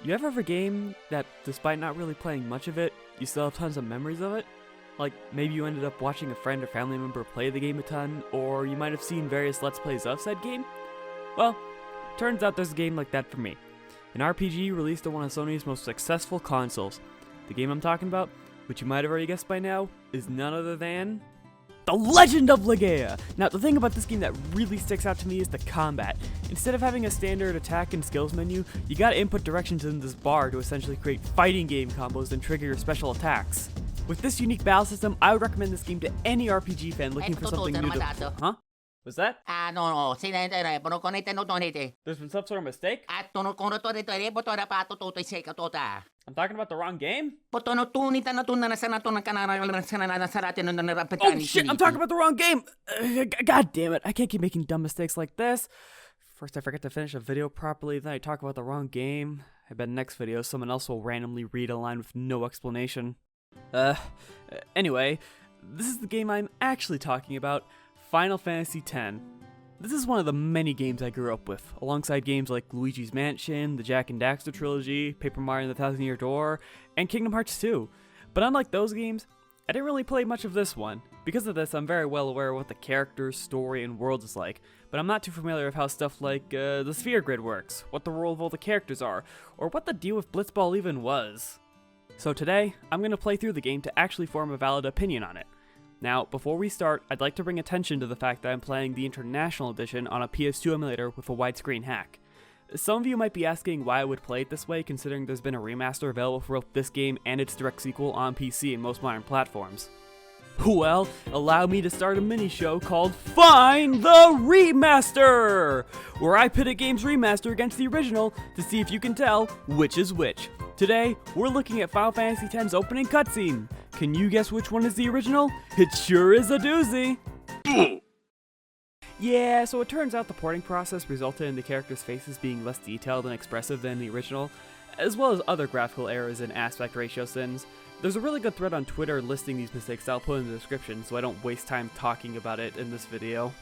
You ever have a game that, despite not really playing much of it, you still have tons of memories of it? Like, maybe you ended up watching a friend or family member play the game a ton, or you might have seen various Let's Plays of said game? Well, turns out there's a game like that for me. An RPG released on one of Sony's most successful consoles. The game I'm talking about, which you might have already guessed by now, is none other than The Legend of Legaia! Now, the thing about this game that really sticks out to me is the combat. Instead of having a standard attack and skills menu, you gotta input directions in this bar to essentially create fighting game combos and trigger your special attacks. With this unique battle system, I would recommend this game to any RPG fan looking for something new to... Huh? Was that? There's been some sort of mistake? I'm talking about the wrong game? Oh shit, I'm talking about the wrong game! God damn it, I can't keep making dumb mistakes like this. First I forget to finish a video properly, then I talk about the wrong game. I bet next video someone else will randomly read a line with no explanation. Anyway, this is the game I'm actually talking about, Final Fantasy X. This is one of the many games I grew up with, alongside games like Luigi's Mansion, the Jak and Daxter trilogy, Paper Mario and the Thousand Year Door, and Kingdom Hearts 2. But unlike those games, I didn't really play much of this one. Because of this, I'm very well aware of what the characters, story, and world is like, but I'm not too familiar with how stuff like the sphere grid works, what the role of all the characters are, or what the deal with Blitzball even was. So today, I'm going to play through the game to actually form a valid opinion on it. Now, before we start, I'd like to bring attention to the fact that I'm playing the International Edition on a PS2 emulator with a widescreen hack. Some of you might be asking why I would play it this way, considering there's been a remaster available for both this game and its direct sequel on PC and most modern platforms. Well, allow me to start a mini-show called Find the Remaster! Where I pit a game's remaster against the original to see if you can tell which is which. Today, we're looking at Final Fantasy X's opening cutscene. Can you guess which one is the original? It sure is a doozy! Yeah, so it turns out the porting process resulted in the characters' faces being less detailed and expressive than the original, as well as other graphical errors and aspect ratio sins. There's a really good thread on Twitter listing these mistakes that I'll put in the description so I don't waste time talking about it in this video.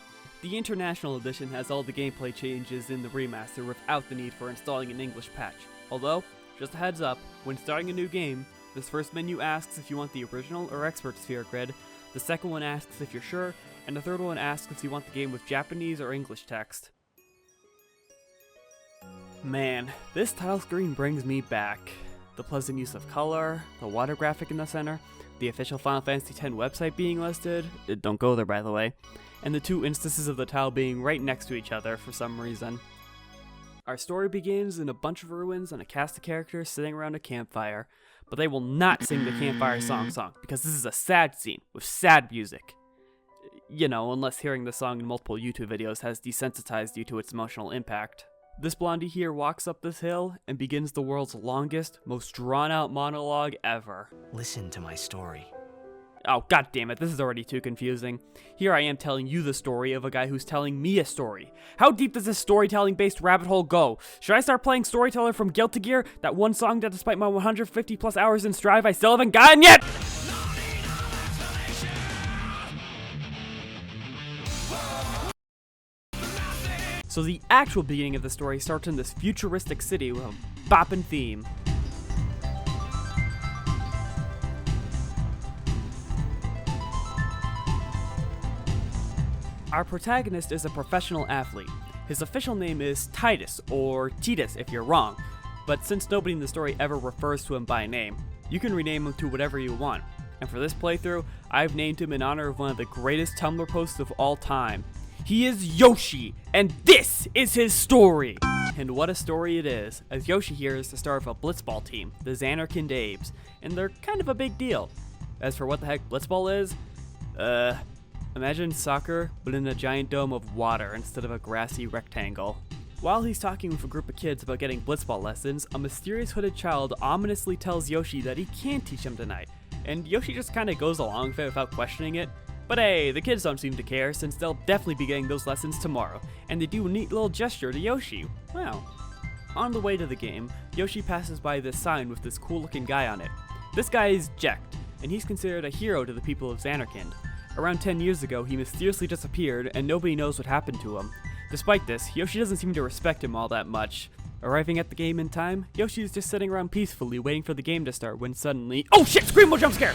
The International Edition has all the gameplay changes in the remaster without the need for installing an English patch. Although, just a heads up, when starting a new game, this first menu asks if you want the original or expert sphere grid, the second one asks if you're sure, and the third one asks if you want the game with Japanese or English text. Man, this title screen brings me back. The pleasant use of color, the water graphic in the center, the official Final Fantasy X website being listed, don't go there by the way, and the two instances of the tile being right next to each other for some reason. Our story begins in a bunch of ruins and a cast of characters sitting around a campfire, but they will not sing the campfire song because this is a sad scene with sad music. You know, unless hearing the song in multiple YouTube videos has desensitized you to its emotional impact. This blondie here walks up this hill and begins the world's longest, most drawn-out monologue ever. Listen to my story. Oh, god damn it, this is already too confusing. Here I am telling you the story of a guy who's telling me a story. How deep does this storytelling-based rabbit hole go? Should I start playing Storyteller from Guilty Gear, that one song that despite my 150 plus hours in Strive I still haven't gotten yet? So the actual beginning of the story starts in this futuristic city with a boppin' theme. Our protagonist is a professional athlete. His official name is Titus, or Titus if you're wrong, but since nobody in the story ever refers to him by name, you can rename him to whatever you want. And for this playthrough, I've named him in honor of one of the greatest Tumblr posts of all time. He is Yoshi, and this is his story! And what a story it is, as Yoshi here is the star of a Blitzball team, the Xanarkand Abes, and they're kind of a big deal. As for what the heck Blitzball is, imagine soccer, but in a giant dome of water instead of a grassy rectangle. While he's talking with a group of kids about getting Blitzball lessons, a mysterious hooded child ominously tells Yoshi that he can't teach him tonight, and Yoshi just kinda goes along with it without questioning it. But hey, the kids don't seem to care since they'll definitely be getting those lessons tomorrow, and they do a neat little gesture to Yoshi. Wow. On the way to the game, Yoshi passes by this sign with this cool looking guy on it. This guy is Jecht, and he's considered a hero to the people of Xanarkand. Around 10 years ago, he mysteriously disappeared and nobody knows what happened to him. Despite this, Yoshi doesn't seem to respect him all that much. Arriving at the game in time, Yoshi is just sitting around peacefully waiting for the game to start when suddenly— oh shit! Screamo jump scare!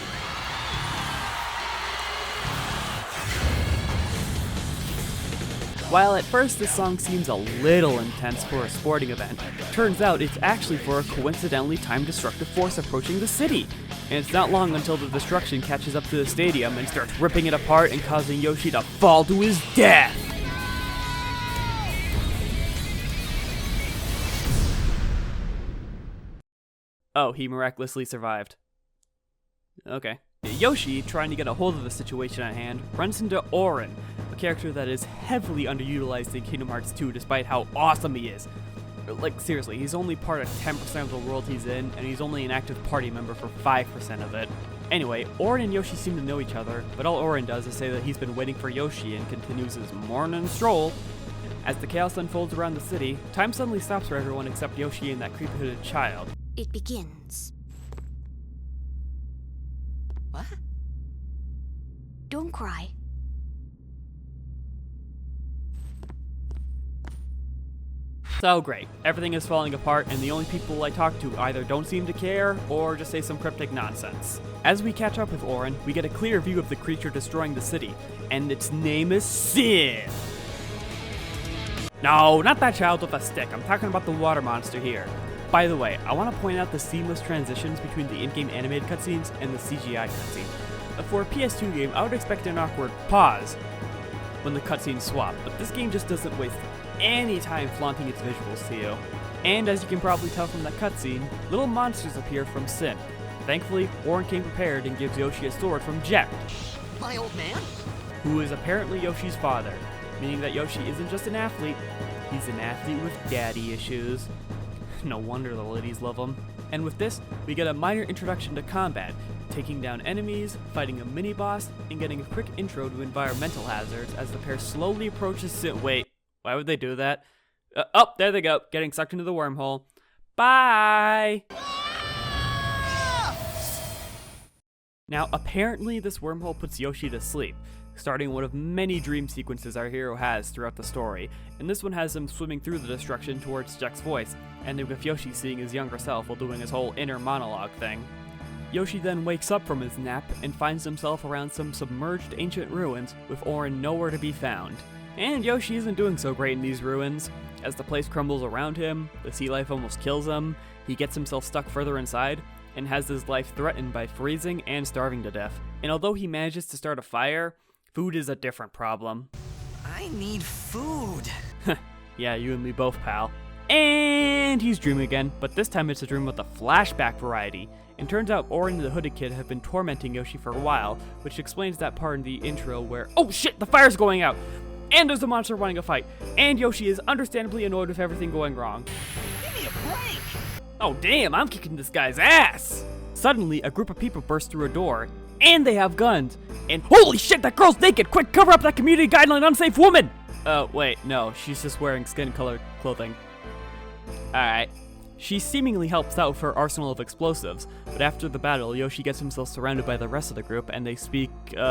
While at first this song seems a little intense for a sporting event, turns out it's actually for a coincidentally timed destructive force approaching the city. And it's not long until the destruction catches up to the stadium and starts ripping it apart and causing Yoshi to fall to his death. Oh, he miraculously survived. Okay. Yoshi, trying to get a hold of the situation at hand, runs into Auron, a character that is heavily underutilized in Kingdom Hearts 2 despite how awesome he is. Like, seriously, he's only part of 10% of the world he's in, and he's only an active party member for 5% of it. Anyway, Auron and Yoshi seem to know each other, but all Auron does is say that he's been waiting for Yoshi and continues his morning stroll. As the chaos unfolds around the city, time suddenly stops for everyone except Yoshi and that creepy hooded child. It begins. What? Don't cry. So great, everything is falling apart and the only people I talk to either don't seem to care or just say some cryptic nonsense. As we catch up with Auron, we get a clear view of the creature destroying the city, and its name is Sin. No, not that child with a stick, I'm talking about the water monster here. By the way, I want to point out the seamless transitions between the in-game animated cutscenes and the CGI cutscene. For a PS2 game, I would expect an awkward pause when the cutscenes swap, but this game just doesn't waste any time flaunting its visuals to you. And as you can probably tell from that cutscene, little monsters appear from Sin. Thankfully, Auron came prepared and gives Yoshi a sword from Jet, My old man? who is apparently Yoshi's father, meaning that Yoshi isn't just an athlete, he's an athlete with daddy issues. No wonder the ladies love him. And with this, we get a minor introduction to combat, taking down enemies, fighting a mini-boss, and getting a quick intro to environmental hazards as the pair slowly approaches Sin. Wait, why would they do that? Oh, there they go, getting sucked into the wormhole. Bye! Now, apparently this wormhole puts Yoshi to sleep, starting one of many dream sequences our hero has throughout the story, and this one has him swimming through the destruction towards Jack's voice, ending with Yoshi seeing his younger self while doing his whole inner monologue thing. Yoshi then wakes up from his nap and finds himself around some submerged ancient ruins, with Auron nowhere to be found. And Yoshi isn't doing so great in these ruins. As the place crumbles around him, the sea life almost kills him, he gets himself stuck further inside, and has his life threatened by freezing and starving to death. And although he manages to start a fire, food is a different problem. I need food. Yeah, you and me both, pal. And he's dreaming again, but this time it's a dream with the flashback variety. And turns out Auron and the Hooded Kid have been tormenting Yoshi for a while, which explains that part in the intro where— oh shit, the fire's going out! And there's a monster wanting a fight, and Yoshi is understandably annoyed with everything going wrong. Give me a break. Oh damn, I'm kicking this guy's ass! Suddenly, a group of people burst through a door, and they have guns. And holy shit, that girl's naked! Quick, cover up that community guideline unsafe woman! Wait, no, she's just wearing skin-colored clothing. Alright. She seemingly helps out with her arsenal of explosives, but after the battle, Yoshi gets himself surrounded by the rest of the group, and they speak, Sorry,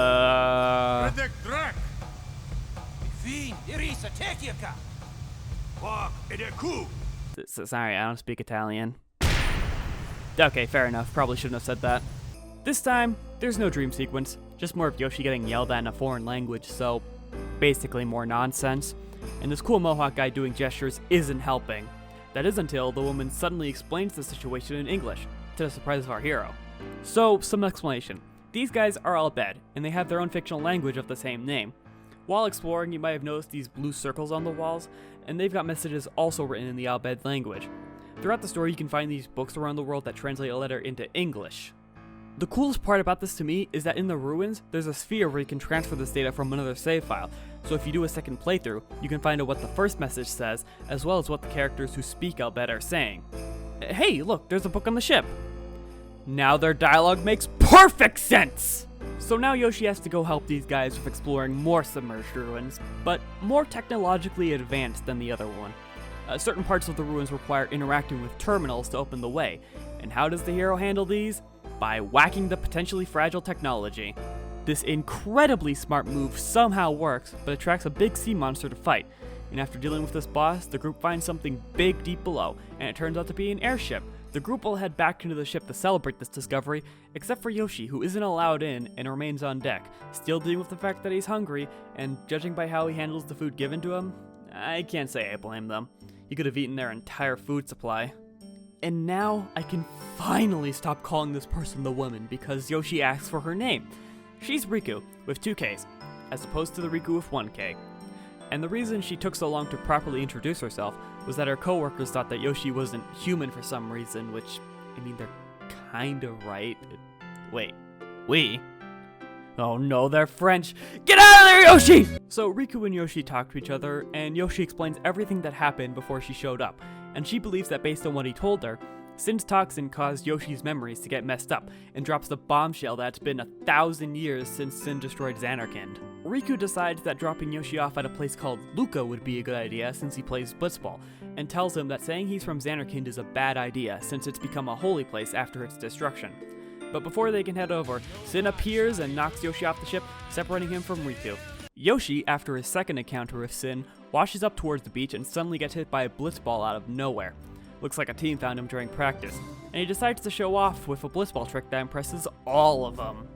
I don't speak Italian. Okay, fair enough, probably shouldn't have said that. This time, there's no dream sequence, just more of Yoshi getting yelled at in a foreign language, so basically more nonsense. And this cool mohawk guy doing gestures isn't helping. That is until the woman suddenly explains the situation in English, to the surprise of our hero. So, some explanation. These guys are Al Bhed, and they have their own fictional language of the same name. While exploring, you might have noticed these blue circles on the walls, and they've got messages also written in the Al Bhed language. Throughout the story, you can find these books around the world that translate a letter into English. The coolest part about this to me is that in the ruins, there's a sphere where you can transfer this data from another save file, so if you do a second playthrough, you can find out what the first message says, as well as what the characters who speak Al Bhed are saying. Hey, look, there's a book on the ship! Now their dialogue makes perfect sense! So now Yoshi has to go help these guys with exploring more submerged ruins, but more technologically advanced than the other one. Certain parts of the ruins require interacting with terminals to open the way, and how does the hero handle these? By whacking the potentially fragile technology. This incredibly smart move somehow works, but attracts a big sea monster to fight, and after dealing with this boss, the group finds something big deep below, and it turns out to be an airship. The group will head back into the ship to celebrate this discovery, except for Yoshi, who isn't allowed in and remains on deck, still dealing with the fact that he's hungry, and judging by how he handles the food given to him, I can't say I blame them. He could have eaten their entire food supply. And now I can finally stop calling this person the woman because Yoshi asks for her name. She's Riku, with 2 Ks, as opposed to the Riku with 1 K. And the reason she took so long to properly introduce herself was that her coworkers thought that Yoshi wasn't human for some reason, which, I mean, they're kinda right. Wait, we? Oh no, they're French. Get out of there, Yoshi! So Riku and Yoshi talk to each other, and Yoshi explains everything that happened before she showed up, and she believes that based on what he told her, Sin's toxin caused Yoshi's memories to get messed up, and drops the bombshell that it's been 1,000 years since Sin destroyed Xanarkand. Riku decides that dropping Yoshi off at a place called Luca would be a good idea since he plays blitzball, and tells him that saying he's from Xanarkand is a bad idea since it's become a holy place after its destruction. But before they can head over, Sin appears and knocks Yoshi off the ship, separating him from Riku. Yoshi, after his second encounter with Sin, washes up towards the beach and suddenly gets hit by a blitzball out of nowhere. Looks like a team found him during practice, and he decides to show off with a blitzball trick that impresses all of them.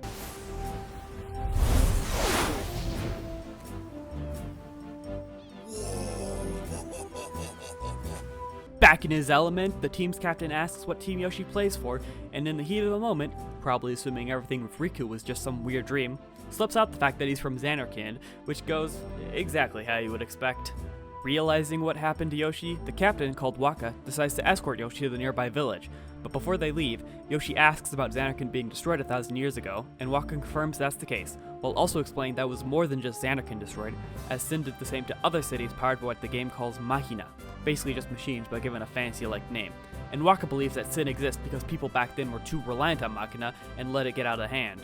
Back in his element, the team's captain asks what team Yoshi plays for, and in the heat of the moment, probably assuming everything with Riku was just some weird dream, slips out the fact that he's from Xanarkand, which goes exactly how you would expect. Realizing what happened to Yoshi, the captain, called Waka, decides to escort Yoshi to the nearby village, but before they leave, Yoshi asks about Xanarkand being destroyed 1,000 years ago, and Waka confirms that's the case, while also explaining that was more than just Xanarkand destroyed, as Sin did the same to other cities powered by what the game calls Machina, basically just machines but given a fancy-like name. And Waka believes that Sin exists because people back then were too reliant on Machina and let it get out of hand.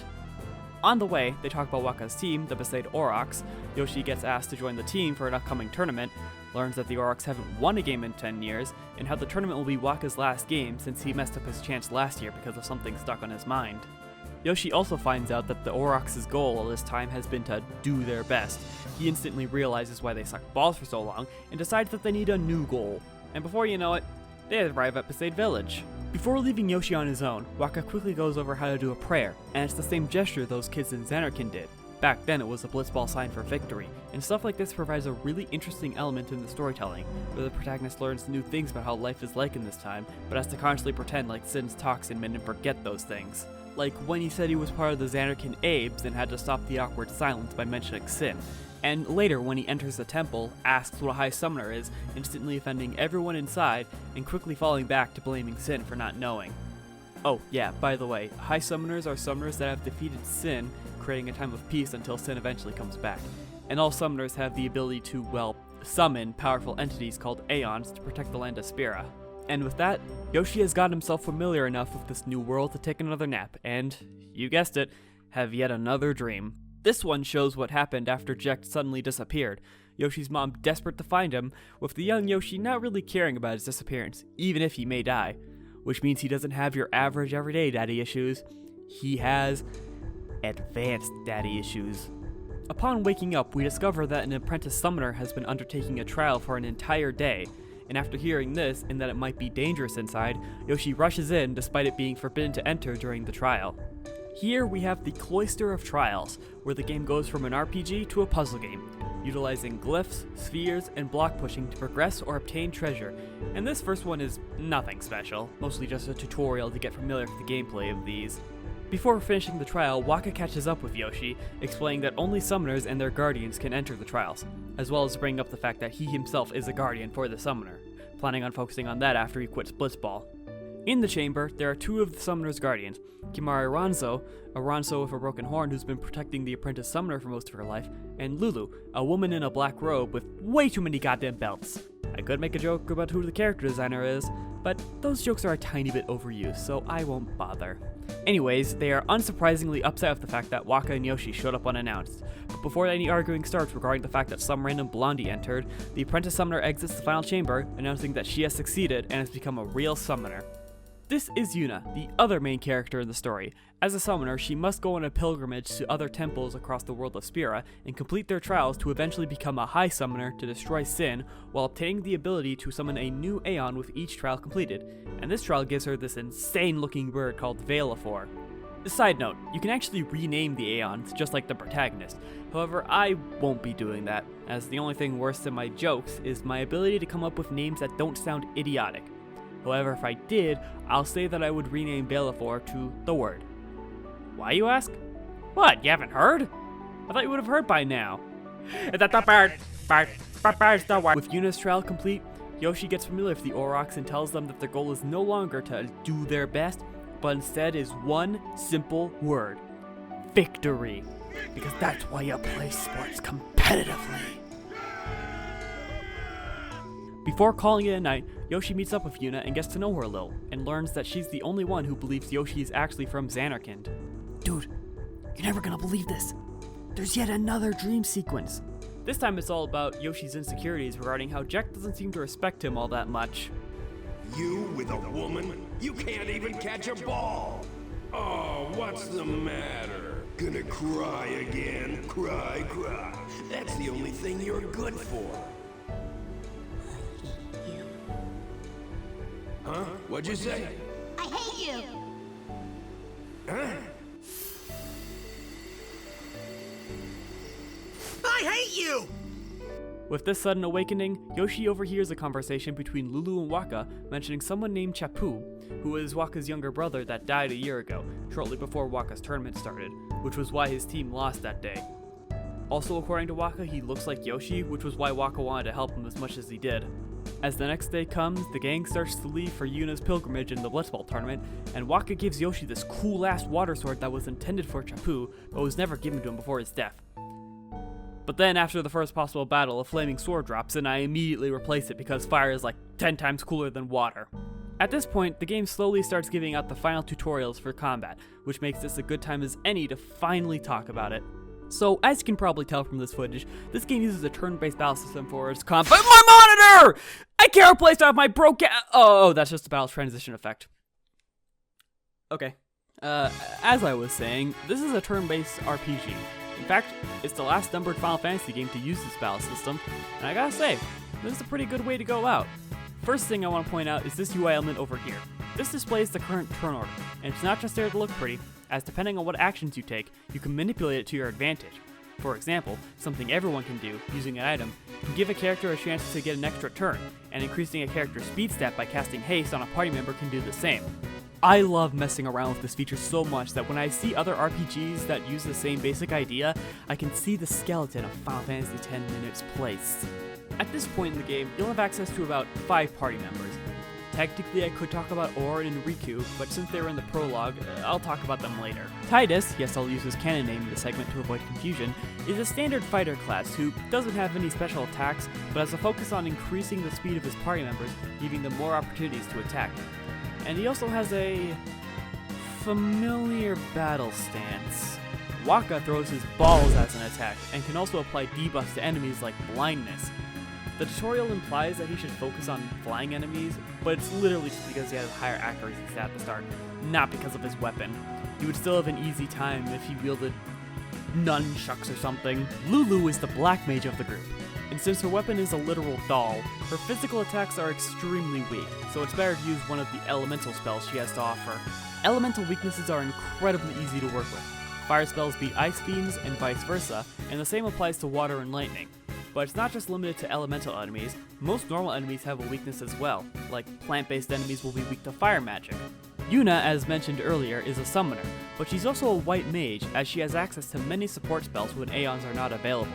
On the way, they talk about Waka's team, the Besaid Aurochs. Yoshi gets asked to join the team for an upcoming tournament, learns that the Aurochs haven't won a game in 10 years, and how the tournament will be Waka's last game since he messed up his chance last year because of something stuck on his mind. Yoshi also finds out that the Aurochs' goal all this time has been to do their best. He instantly realizes why they sucked balls for so long, and decides that they need a new goal. And before you know it, they arrive at Besaid Village. Before leaving Yoshi on his own, Waka quickly goes over how to do a prayer, and it's the same gesture those kids in Xanarkand did. Back then it was a blitzball sign for victory, and stuff like this provides a really interesting element in the storytelling, where the protagonist learns new things about how life is like in this time, but has to constantly pretend like Sin's toxin made him forget those things. Like when he said he was part of the Xanarkand Abes and had to stop the awkward silence by mentioning Sin. And later, when he enters the temple, asks what a High Summoner is, instantly offending everyone inside, and quickly falling back to blaming Sin for not knowing. Oh yeah, by the way, High Summoners are summoners that have defeated Sin, creating a time of peace until Sin eventually comes back. And all summoners have the ability to, well, summon powerful entities called Aeons to protect the land of Spira. And with that, Yoshi has gotten himself familiar enough with this new world to take another nap, and, you guessed it, have yet another dream. This one shows what happened after Jack suddenly disappeared, Yoshi's mom desperate to find him, with the young Yoshi not really caring about his disappearance, even if he may die. Which means he doesn't have your average everyday daddy issues, he has advanced daddy issues. Upon waking up, we discover that an apprentice summoner has been undertaking a trial for an entire day, and after hearing this, and that it might be dangerous inside, Yoshi rushes in despite it being forbidden to enter during the trial. Here we have the Cloister of Trials, where the game goes from an RPG to a puzzle game, utilizing glyphs, spheres, and block pushing to progress or obtain treasure, and this first one is nothing special, mostly just a tutorial to get familiar with the gameplay of these. Before finishing the trial, Waka catches up with Yoshi, explaining that only summoners and their guardians can enter the trials, as well as bringing up the fact that he himself is a guardian for the summoner, planning on focusing on that after he quits Blitzball. In the chamber, there are 2 of the summoner's guardians, Kimari Ranzo, a Ranzo with a broken horn who's been protecting the apprentice summoner for most of her life, and Lulu, a woman in a black robe with way too many goddamn belts. I could make a joke about who the character designer is, but those jokes are a tiny bit overused, so I won't bother. Anyways, they are unsurprisingly upset with the fact that Waka and Yoshi showed up unannounced, but before any arguing starts regarding the fact that some random blondie entered, the apprentice summoner exits the final chamber, announcing that she has succeeded and has become a real summoner. This is Yuna, the other main character in the story. As a summoner, she must go on a pilgrimage to other temples across the world of Spira and complete their trials to eventually become a high summoner to destroy Sin, while obtaining the ability to summon a new Aeon with each trial completed, and this trial gives her this insane looking bird called Veilafor. Side note, you can actually rename the Aeons just like the protagonist. However, I won't be doing that, as the only thing worse than my jokes is my ability to come up with names that don't sound idiotic. However, if I did, I'll say that I would rename Veilafor to The Word. Why, you ask? What, you haven't heard? I thought you would have heard by now. That the bird's the word. With Yuna's trial complete, Yoshi gets familiar with the Aurochs and tells them that their goal is no longer to do their best, but instead is one simple word: victory. Because that's why you play sports competitively. Before calling it a night, Yoshi meets up with Yuna and gets to know her a little, and learns that she's the only one who believes Yoshi is actually from Xanarkand. Dude, you're never gonna believe this. There's yet another dream sequence. This time it's all about Yoshi's insecurities regarding how Jack doesn't seem to respect him all that much. You with a woman? You can't even catch a ball! Oh, what's the matter? Gonna cry again? Cry, cry. That's the only thing you're good for. Huh? What'd you say? I hate you! Huh? I hate you! With this sudden awakening, Yoshi overhears a conversation between Lulu and Waka mentioning someone named Chapu, who is Waka's younger brother that died a year ago, shortly before Waka's tournament started, which was why his team lost that day. Also, according to Waka, he looks like Yoshi, which was why Waka wanted to help him as much as he did. As the next day comes, the gang starts to leave for Yuna's pilgrimage in the Blitzball tournament, and Waka gives Yoshi this cool-ass water sword that was intended for Chapu, but was never given to him before his death. But then, after the first possible battle, a flaming sword drops, and I immediately replace it because fire is like 10 times cooler than water. At this point, the game slowly starts giving out the final tutorials for combat, which makes this a good time as any to finally talk about it. So, as you can probably tell from this footage, this game uses a turn-based battle system for its combat. My monitor! I can't replace that with my broken. Oh, that's just a battle transition effect. Okay. As I was saying, this is a turn-based RPG. In fact, it's the last numbered Final Fantasy game to use this battle system, and I gotta say, this is a pretty good way to go out. First thing I want to point out is this UI element over here. This displays the current turn order, and it's not just there to look pretty, as depending on what actions you take, you can manipulate it to your advantage. For example, something everyone can do, using an item, can give a character a chance to get an extra turn, and increasing a character's speed stat by casting haste on a party member can do the same. I love messing around with this feature so much that when I see other RPGs that use the same basic idea, I can see the skeleton of Final Fantasy X in its place. At this point in the game, you'll have access to about 5 party members. Technically, I could talk about Auron and Riku, but since they were in the prologue, I'll talk about them later. Tidus, yes, I'll use his canon name in the segment to avoid confusion, is a standard fighter class who doesn't have any special attacks, but has a focus on increasing the speed of his party members, giving them more opportunities to attack. And he also has a familiar battle stance. Waka throws his balls as an attack, and can also apply debuffs to enemies like blindness. The tutorial implies that he should focus on flying enemies, but it's literally just because he has higher accuracy stat at the start, not because of his weapon. He would still have an easy time if he wielded nunchucks or something. Lulu is the black mage of the group, and since her weapon is a literal doll, her physical attacks are extremely weak, so it's better to use one of the elemental spells she has to offer. Elemental weaknesses are incredibly easy to work with. Fire spells beat ice fiends and vice versa, and the same applies to water and lightning. But it's not just limited to elemental enemies, most normal enemies have a weakness as well, like plant-based enemies will be weak to fire magic. Yuna, as mentioned earlier, is a summoner, but she's also a white mage as she has access to many support spells when Aeons are not available.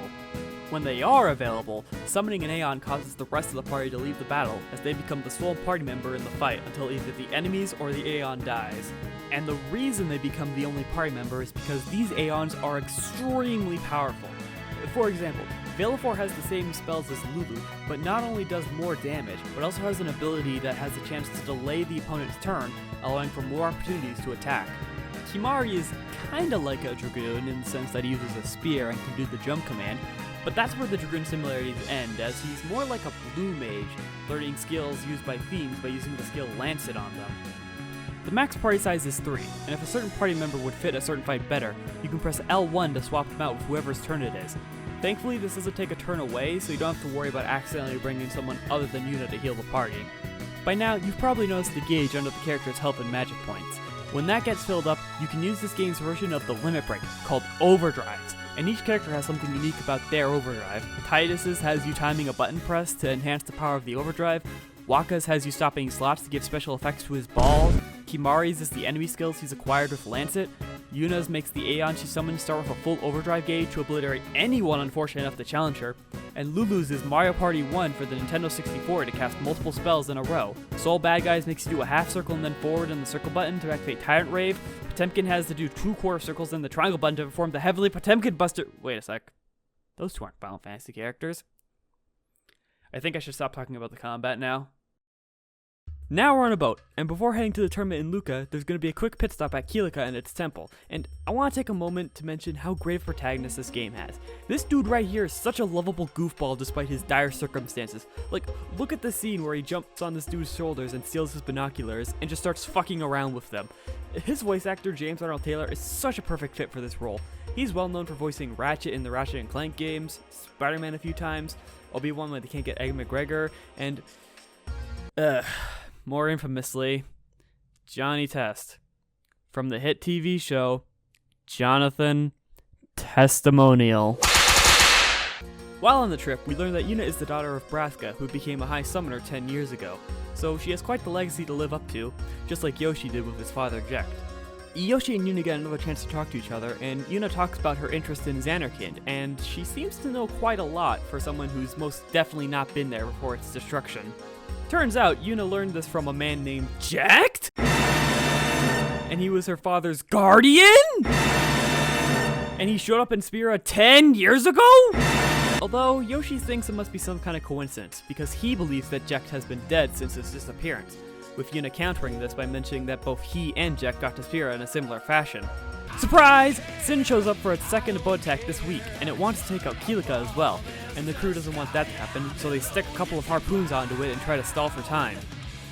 When they are available, summoning an Aeon causes the rest of the party to leave the battle as they become the sole party member in the fight until either the enemies or the Aeon dies. And the reason they become the only party member is because these Aeons are extremely powerful. For example, Veilafor has the same spells as Lulu, but not only does more damage, but also has an ability that has a chance to delay the opponent's turn, allowing for more opportunities to attack. Kimari is kinda like a Dragoon in the sense that he uses a spear and can do the jump command, but that's where the Dragoon similarities end, as he's more like a blue mage, learning skills used by fiends by using the skill Lancet on them. The max party size is 3, and if a certain party member would fit a certain fight better, you can press L1 to swap them out with whoever's turn it is. Thankfully, this doesn't take a turn away, so you don't have to worry about accidentally bringing someone other than Yuna to heal the party. By now, you've probably noticed the gauge under the character's health and magic points. When that gets filled up, you can use this game's version of the limit break, called overdrives, and each character has something unique about their overdrive. Titus's has you timing a button press to enhance the power of the overdrive, Wakka's has you stopping slots to give special effects to his balls, Kimari's is the enemy skills he's acquired with Lancet, Yuna's makes the Aeon she summons start with a full overdrive gauge to obliterate anyone unfortunate enough to challenge her, and Lulu's is Mario Party 1 for the Nintendo 64 to cast multiple spells in a row. Soul Bad Guys makes you do a half circle and then forward in the circle button to activate Tyrant Rave, Potemkin has to do 2 quarter circles and the triangle button to perform the Heavenly Potemkin Buster. Wait a sec. Those two aren't Final Fantasy characters. I think I should stop talking about the combat now. Now we're on a boat, and before heading to the tournament in Luca, there's going to be a quick pit stop at Kilika and its temple, and I want to take a moment to mention how great of a protagonist this game has. This dude right here is such a lovable goofball despite his dire circumstances. Like, look at the scene where he jumps on this dude's shoulders and steals his binoculars and just starts fucking around with them. His voice actor, James Arnold Taylor, is such a perfect fit for this role. He's well known for voicing Ratchet in the Ratchet & Clank games, Spider-Man a few times, Obi-Wan when they can't get Egg McGregor, and more infamously, Johnny Test from the hit TV show Jonathan Testimonial. While on the trip, we learn that Yuna is the daughter of Braska, who became a high summoner 10 years ago, so she has quite the legacy to live up to, just like Yoshi did with his father Jekt. Yoshi and Yuna get another chance to talk to each other, and Yuna talks about her interest in Xanarkand, and she seems to know quite a lot for someone who's most definitely not been there before its destruction. Turns out, Yuna learned this from a man named Jekt? And he was her father's guardian? And he showed up in Spira 10 years ago? Although, Yoshi thinks it must be some kind of coincidence, because he believes that Jekt has been dead since his disappearance, with Yuna countering this by mentioning that both he and Jekt got to Spira in a similar fashion. Surprise! Sin shows up for its second boat attack this week, and it wants to take out Kilika as well, and the crew doesn't want that to happen, so they stick a couple of harpoons onto it and try to stall for time.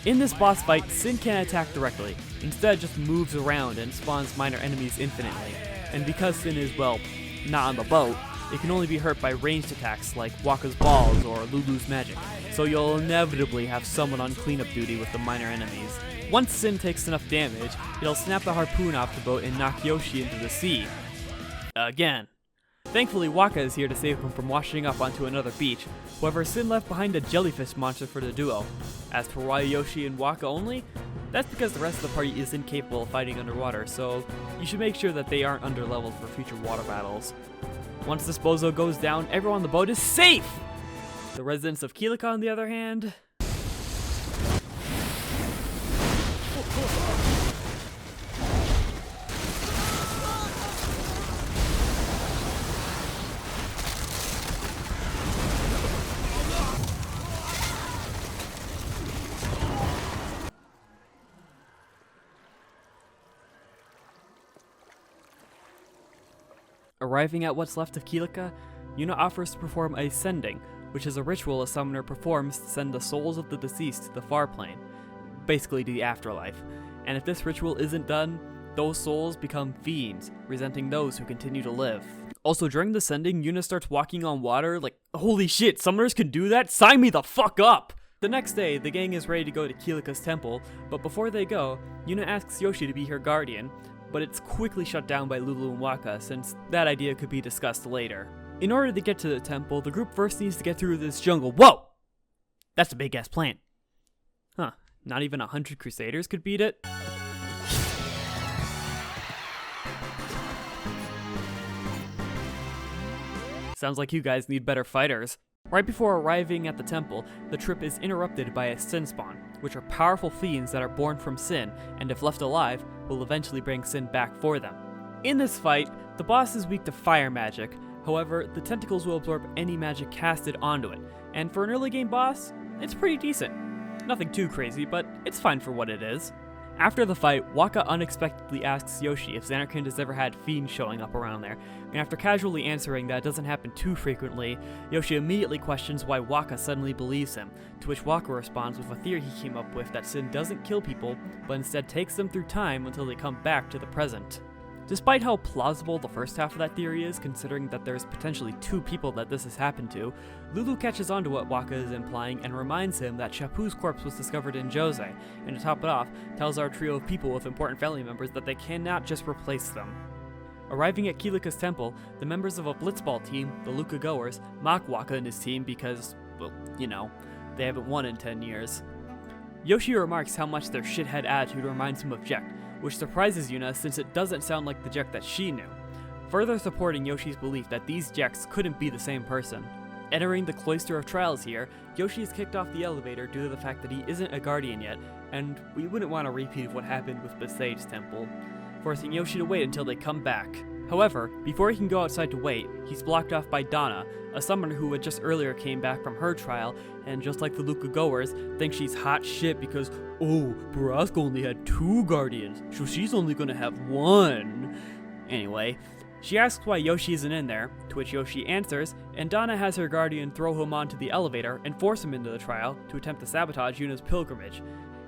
In this boss fight, Sin can't attack directly, instead it just moves around and spawns minor enemies infinitely, and because Sin is, well, not on the boat, it can only be hurt by ranged attacks like Wakka's balls or Lulu's magic, so you'll inevitably have someone on cleanup duty with the minor enemies. Once Sin takes enough damage, it'll snap the harpoon off the boat and knock Yoshi into the sea. Again. Thankfully, Wakka is here to save him from washing up onto another beach. However, Sin left behind a jellyfish monster for the duo. As for why Yoshi and Wakka only, that's because the rest of the party is incapable of fighting underwater, so you should make sure that they aren't underleveled for future water battles. Once this bozo goes down, everyone on the boat is safe! The residents of Kilika, on the other hand... Arriving at what's left of Kilika, Yuna offers to perform a sending, which is a ritual a summoner performs to send the souls of the deceased to the far plane, basically to the afterlife. And if this ritual isn't done, those souls become fiends, resenting those who continue to live. Also, during the sending, Yuna starts walking on water, like, holy shit, summoners can do that? Sign me the fuck up! The next day, the gang is ready to go to Kilika's temple, but before they go, Yuna asks Yoshi to be her guardian, but it's quickly shut down by Lulu and Wakka since that idea could be discussed later. In order to get to the temple, the group first needs to get through this jungle. Whoa! That's a big-ass plant. Huh, not even 100 Crusaders could beat it? Sounds like you guys need better fighters. Right before arriving at the temple, the trip is interrupted by a Sin spawn, which are powerful fiends that are born from Sin, and if left alive, will eventually bring Sin back for them. In this fight, the boss is weak to fire magic, however, the tentacles will absorb any magic casted onto it, and for an early game boss, it's pretty decent. Nothing too crazy, but it's fine for what it is. After the fight, Wakka unexpectedly asks Yoshi if Xanarkand has ever had fiends showing up around there, and after casually answering that it doesn't happen too frequently, Yoshi immediately questions why Wakka suddenly believes him, to which Wakka responds with a theory he came up with that Sin doesn't kill people, but instead takes them through time until they come back to the present. Despite how plausible the first half of that theory is, considering that there's potentially 2 people that this has happened to, Lulu catches on to what Wakka is implying and reminds him that Chapu's corpse was discovered in Jose, and to top it off, tells our trio of people with important family members that they cannot just replace them. Arriving at Kilika's temple, the members of a blitzball team, the Luca Goers, mock Wakka and his team because, well, you know, they haven't won in 10 years. Yoshi remarks how much their shithead attitude reminds him of Jekt, which surprises Yuna since it doesn't sound like the Jekt that she knew, further supporting Yoshi's belief that these Jekts couldn't be the same person. Entering the Cloister of Trials here, Yoshi is kicked off the elevator due to the fact that he isn't a guardian yet, and we wouldn't want a repeat of what happened with Besage's temple, forcing Yoshi to wait until they come back. However, before he can go outside to wait, he's blocked off by Donna, a summoner who had just earlier came back from her trial, and just like the Luca Goers, thinks she's hot shit because, oh, Baraska only had 2 guardians, so she's only gonna have 1. Anyway, she asks why Yoshi isn't in there, to which Yoshi answers, and Donna has her guardian throw him onto the elevator and force him into the trial to attempt to sabotage Yuna's pilgrimage.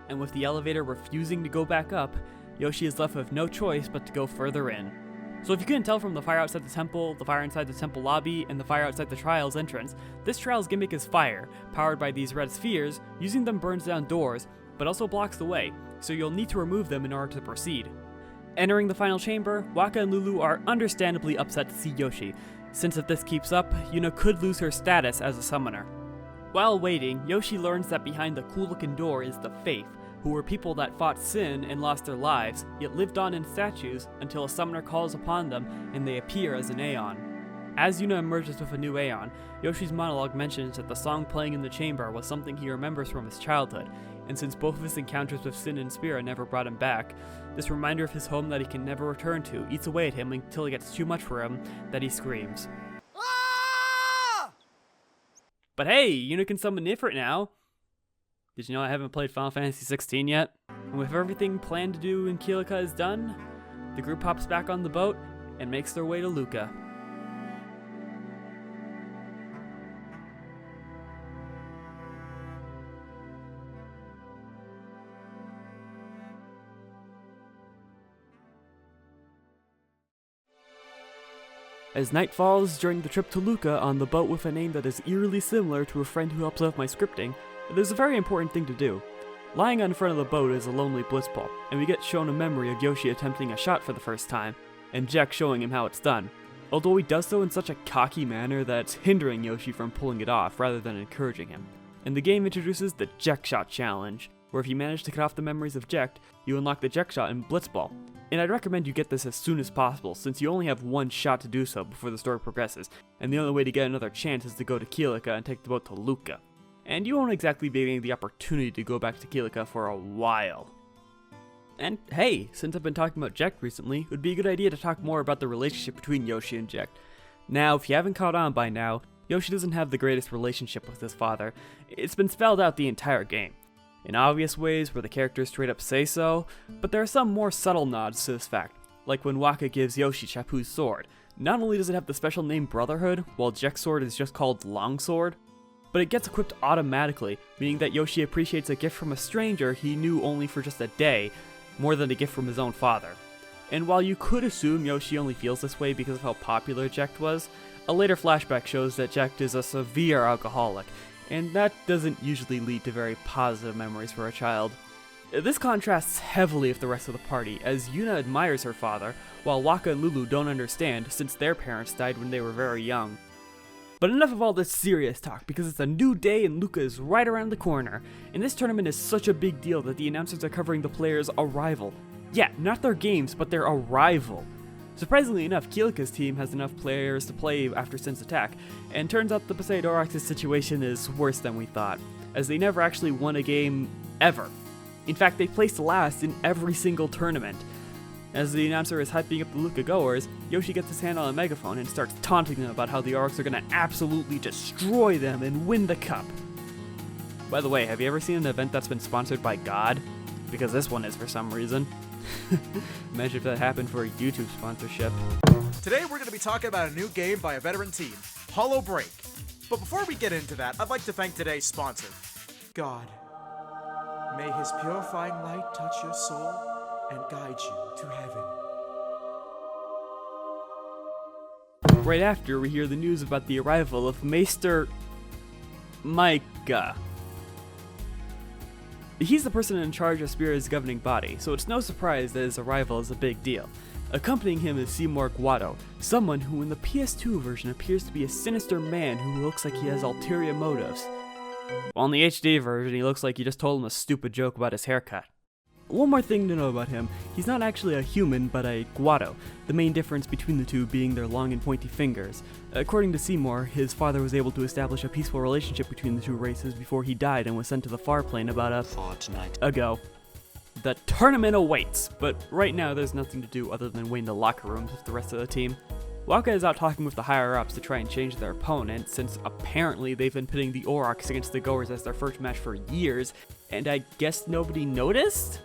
And with the elevator refusing to go back up, Yoshi is left with no choice but to go further in. So if you couldn't tell from the fire outside the temple, the fire inside the temple lobby, and the fire outside the trial's entrance, this trial's gimmick is fire, powered by these red spheres. Using them burns down doors, but also blocks the way, so you'll need to remove them in order to proceed. Entering the final chamber, Wakka and Lulu are understandably upset to see Yoshi, since if this keeps up, Yuna could lose her status as a summoner. While waiting, Yoshi learns that behind the cool-looking door is the Faith, who were people that fought Sin and lost their lives, yet lived on in statues until a summoner calls upon them and they appear as an Aeon. As Yuna emerges with a new Aeon, Yoshi's monologue mentions that the song playing in the chamber was something he remembers from his childhood, and since both of his encounters with Sin and Spira never brought him back, this reminder of his home that he can never return to eats away at him until it gets too much for him that he screams. Ah! But hey, Yuna can summon Ifrit now! Did you know I haven't played Final Fantasy 16 yet? And with everything planned to do in Kilika is done, the group hops back on the boat and makes their way to Luca. As night falls during the trip to Luca on the boat with a name that is eerily similar to a friend who helps with my scripting, there's a very important thing to do. Lying on front of the boat is a lonely blitzball, and we get shown a memory of Yoshi attempting a shot for the first time, and Jekt showing him how it's done, although he does so in such a cocky manner that's hindering Yoshi from pulling it off rather than encouraging him. And the game introduces the Jekt Shot Challenge, where if you manage to cut off the memories of Jekt, you unlock the Jekt Shot in Blitzball. And I'd recommend you get this as soon as possible, since you only have one shot to do so before the story progresses, and the only way to get another chance is to go to Kilika and take the boat to Luca. And you won't exactly be getting the opportunity to go back to Kilika for a while. And hey, since I've been talking about Jekt recently, it would be a good idea to talk more about the relationship between Yoshi and Jekt. Now, if you haven't caught on by now, Yoshi doesn't have the greatest relationship with his father. It's been spelled out the entire game. In obvious ways where the characters straight up say so, but there are some more subtle nods to this fact, like when Wakka gives Yoshi Chapu's sword. Not only does it have the special name Brotherhood, while Jekt's sword is just called Longsword, but it gets equipped automatically, meaning that Yoshi appreciates a gift from a stranger he knew only for just a day, more than a gift from his own father. And while you could assume Yoshi only feels this way because of how popular Jekt was, a later flashback shows that Jekt is a severe alcoholic, and that doesn't usually lead to very positive memories for a child. This contrasts heavily with the rest of the party, as Yuna admires her father, while Wakka and Lulu don't understand since their parents died when they were very young. But enough of all this serious talk, because it's a new day and Luca is right around the corner, and this tournament is such a big deal that the announcers are covering the players' arrival. Yeah, not their games, but their arrival. Surprisingly enough, Kilika's team has enough players to play after Sin's attack, and turns out the Poseidorox's situation is worse than we thought, as they never actually won a game ever. In fact, they placed last in every single tournament. As the announcer is hyping up the Luca goers, Yoshi gets his hand on a megaphone and starts taunting them about how the Aurochs are gonna absolutely destroy them and win the cup. By the way, have you ever seen an event that's been sponsored by God? because this one is for some reason. Imagine if that happened for a YouTube sponsorship. Today we're going to be talking about a new game by a veteran team, Hollow Break. But before we get into that, I'd like to thank today's sponsor, God. May his purifying light touch your soul and guide you to heaven. Right after, we hear the news about the arrival of Maester Micah. He's the person in charge of Spira's governing body, so it's no surprise that his arrival is a big deal. Accompanying him is Seymour Guado, someone who in the PS2 version appears to be a sinister man who looks like he has ulterior motives. While in the HD version, he looks like you just told him a stupid joke about his haircut. One more thing to know about him, he's not actually a human, but a Guado, the main difference between the two being their long and pointy fingers. According to Seymour, his father was able to establish a peaceful relationship between the two races before he died and was sent to the far plane about a fortnight ago. The tournament awaits, but right now there's nothing to do other than wait in the locker rooms with the rest of the team. Waka is out talking with the higher-ups to try and change their opponent, since apparently they've been pitting the Aurochs against the Goers as their first match for years, and I guess nobody noticed?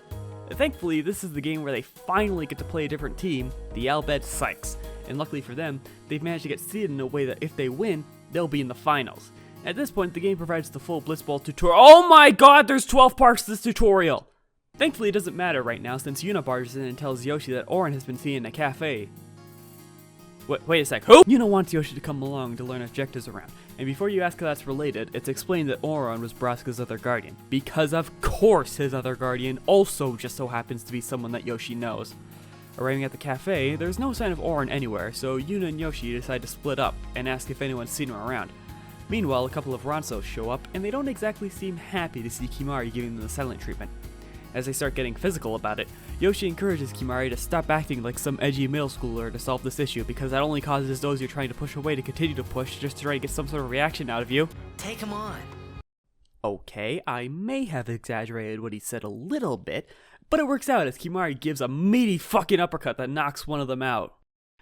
Thankfully, this is the game where they finally get to play a different team, the Albed Sykes, and luckily for them, they've managed to get seeded in a way that if they win, they'll be in the finals. At this point, the game provides the full Blitzball tutorial. Oh my god, there's 12 parts to this tutorial! Thankfully, it doesn't matter right now since Yuna barges in and tells Yoshi that Auron has been seen in a cafe. Wait a sec, who? Yuna wants Yoshi to come along to learn objectives around, and before you ask how that's related, it's explained that Auron was Braska's other guardian, because of course his other guardian also just so happens to be someone that Yoshi knows. Arriving at the cafe, there's no sign of Auron anywhere, so Yuna and Yoshi decide to split up and ask if anyone's seen him around. Meanwhile, a couple of Ronsos show up, and they don't exactly seem happy to see Kimahri giving them the silent treatment. As they start getting physical about it, Yoshi encourages Kimahri to stop acting like some edgy middle schooler to solve this issue because that only causes those you're trying to push away to continue to push just to try to get some sort of reaction out of you. Take him on. Okay, I may have exaggerated what he said a little bit, but it works out as Kimahri gives a meaty fucking uppercut that knocks one of them out.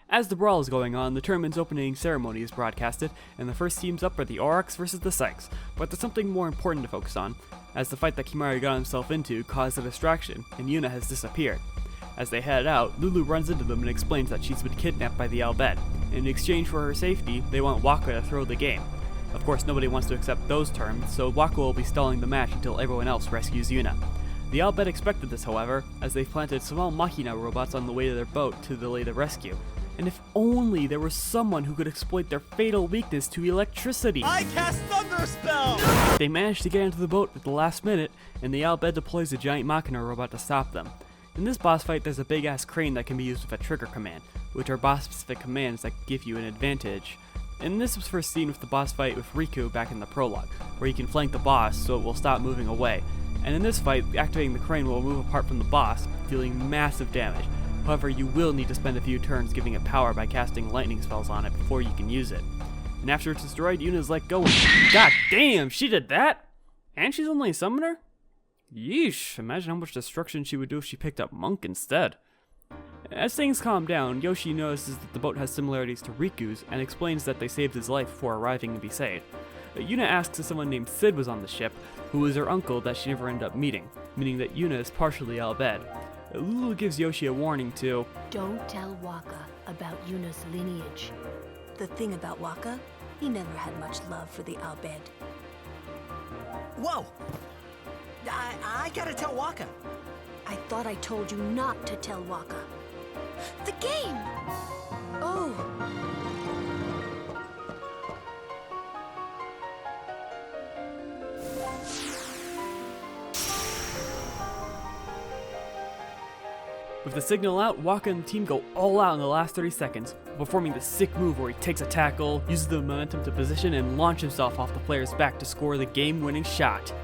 As the brawl is going on, the tournament's opening ceremony is broadcasted, and the first teams up are the Aurochs versus the Sykes, but there's something more important to focus on, as the fight that Kimahri got himself into caused a distraction, and Yuna has disappeared. As they head out, Lulu runs into them and explains that she's been kidnapped by the Albed, and in exchange for her safety, they want Waka to throw the game. Of course, nobody wants to accept those terms, so Waka will be stalling the match until everyone else rescues Yuna. The Albed expected this, however, as they planted small Machina robots on the way to their boat to delay the rescue. And if only there was someone who could exploit their fatal weakness to electricity. I cast Thunder Spell! They manage to get into the boat at the last minute, and the Albed deploys a giant Machina robot to stop them. In this boss fight, there's a big-ass crane that can be used with a trigger command, which are boss-specific commands that give you an advantage. And this was first seen with the boss fight with Riku back in the prologue, where you can flank the boss so it will stop moving away. And in this fight, activating the crane will move apart from the boss, dealing massive damage. However, you will need to spend a few turns giving it power by casting lightning spells on it before you can use it. And after it's destroyed, Yuna's let go and god damn, she did that? And she's only a summoner? Yeesh, imagine how much destruction she would do if she picked up Monk instead. As things calm down, Yoshi notices that the boat has similarities to Riku's and explains that they saved his life before arriving in Besaid. Yuna asks if someone named Sid was on the ship, who was her uncle that she never ended up meeting, meaning that Yuna is partially Albed. Lulu gives Yoshi a warning to don't tell Waka about Yuna's lineage. The thing about Waka, he never had much love for the Albed. Whoa! I gotta tell Waka. I thought I told you not to tell Waka. The game! Oh! With the signal out, Waka and the team go all out in the last 30 seconds, performing the sick move where he takes a tackle, uses the momentum to position, and launch himself off the player's back to score the game-winning shot.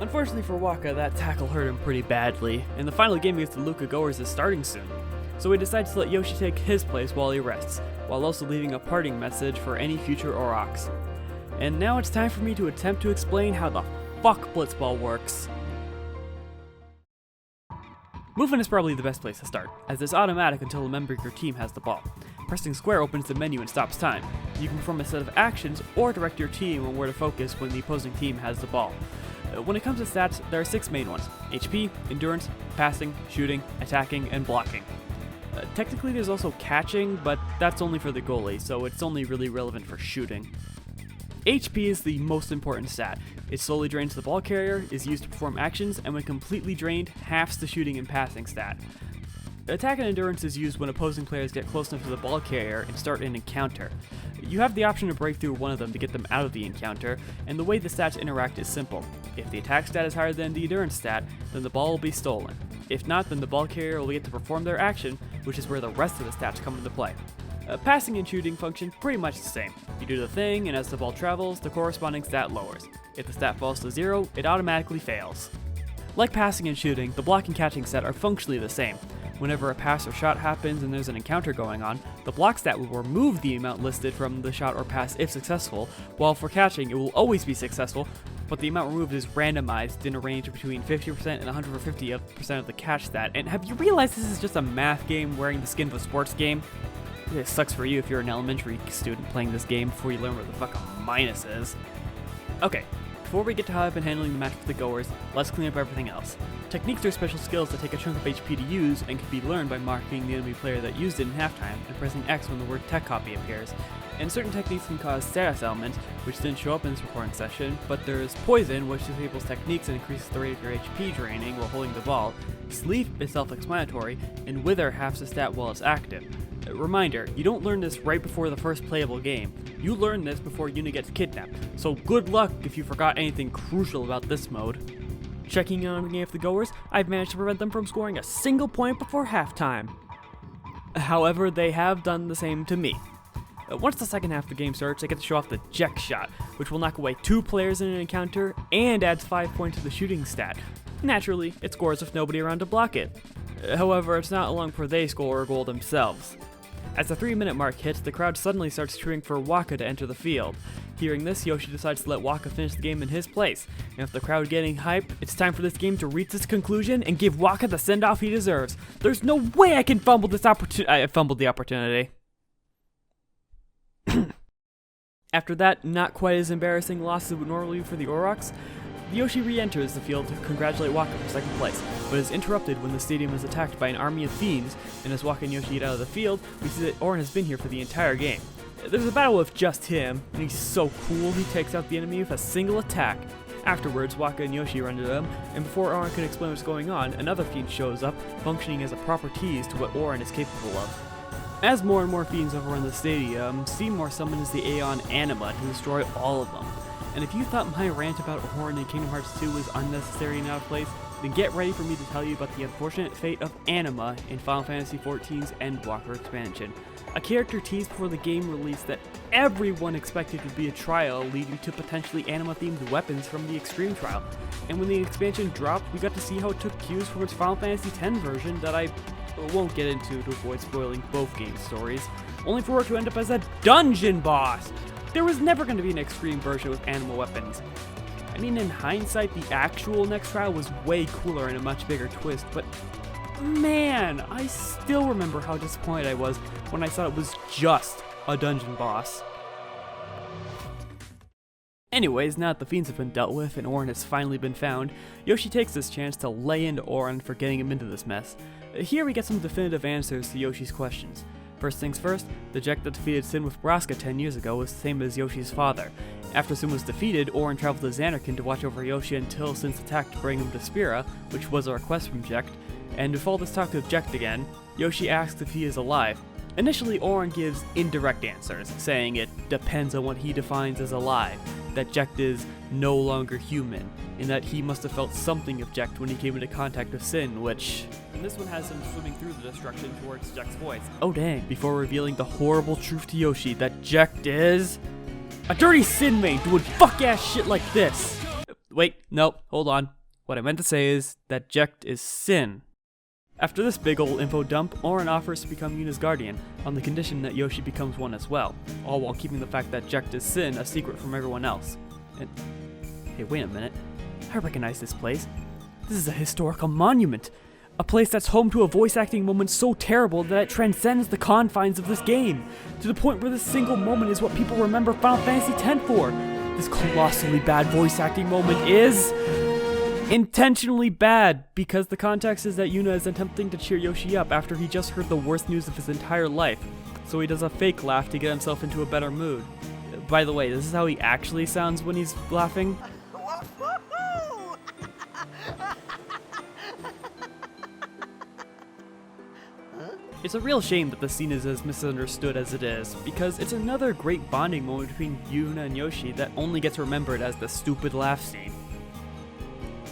Unfortunately for Waka, that tackle hurt him pretty badly, and the final game against the Luca Goers is starting soon. So he decides to let Yoshi take his place while he rests, while also leaving a parting message for any future Aurochs. And now it's time for me to attempt to explain how the fuck Blitzball works. Movement is probably the best place to start, as it's automatic until a member of your team has the ball. Pressing square opens the menu and stops time. You can perform a set of actions or direct your team on where to focus when the opposing team has the ball. When it comes to stats, there are 6 main ones: HP, endurance, passing, shooting, attacking, and blocking. Technically there's also catching, but that's only for the goalie, so it's only really relevant for shooting. HP is the most important stat. It slowly drains the ball carrier, is used to perform actions, and when completely drained, halves the shooting and passing stat. Attack and endurance is used when opposing players get close enough to the ball carrier and start an encounter. You have the option to break through one of them to get them out of the encounter, and the way the stats interact is simple. If the attack stat is higher than the endurance stat, then the ball will be stolen. If not, then the ball carrier will get to perform their action, which is where the rest of the stats come into play. Passing and shooting function pretty much the same. You do the thing, and as the ball travels, the corresponding stat lowers. If the stat falls to 0, it automatically fails. Like passing and shooting, the block and catching stat are functionally the same. Whenever a pass or shot happens and there's an encounter going on, the block stat will remove the amount listed from the shot or pass if successful, while for catching it will always be successful, but the amount removed is randomized in a range between 50% and 150% of the catch stat. And have you realized this is just a math game wearing the skin of a sports game? It sucks for you if you're an elementary student playing this game before you learn what the fuck a minus is. Okay, before we get to how I've been handling the match with the goers, let's clean up everything else. Techniques are special skills that take a chunk of HP to use and can be learned by marking the enemy player that used it in halftime and pressing X when the word tech copy appears. And certain techniques can cause status elements, which didn't show up in this recording session, but there's Poison, which disables techniques and increases the rate of your HP draining while holding the ball. Sleep is self-explanatory, and Wither halves the stat while it's active. Reminder, you don't learn this right before the first playable game. You learn this before Yuna gets kidnapped, so good luck if you forgot anything crucial about this mode. Checking in on the game of the goers, I've managed to prevent them from scoring a single point before halftime. However, they have done the same to me. Once the second half of the game starts, I get to show off the Ject shot, which will knock away 2 players in an encounter and adds 5 points to the shooting stat. Naturally, it scores with nobody around to block it. However, it's not long before they score a goal themselves. As the 3-minute mark hits, the crowd suddenly starts cheering for Waka to enter the field. Hearing this, Yoshi decides to let Waka finish the game in his place, and with the crowd getting hype, it's time for this game to reach its conclusion and give Waka the send-off he deserves. There's no way I can fumble this opportunity. I fumbled the opportunity. After that, not quite as embarrassing loss as it would normally be for the Aurochs, Yoshi re-enters the field to congratulate Waka for second place, but is interrupted when the stadium is attacked by an army of fiends, and as Waka and Yoshi get out of the field, we see that Auron has been here for the entire game. There's a battle with just him, and he's so cool he takes out the enemy with a single attack. Afterwards, Waka and Yoshi run into him, and before Auron can explain what's going on, another fiend shows up, functioning as a proper tease to what Auron is capable of. As more and more fiends overrun the stadium, Seymour summons the Aeon Anima to destroy all of them. And if you thought my rant about Auron in Kingdom Hearts 2 was unnecessary and out of place, then get ready for me to tell you about the unfortunate fate of Anima in Final Fantasy XIV's Endwalker expansion. A character teased before the game release that everyone expected would be a trial leading to potentially Anima-themed weapons from the Extreme Trial. And when the expansion dropped, we got to see how it took cues from its Final Fantasy X version that I won't get into to avoid spoiling both game stories, only for it to end up as a dungeon boss! There was never going to be an extreme version with animal weapons. I mean, in hindsight, the actual next trial was way cooler and a much bigger twist, but man, I still remember how disappointed I was when I thought it was just a dungeon boss. Anyways, now that the fiends have been dealt with and Auron has finally been found, Yoshi takes this chance to lay into Auron for getting him into this mess. Here we get some definitive answers to Yoshi's questions. First things first, the Ject that defeated Sin with Braska 10 years ago was the same as Yoshi's father. After Sin was defeated, Auron traveled to Zanarkand to watch over Yoshi until Sin's attack to bring him to Spira, which was a request from Ject, and with all this talk with Ject again, Yoshi asks if he is alive. Initially, Auron gives indirect answers, saying it depends on what he defines as alive, that Ject is no longer human, and that he must have felt something of Ject when he came into contact with Sin, which... And this one has him swimming through the destruction towards Ject's voice. Oh dang, before revealing the horrible truth to Yoshi that Ject is... a dirty Sin main doing fuck-ass shit like this! Wait, nope, hold on. What I meant to say is that Ject is Sin. After this big ol' info dump, Auron offers to become Yuna's guardian, on the condition that Yoshi becomes one as well, all while keeping the fact that Ject is Sin a secret from everyone else. And... hey, wait a minute. I recognize this place. This is a historical monument. A place that's home to a voice acting moment so terrible that it transcends the confines of this game, to the point where this single moment is what people remember Final Fantasy X for. This colossally bad voice acting moment is... intentionally bad, because the context is that Yuna is attempting to cheer Yoshi up after he just heard the worst news of his entire life, so he does a fake laugh to get himself into a better mood. By the way, this is how he actually sounds when he's laughing. It's a real shame that the scene is as misunderstood as it is, because it's another great bonding moment between Yuna and Yoshi that only gets remembered as the stupid laugh scene.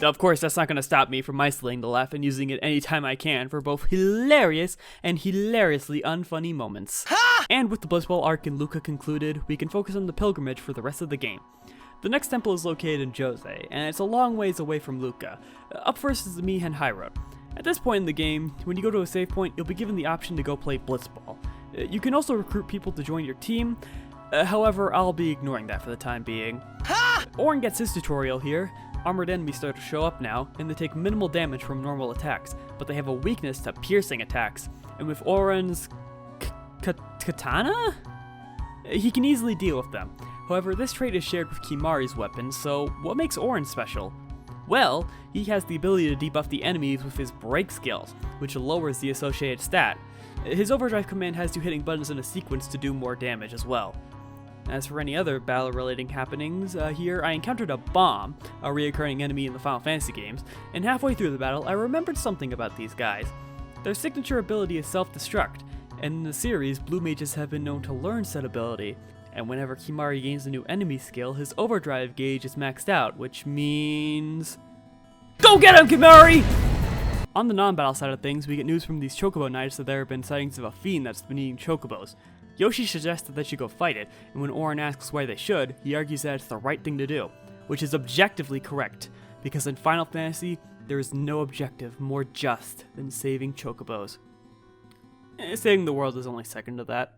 Of course, that's not going to stop me from isolating the laugh and using it anytime I can for both hilarious and hilariously unfunny moments. And with the Blitzball arc in Luca concluded, we can focus on the pilgrimage for the rest of the game. The next temple is located in Jose, and it's a long ways away from Luca. Up first is the Mihen High Road. At this point in the game, when you go to a save point, you'll be given the option to go play Blitzball. You can also recruit people to join your team, however, I'll be ignoring that for the time being. Auron gets his tutorial here. Armored enemies start to show up now, and they take minimal damage from normal attacks, but they have a weakness to piercing attacks, and with Auron's katana? He can easily deal with them. However, this trait is shared with Kimahri's weapon, so what makes Auron special? Well, he has the ability to debuff the enemies with his break skills, which lowers the associated stat. His overdrive command has you hitting buttons in a sequence to do more damage as well. As for any other battle-relating happenings, here I encountered a bomb, a reoccurring enemy in the Final Fantasy games, and halfway through the battle I remembered something about these guys. Their signature ability is self-destruct, and in the series, blue mages have been known to learn said ability, and whenever Kimahri gains a new enemy skill, his overdrive gauge is maxed out, which means... Go get him, Kimahri! On the non-battle side of things, we get news from these Chocobo Knights that there have been sightings of a fiend that's been eating Chocobos. Yoshi suggests that they should go fight it, and when Auron asks why they should, he argues that it's the right thing to do, which is objectively correct, because in Final Fantasy, there is no objective more just than saving Chocobos. Saving the world is only second to that.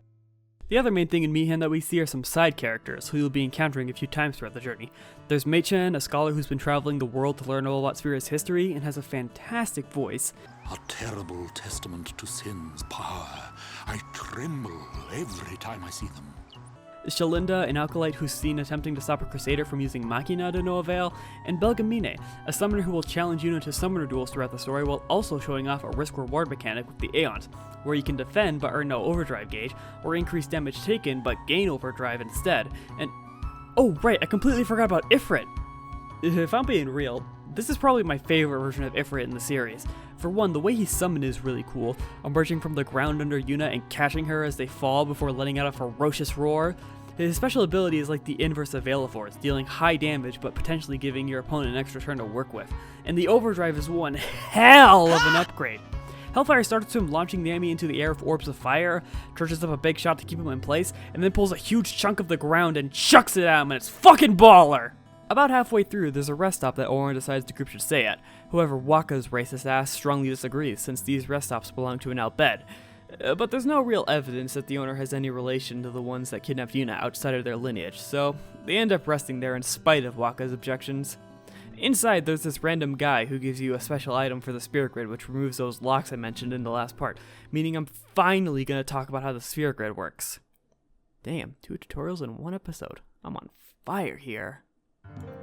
The other main thing in Mihen that we see are some side characters, who you'll be encountering a few times throughout the journey. There's Mei-chan, a scholar who's been traveling the world to learn all about Sphera's history and has a fantastic voice. A terrible testament to sin's power. I tremble every time I see them. Shalinda, an alkalite who's seen attempting to stop a crusader from using Machina to no avail, and Belgamine, a summoner who will challenge Yuna to summoner duels throughout the story while also showing off a risk-reward mechanic with the Aeons, where you can defend but earn no overdrive gauge, or increase damage taken but gain overdrive instead, and... Oh right, I completely forgot about Ifrit! If I'm being real, this is probably my favorite version of Ifrit in the series. For one, the way he's summoned is really cool, emerging from the ground under Yuna and catching her as they fall before letting out a ferocious roar. His special ability is like the inverse of Veilforce, dealing high damage but potentially giving your opponent an extra turn to work with. And the overdrive is one hell of an upgrade. Hellfire starts to him launching the enemy into the air with orbs of fire, charges up a big shot to keep him in place, and then pulls a huge chunk of the ground and chucks it at him, and it's fucking baller! About halfway through, there's a rest stop that Auron decides the group should stay at. However, Wakka's racist ass strongly disagrees, since these rest stops belong to an Albed. But there's no real evidence that the owner has any relation to the ones that kidnapped Yuna outside of their lineage, so they end up resting there in spite of Wakka's objections. Inside, there's this random guy who gives you a special item for the Spirit Grid, which removes those locks I mentioned in the last part, meaning I'm finally going to talk about how the Spirit Grid works. Damn, 2 tutorials in 1 episode. I'm on fire here.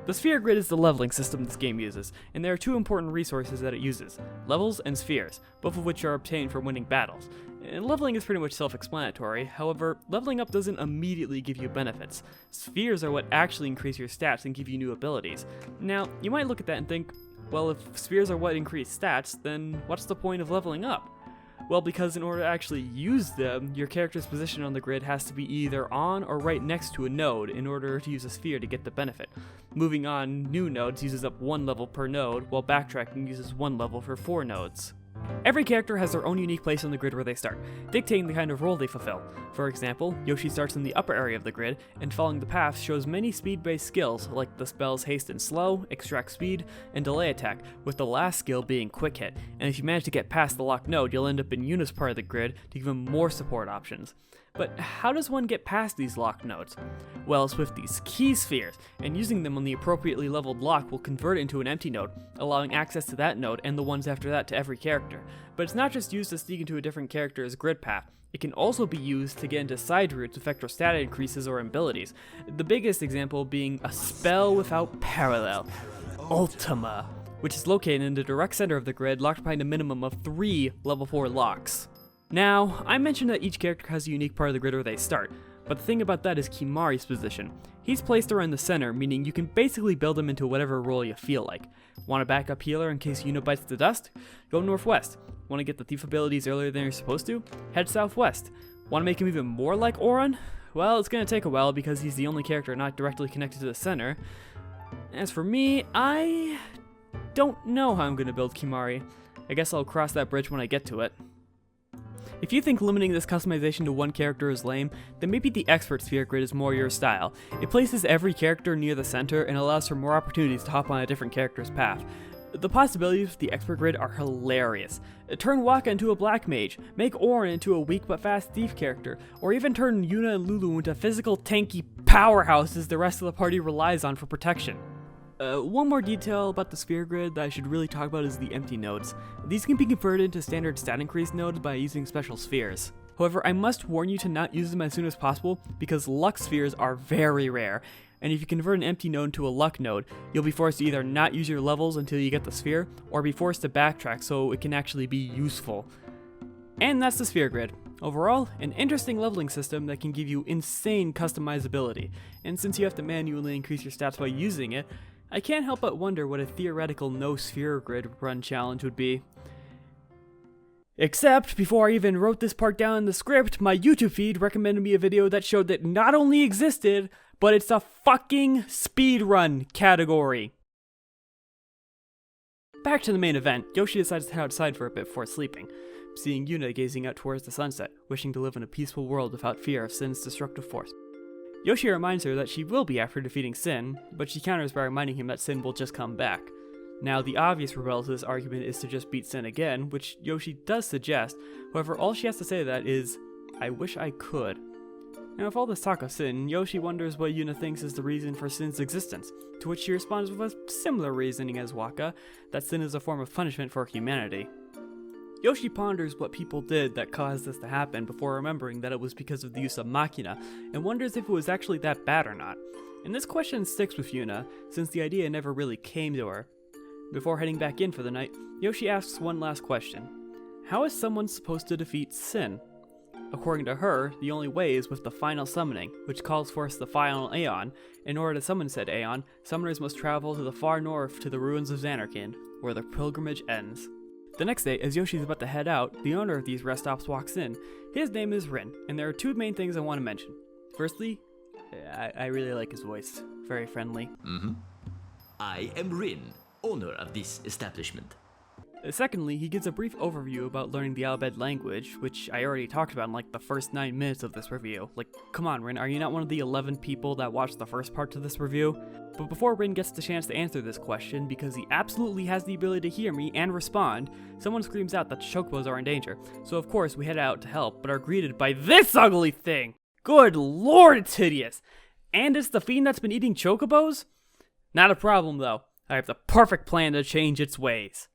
The Sphere Grid is the leveling system this game uses, and there are 2 important resources that it uses, levels and spheres, both of which are obtained from winning battles. And leveling is pretty much self-explanatory, however, leveling up doesn't immediately give you benefits. Spheres are what actually increase your stats and give you new abilities. Now, you might look at that and think, well, if spheres are what increase stats, then what's the point of leveling up? Well, because in order to actually use them, your character's position on the grid has to be either on or right next to a node in order to use a sphere to get the benefit. Moving on new nodes uses up 1 level per node, while backtracking uses 1 level for 4 nodes. Every character has their own unique place on the grid where they start, dictating the kind of role they fulfill. For example, Yoshi starts in the upper area of the grid, and following the path shows many speed-based skills like the spells Haste and Slow, Extract Speed, and Delay Attack, with the last skill being Quick Hit, and if you manage to get past the locked node, you'll end up in Yuna's part of the grid to give him more support options. But how does one get past these locked nodes? Well, it's with these key spheres, and using them on the appropriately leveled lock will convert it into an empty node, allowing access to that node and the ones after that to every character. But it's not just used to sneak into a different character's grid path. It can also be used to get into side routes with extra stat increases or abilities. The biggest example being a spell without parallel, Ultima, which is located in the direct center of the grid, locked behind a minimum of 3 level 4 locks. Now, I mentioned that each character has a unique part of the grid where they start, but the thing about that is Kimahri's position. He's placed around the center, meaning you can basically build him into whatever role you feel like. Want a backup healer in case Yuna bites the dust? Go northwest. Want to get the thief abilities earlier than you're supposed to? Head southwest. Want to make him even more like Auron? Well, it's going to take a while because he's the only character not directly connected to the center. As for me, I don't know how I'm going to build Kimahri. I guess I'll cross that bridge when I get to it. If you think limiting this customization to one character is lame, then maybe the Expert Sphere Grid is more your style. It places every character near the center and allows for more opportunities to hop on a different character's path. The possibilities with the Expert Grid are hilarious. Turn Wakka into a Black Mage, make Auron into a weak but fast thief character, or even turn Yuna and Lulu into physical tanky powerhouses the rest of the party relies on for protection. One more detail about the sphere grid that I should really talk about is the empty nodes. These can be converted into standard stat increase nodes by using special spheres. However, I must warn you to not use them as soon as possible because luck spheres are very rare, and if you convert an empty node to a luck node, you'll be forced to either not use your levels until you get the sphere, or be forced to backtrack so it can actually be useful. And that's the sphere grid. Overall, an interesting leveling system that can give you insane customizability, and since you have to manually increase your stats by using it, I can't help but wonder what a theoretical no sphere grid run challenge would be. Except, before I even wrote this part down in the script, my YouTube feed recommended me a video that showed that not only existed, but it's a fucking speedrun category. Back to the main event, Yoshi decides to head outside for a bit before sleeping, seeing Yuna gazing out towards the sunset, wishing to live in a peaceful world without fear of Sin's destructive force. Yoshi reminds her that she will be after defeating Sin, but she counters by reminding him that Sin will just come back. Now, the obvious rebuttal to this argument is to just beat Sin again, which Yoshi does suggest, however all she has to say to that is, I wish I could. Now with all this talk of Sin, Yoshi wonders what Yuna thinks is the reason for Sin's existence, to which she responds with a similar reasoning as Wakka, that Sin is a form of punishment for humanity. Yoshi ponders what people did that caused this to happen before remembering that it was because of the use of Machina, and wonders if it was actually that bad or not. And this question sticks with Yuna, since the idea never really came to her. Before heading back in for the night, Yoshi asks one last question. How is someone supposed to defeat Sin? According to her, the only way is with the final summoning, which calls forth the final Aeon. In order to summon said Aeon, summoners must travel to the far north to the ruins of Zanarkand, where their pilgrimage ends. The next day, as Yoshi's about to head out, the owner of these rest stops walks in. His name is Rin, and there are two main things I want to mention. Firstly, I really like his voice. Very friendly. I am Rin, owner of this establishment. Secondly, he gives a brief overview about learning the Al Bhed language, which I already talked about in like the first 9 minutes of this review. Like, come on Rin, are you not one of the 11 people that watched the first part to this review? But before Rin gets the chance to answer this question, because he absolutely has the ability to hear me and respond, someone screams out that the chocobos are in danger. So of course we head out to help, but are greeted by this ugly thing! Good lord, it's hideous! And it's the fiend that's been eating chocobos? Not a problem though. I have the perfect plan to change its ways.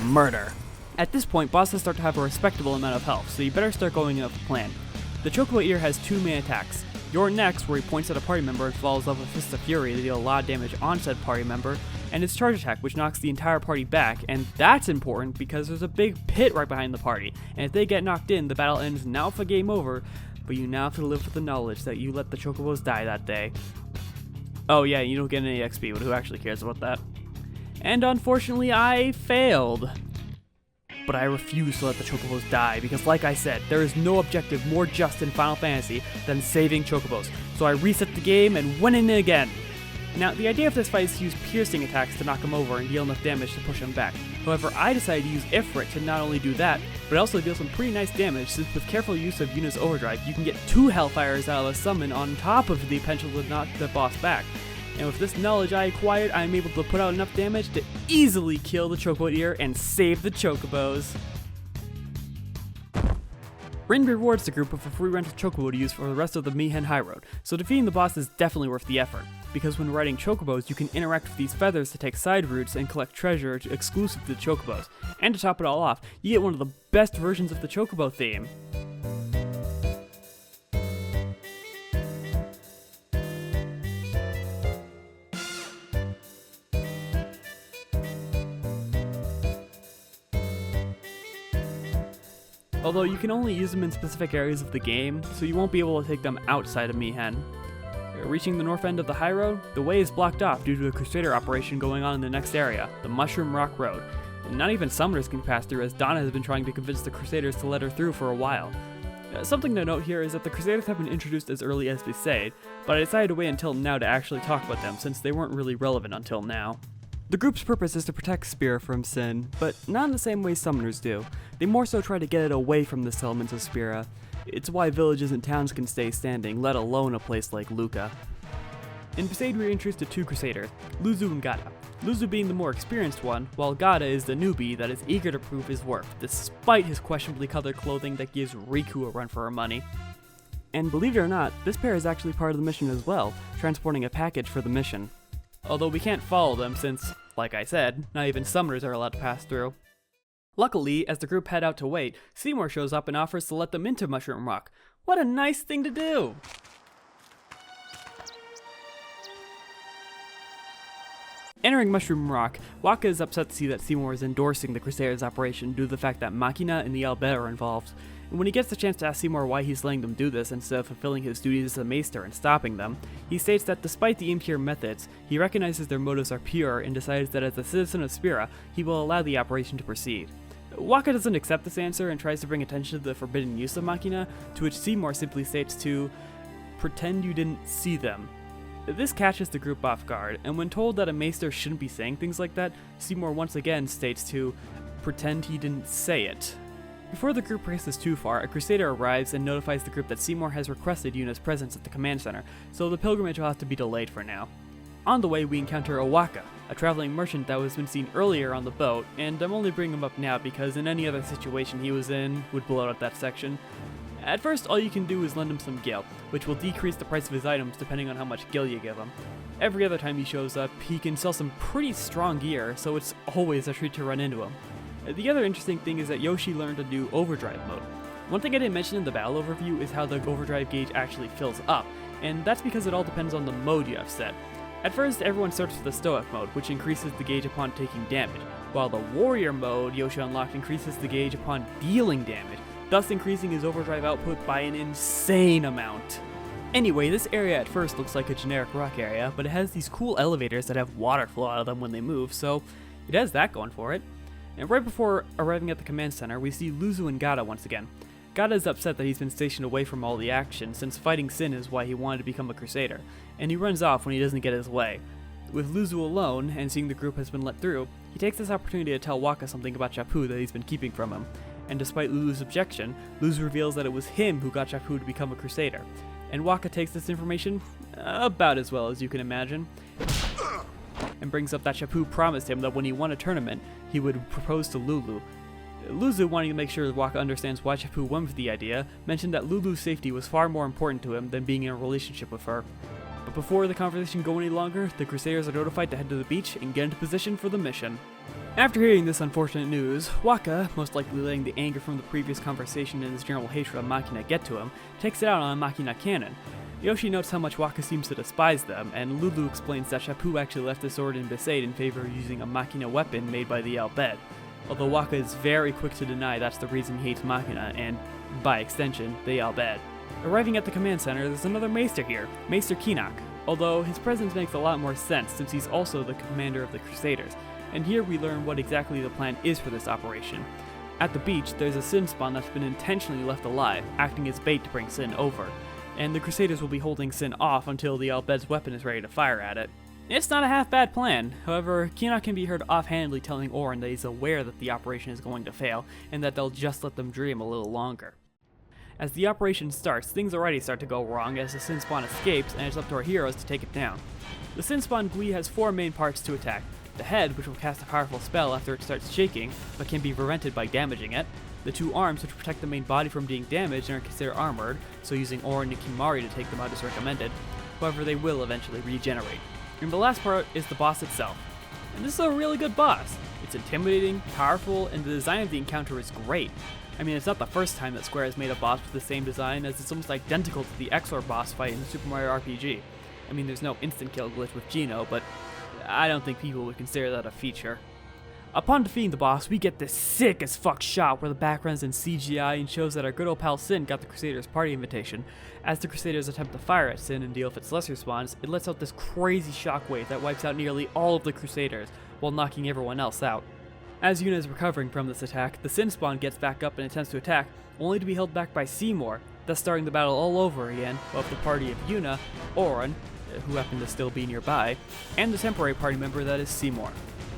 Murder. At this point, bosses start to have a respectable amount of health, so you better start going in with a plan. The Chocobo Ear has 2 main attacks. Your Next, where he points at a party member and follows up with Fist of Fury to deal a lot of damage on said party member, and his Charge Attack, which knocks the entire party back, and that's important because there's a big pit right behind the party, and if they get knocked in, the battle ends now for game over, but you now have to live with the knowledge that you let the Chocobos die that day. Oh yeah, you don't get any XP, but who actually cares about that? And unfortunately, I failed. But I refuse to let the Chocobos die, because like I said, there is no objective more just in Final Fantasy than saving Chocobos, so I reset the game and went in again. Now, the idea of this fight is to use piercing attacks to knock him over and deal enough damage to push him back. However, I decided to use Ifrit to not only do that, but also deal some pretty nice damage, since with careful use of Yuna's Overdrive, you can get 2 Hellfires out of a summon on top of the potential to knock the boss back. And with this knowledge I acquired, I am able to put out enough damage to easily kill the Chocobo Ear and save the Chocobos. Rin rewards the group with a free rental Chocobo to use for the rest of the Mi'ihen High Road, so defeating the boss is definitely worth the effort, because when riding Chocobos you can interact with these feathers to take side routes and collect treasure exclusive to the Chocobos. And to top it all off, you get one of the best versions of the Chocobo theme. although you can only use them in specific areas of the game, so you won't be able to take them outside of Mi'ihen. Reaching the north end of the high road, the way is blocked off due to a Crusader operation going on in the next area, the Mushroom Rock Road. And not even summoners can pass through, as Donna has been trying to convince the Crusaders to let her through for a while. Something to note here is that the Crusaders have been introduced as early as Besaid, but I decided to wait until now to actually talk about them since they weren't really relevant until now. The group's purpose is to protect Spira from Sin, but not in the same way summoners do. They more so try to get it away from the settlements of Spira. It's why villages and towns can stay standing, let alone a place like Luca. In Besaid we're introduced to two Crusaders, Luzu and Gata. Luzu being the more experienced one, while Gata is the newbie that is eager to prove his worth, despite his questionably colored clothing that gives Riku a run for her money. And believe it or not, this pair is actually part of the mission as well, transporting a package for the mission. Although we can't follow them since, like I said, not even summoners are allowed to pass through. Luckily, as the group head out to wait, Seymour shows up and offers to let them into Mushroom Rock. What a nice thing to do! Entering Mushroom Rock, Wakka is upset to see that Seymour is endorsing the Crusaders' operation due to the fact that Machina and the Albed are involved. And when he gets the chance to ask Seymour why he's letting them do this instead of fulfilling his duties as a maester and stopping them, he states that despite the impure methods, he recognizes their motives are pure and decides that as a citizen of Spira, he will allow the operation to proceed. Wakka doesn't accept this answer and tries to bring attention to the forbidden use of Machina, to which Seymour simply states to pretend you didn't see them. This catches the group off guard, and when told that a maester shouldn't be saying things like that, Seymour once again states to pretend he didn't say it. Before the group races too far, a Crusader arrives and notifies the group that Seymour has requested Yuna's presence at the command center, so the pilgrimage will have to be delayed for now. On the way, we encounter Owaka, a traveling merchant that was been seen earlier on the boat, and I'm only bringing him up now because in any other situation he was in would blow out that section. At first, all you can do is lend him some gil, which will decrease the price of his items depending on how much gil you give him. Every other time he shows up, he can sell some pretty strong gear, so it's always a treat to run into him. The other interesting thing is that Yoshi learned a new overdrive mode. One thing I didn't mention in the battle overview is how the overdrive gauge actually fills up, and that's because it all depends on the mode you have set. At first, everyone starts with the Stoic mode, which increases the gauge upon taking damage, while the Warrior mode Yoshi unlocked increases the gauge upon dealing damage, thus increasing his overdrive output by an insane amount. Anyway, this area at first looks like a generic rock area, but it has these cool elevators that have water flow out of them when they move, so it has that going for it. And right before arriving at the command center, we see Luzu and Gata once again. Gata is upset that he's been stationed away from all the action, since fighting Sin is why he wanted to become a Crusader, and he runs off when he doesn't get his way. With Luzu alone, and seeing the group has been let through, he takes this opportunity to tell Wakka something about Chapu that he's been keeping from him. And despite Lulu's objection, Luzu reveals that it was him who got Chapu to become a Crusader. And Wakka takes this information about as well as you can imagine, and brings up that Chapu promised him that when he won a tournament, he would propose to Lulu. Luzu, wanting to make sure Wakka understands why Chapu went with the idea, mentioned that Lulu's safety was far more important to him than being in a relationship with her. But before the conversation go any longer, the Crusaders are notified to head to the beach and get into position for the mission. After hearing this unfortunate news, Wakka, most likely letting the anger from the previous conversation and his general hatred of Machina get to him, takes it out on Machina Cannon. Yoshi notes how much Wakka seems to despise them, and Lulu explains that Chapu actually left his sword in Besaid in favor of using a Machina weapon made by the Albed. Although Wakka is very quick to deny that's the reason he hates Machina, and, by extension, the Albed. Arriving at the command center, there's another Maester here, Maester Kinak, although his presence makes a lot more sense since he's also the commander of the Crusaders, and here we learn what exactly the plan is for this operation. At the beach, there's a Sin spawn that's been intentionally left alive, acting as bait to bring Sin over, and the Crusaders will be holding Sin off until the Albed's weapon is ready to fire at it. It's not a half-bad plan, however, Kinak can be heard offhandedly telling Orin that he's aware that the operation is going to fail, and that they'll just let them dream a little longer. As the operation starts, things already start to go wrong as the Sin spawn escapes, and it's up to our heroes to take it down. The Sin spawn Gui has 4 main parts to attack. The head, which will cast a powerful spell after it starts shaking, but can be prevented by damaging it. The 2 arms, which protect the main body from being damaged and are considered armored, so using Orin and Kimari to take them out is recommended. However, they will eventually regenerate. And the last part is the boss itself. And this is a really good boss. It's intimidating, powerful, and the design of the encounter is great. I mean, it's not the first time that Square has made a boss with the same design, as it's almost identical to the Exor boss fight in Super Mario RPG. I mean, there's no instant kill glitch with Geno, but I don't think people would consider that a feature. Upon defeating the boss, we get this sick as fuck shot where the background's in CGI and shows that our good old pal Sin got the Crusaders' party invitation. As the Crusaders attempt to fire at Sin and deal with its lesser spawns, it lets out this crazy shockwave that wipes out nearly all of the Crusaders, while knocking everyone else out. As Yuna is recovering from this attack, the Sin spawn gets back up and attempts to attack, only to be held back by Seymour, thus starting the battle all over again, with the party of Yuna, Oren, who happened to still be nearby, and the temporary party member that is Seymour.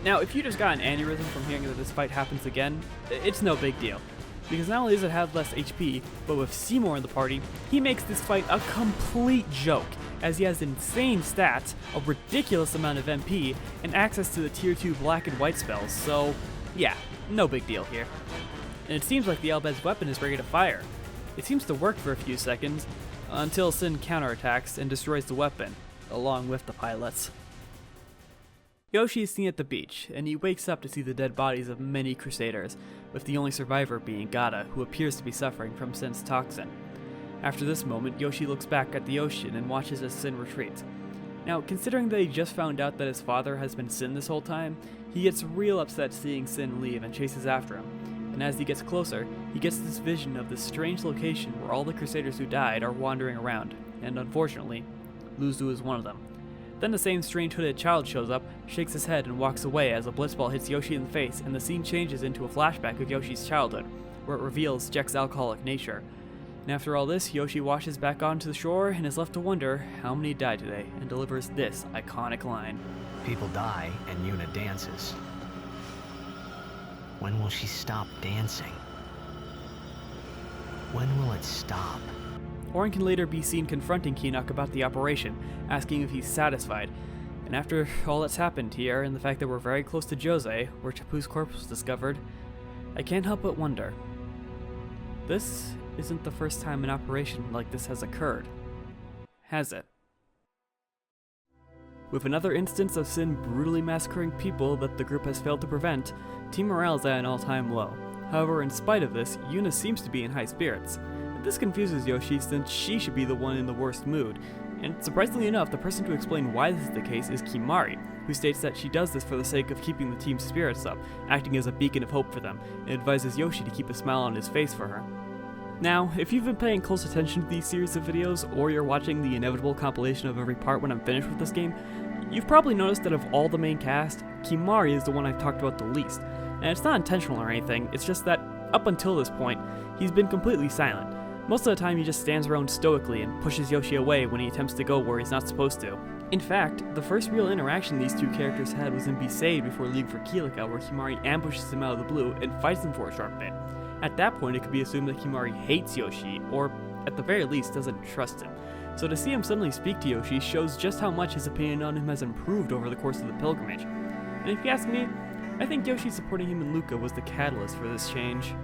Now, if you just got an aneurysm from hearing that this fight happens again, it's no big deal. Because not only does it have less HP, but with Seymour in the party, he makes this fight a complete joke, as he has insane stats, a ridiculous amount of MP, and access to the tier 2 black and white spells, so yeah, no big deal here. And it seems like the Albed's weapon is ready to fire. It seems to work for a few seconds, until Sin counterattacks and destroys the weapon, along with the pilots. Yoshi is seen at the beach, and he wakes up to see the dead bodies of many Crusaders, with the only survivor being Gata, who appears to be suffering from Sin's toxin. After this moment, Yoshi looks back at the ocean and watches as Sin retreats. Now, considering that he just found out that his father has been Sin this whole time, he gets real upset seeing Sin leave and chases after him. And as he gets closer, he gets this vision of this strange location where all the Crusaders who died are wandering around, and unfortunately, Luzu is one of them. Then the same strange hooded child shows up, shakes his head, and walks away as a blitzball hits Yoshi in the face, and the scene changes into a flashback of Yoshi's childhood, where it reveals Jack's alcoholic nature. And after all this, Yoshi washes back onto the shore and is left to wonder how many died today, and delivers this iconic line. People die, and Yuna dances. When will she stop dancing? When will it stop? Oren can later be seen confronting Kinok about the operation, asking if he's satisfied. And after all that's happened here, and the fact that we're very close to Jose, where Chapu's corpse was discovered, I can't help but wonder. This isn't the first time an operation like this has occurred, has it? With another instance of Sin brutally massacring people that the group has failed to prevent, team morale is at an all-time low. However, in spite of this, Yuna seems to be in high spirits. This confuses Yoshi since she should be the one in the worst mood, and surprisingly enough, the person to explain why this is the case is Kimari, who states that she does this for the sake of keeping the team's spirits up, acting as a beacon of hope for them, and advises Yoshi to keep a smile on his face for her. Now, if you've been paying close attention to these series of videos, or you're watching the inevitable compilation of every part when I'm finished with this game, you've probably noticed that of all the main cast, Kimari is the one I've talked about the least, and it's not intentional or anything, it's just that, up until this point, he's been completely silent. Most of the time he just stands around stoically and pushes Yoshi away when he attempts to go where he's not supposed to. In fact, the first real interaction these two characters had was in Besaid before leaving for Kilika, where Kimari ambushes him out of the blue and fights him for a short bit. At that point it could be assumed that Kimari hates Yoshi, or at the very least doesn't trust him. So to see him suddenly speak to Yoshi shows just how much his opinion on him has improved over the course of the pilgrimage. And if you ask me, I think Yoshi supporting him in Luca was the catalyst for this change.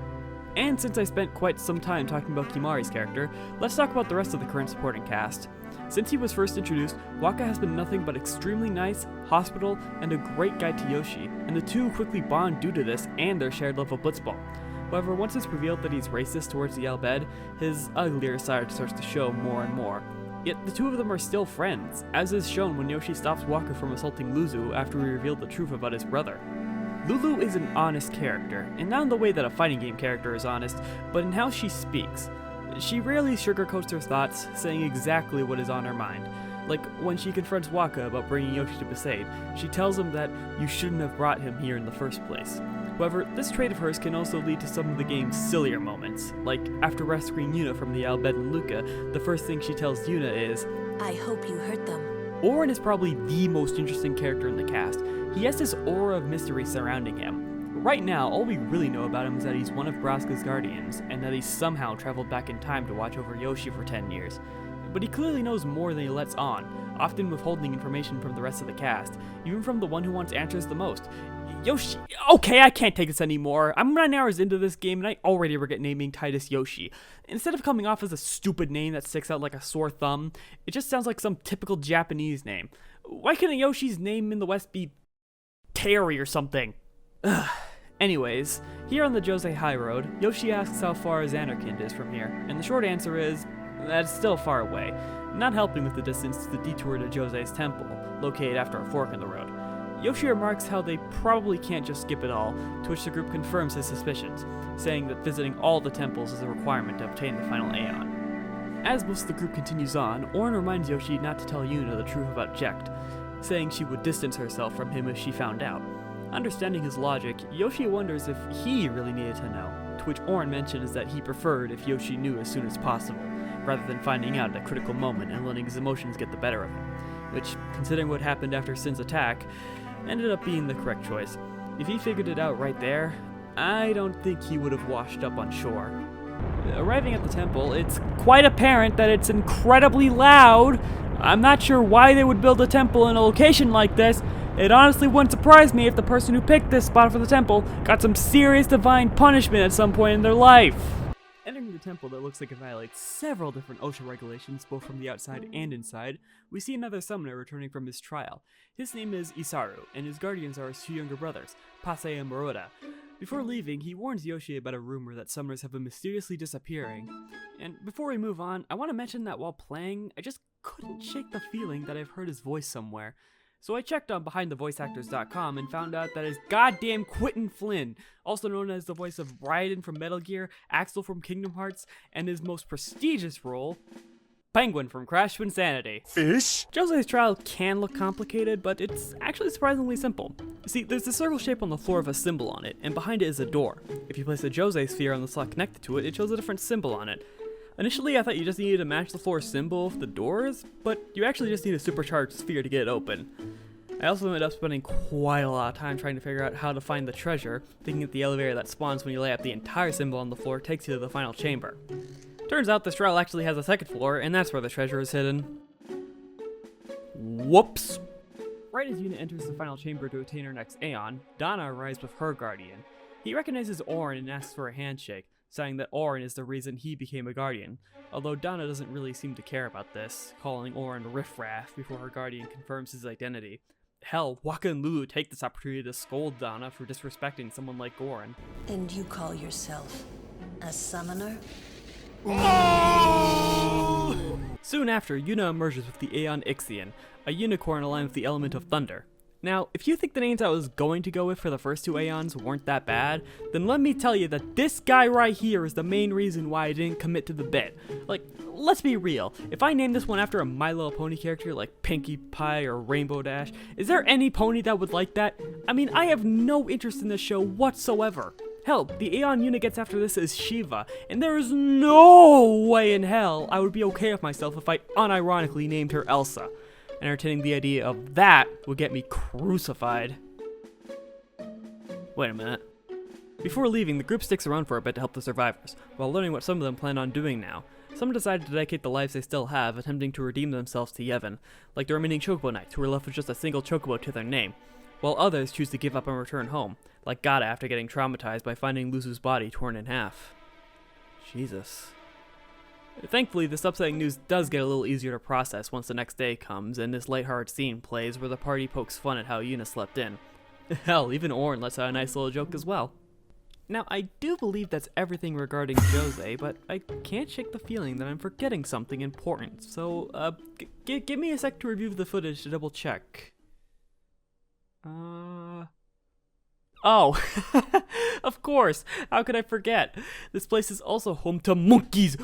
And since I spent quite some time talking about Kimari's character, let's talk about the rest of the current supporting cast. Since he was first introduced, Waka has been nothing but extremely nice, hospitable, and a great guide to Yoshi, and the two quickly bond due to this and their shared love of blitzball. However, once it's revealed that he's racist towards the Albed, his uglier side starts to show more and more. Yet the two of them are still friends, as is shown when Yoshi stops Waka from assaulting Luzu after we revealed the truth about his brother. Lulu is an honest character, and not in the way that a fighting game character is honest, but in how she speaks. She rarely sugarcoats her thoughts, saying exactly what is on her mind. Like when she confronts Waka about bringing Yoshi to Besaid, she tells him that you shouldn't have brought him here in the first place. However, this trait of hers can also lead to some of the game's sillier moments, like after rescuing Yuna from the Albed and Luca, the first thing she tells Yuna is, I hope you hurt them. Oren is probably the most interesting character in the cast. He has this aura of mystery surrounding him. Right now, all we really know about him is that he's one of Braska's guardians, and that he somehow traveled back in time to watch over Yoshi for 10 years. But he clearly knows more than he lets on, often withholding information from the rest of the cast, even from the one who wants answers the most. Yoshi, okay, I can't take this anymore. I'm 9 hours into this game and I already regret naming Titus Yoshi. Instead of coming off as a stupid name that sticks out like a sore thumb, it just sounds like some typical Japanese name. Why couldn't Yoshi's name in the West be Terry or something? Ugh. Anyways, here on the Jose High Road, Yoshi asks how far Zanarkand is from here, and the short answer is, that's still far away, not helping with the distance to the detour to Jose's temple, located after a fork in the road. Yoshi remarks how they probably can't just skip it all, to which the group confirms his suspicions, saying that visiting all the temples is a requirement to obtain the final Aeon. As most of the group continues on, Auron reminds Yoshi not to tell Yuna the truth about Jecht, saying she would distance herself from him if she found out. Understanding his logic, Yoshi wonders if he really needed to know, to which Auron mentions that he preferred if Yoshi knew as soon as possible, rather than finding out at a critical moment and letting his emotions get the better of him, which, considering what happened after Sin's attack, ended up being the correct choice. If he figured it out right there, I don't think he would have washed up on shore. Arriving at the temple, it's quite apparent that it's incredibly loud. I'm not sure why they would build a temple in a location like this. It honestly wouldn't surprise me if the person who picked this spot for the temple got some serious divine punishment at some point in their life. Entering the temple that looks like it violates several different OSHA regulations, both from the outside and inside, we see another summoner returning from his trial. His name is Isaru, and his guardians are his two younger brothers, Pase and Moroda. Before leaving, he warns Yoshi about a rumor that summoners have been mysteriously disappearing. And before we move on, I want to mention that while playing, I just couldn't shake the feeling that I've heard his voice somewhere. So I checked on BehindTheVoiceActors.com and found out that it's goddamn Quentin Flynn, also known as the voice of Raiden from Metal Gear, Axel from Kingdom Hearts, and his most prestigious role, Penguin from Crash to Insanity. Fish? Jose's trial can look complicated, but it's actually surprisingly simple. You see, there's a circle shape on the floor with a symbol on it, and behind it is a door. If you place a Jose sphere on the slot connected to it, it shows a different symbol on it. Initially, I thought you just needed to match the floor symbol with the doors, but you actually just need a supercharged sphere to get it open. I also ended up spending quite a lot of time trying to figure out how to find the treasure, thinking that the elevator that spawns when you lay out the entire symbol on the floor takes you to the final chamber. Turns out this trial actually has a second floor, and that's where the treasure is hidden. Whoops! Right as Yuna enters the final chamber to attain her next Aeon, Donna arrives with her guardian. He recognizes Auron and asks for a handshake, saying that Auron is the reason he became a guardian, although Donna doesn't really seem to care about this, calling Auron riffraff before her guardian confirms his identity. Hell, Waka and Lulu take this opportunity to scold Donna for disrespecting someone like Auron. And you call yourself a summoner? Soon after, Yuna emerges with the Aeon Ixion, a unicorn aligned with the element of thunder. Now, if you think the names I was going to go with for the first two Aeons weren't that bad, then let me tell you that this guy right here is the main reason why I didn't commit to the bit. Like, let's be real, if I named this one after a My Little Pony character like Pinkie Pie or Rainbow Dash, is there any pony that would like that? I mean, I have no interest in this show whatsoever. Hell, the Aeon Yuna gets after this is Shiva, and there is no way in hell I would be okay with myself if I unironically named her Elsa. Entertaining the idea of that would get me crucified. Wait a minute. Before leaving, the group sticks around for a bit to help the survivors, while learning what some of them plan on doing now. Some decided to dedicate the lives they still have, attempting to redeem themselves to Yevon, like the remaining Chocobo Knights who were left with just a single Chocobo to their name, while others choose to give up and return home, like Gata after getting traumatized by finding Luzu's body torn in half. Jesus. Thankfully, this upsetting news does get a little easier to process once the next day comes and this lighthearted scene plays where the party pokes fun at how Yuna slept in. Hell, even Auron lets out a nice little joke as well. Now, I do believe that's everything regarding Jose, but I can't shake the feeling that I'm forgetting something important, so give me a sec to review the footage to double check. Oh, of course, how could I forget? This place is also home to monkeys!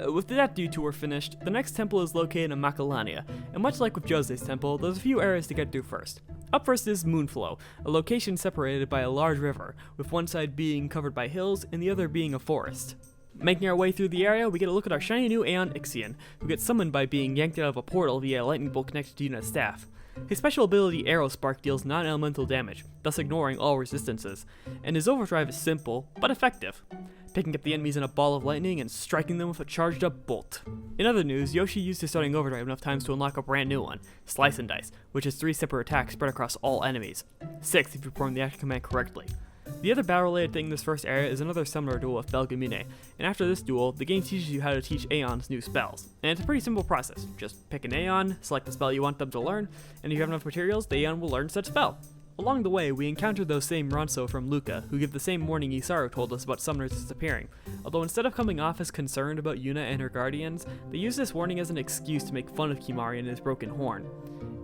With that detour finished, the next temple is located in Macalania, and much like with Jose's temple, there's a few areas to get through first. Up first is Moonflow, a location separated by a large river, with one side being covered by hills and the other being a forest. Making our way through the area, we get a look at our shiny new Aeon Ixion, who gets summoned by being yanked out of a portal via a lightning bolt connected to Yuna's staff. His special ability Arrow Spark deals non-elemental damage, thus ignoring all resistances, and his overdrive is simple, but effective, picking up the enemies in a ball of lightning and striking them with a charged up bolt. In other news, Yoshi used his starting overdrive enough times to unlock a brand new one, Slice and Dice, which has 3 separate attacks spread across all enemies, 6 if you perform the action command correctly. The other battle-related thing in this first area is another summoner duel with Belgamine, and after this duel, the game teaches you how to teach Aeons new spells. And it's a pretty simple process. Just pick an Aeon, select the spell you want them to learn, and if you have enough materials, the Aeon will learn said spell. Along the way, we encounter those same Ronso from Luca, who give the same warning Isaru told us about summoners disappearing, although instead of coming off as concerned about Yuna and her guardians, they use this warning as an excuse to make fun of Kimari and his broken horn.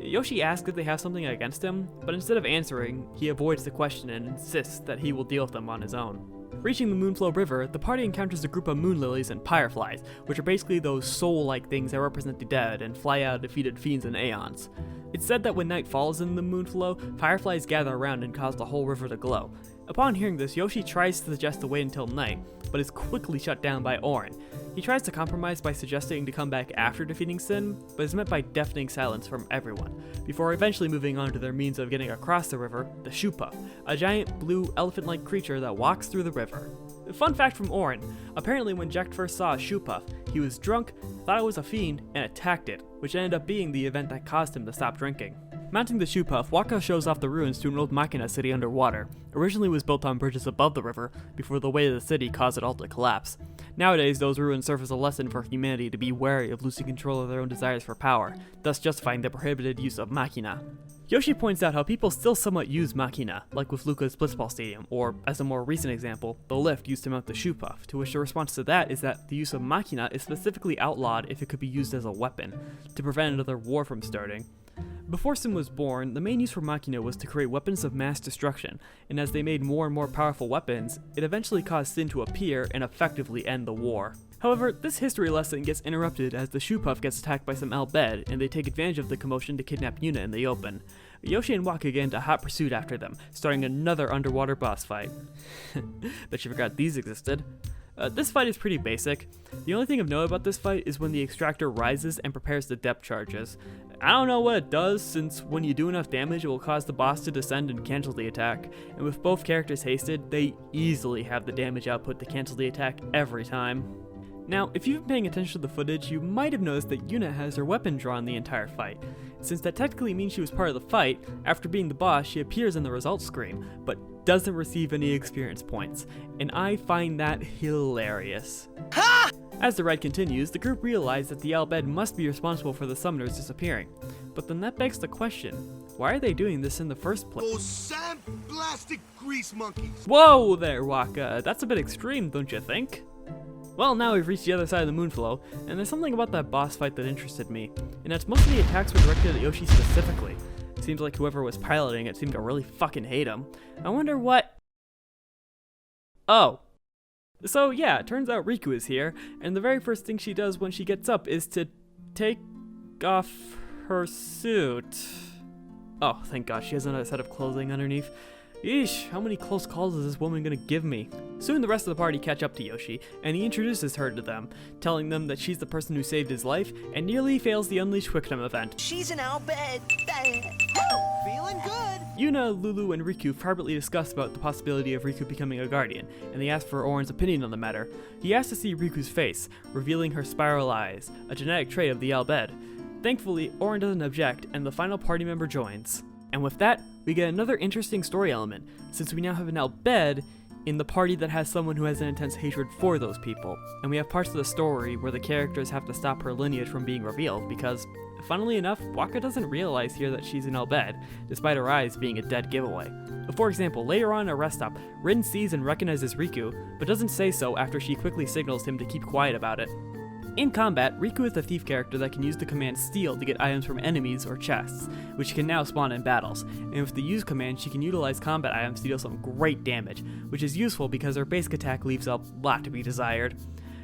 Yoshi asks if they have something against him, but instead of answering, he avoids the question and insists that he will deal with them on his own. Reaching the Moonflow River, the party encounters a group of moon lilies and pyreflies, which are basically those soul-like things that represent the dead and fly out of defeated fiends and aeons. It's said that when night falls in the Moonflow, fireflies gather around and cause the whole river to glow. Upon hearing this, Yoshi tries to suggest to wait until night, but is quickly shut down by Auron. He tries to compromise by suggesting to come back after defeating Sin, but is met by deafening silence from everyone, before eventually moving on to their means of getting across the river, the Shoepuff, a giant blue elephant-like creature that walks through the river. Fun fact from Auron, apparently when Jack first saw a Shoepuff, he was drunk, thought it was a fiend, and attacked it, which ended up being the event that caused him to stop drinking. Mounting the Shoepuff, Waka shows off the ruins to an old machina city underwater. Originally was built on bridges above the river, before the weight of the city caused it all to collapse. Nowadays, those ruins serve as a lesson for humanity to be wary of losing control of their own desires for power, thus justifying the prohibited use of machina. Yoshi points out how people still somewhat use machina, like with Luca's Blitzball Stadium, or, as a more recent example, the lift used to mount the Shoepuff, to which the response to that is that the use of machina is specifically outlawed if it could be used as a weapon, to prevent another war from starting. Before Sin was born, the main use for machina was to create weapons of mass destruction, and as they made more and more powerful weapons, it eventually caused Sin to appear and effectively end the war. However, this history lesson gets interrupted as the Shoepuff gets attacked by some Al Bhed, and they take advantage of the commotion to kidnap Yuna in the open. Yoshi and Waka get into hot pursuit after them, starting another underwater boss fight. Bet you forgot these existed. This fight is pretty basic. The only thing of note about this fight is when the extractor rises and prepares the depth charges. I don't know what it does, since when you do enough damage it will cause the boss to descend and cancel the attack, and with both characters hasted, they easily have the damage output to cancel the attack every time. Now, if you've been paying attention to the footage, you might have noticed that Yuna has her weapon drawn the entire fight. Since that technically means she was part of the fight, after being the boss she appears in the results screen, but doesn't receive any experience points, and I find that hilarious. Ha! As the ride continues, the group realize that the Al Bhed must be responsible for the summoners disappearing, but then that begs the question, why are they doing this in the first place? Those sand-blasted grease monkeys! Whoa there, Waka, that's a bit extreme, don't you think? Well, now we've reached the other side of the Moonflow, and there's something about that boss fight that interested me, and that's most of the attacks were directed at Yoshi specifically. Seems like whoever was piloting it seemed to really fucking hate him. I wonder what... Oh. So yeah, it turns out Riku is here, and the very first thing she does when she gets up is to take off her suit. Oh, thank God, she has another set of clothing underneath. Yeesh, how many close calls is this woman gonna give me? Soon the rest of the party catch up to Yoshi, and he introduces her to them, telling them that she's the person who saved his life, and nearly fails the Unleash Quicktime event. She's an Al Bhed. Feeling good. Yuna, Lulu, and Riku privately discuss about the possibility of Riku becoming a guardian, and they ask for Auron's opinion on the matter. He asks to see Riku's face, revealing her spiral eyes, a genetic trait of the Al Bhed. Thankfully, Auron doesn't object, and the final party member joins. And with that, we get another interesting story element, since we now have an Al Bhed in the party that has someone who has an intense hatred for those people, and we have parts of the story where the characters have to stop her lineage from being revealed, because, funnily enough, Waka doesn't realize here that she's an Al Bhed, despite her eyes being a dead giveaway. For example, later on at a rest stop, Rin sees and recognizes Riku, but doesn't say so after she quickly signals him to keep quiet about it. In combat, Riku is the thief character that can use the command steal to get items from enemies or chests, which can now spawn in battles, and with the use command she can utilize combat items to deal some great damage, which is useful because her basic attack leaves a lot to be desired.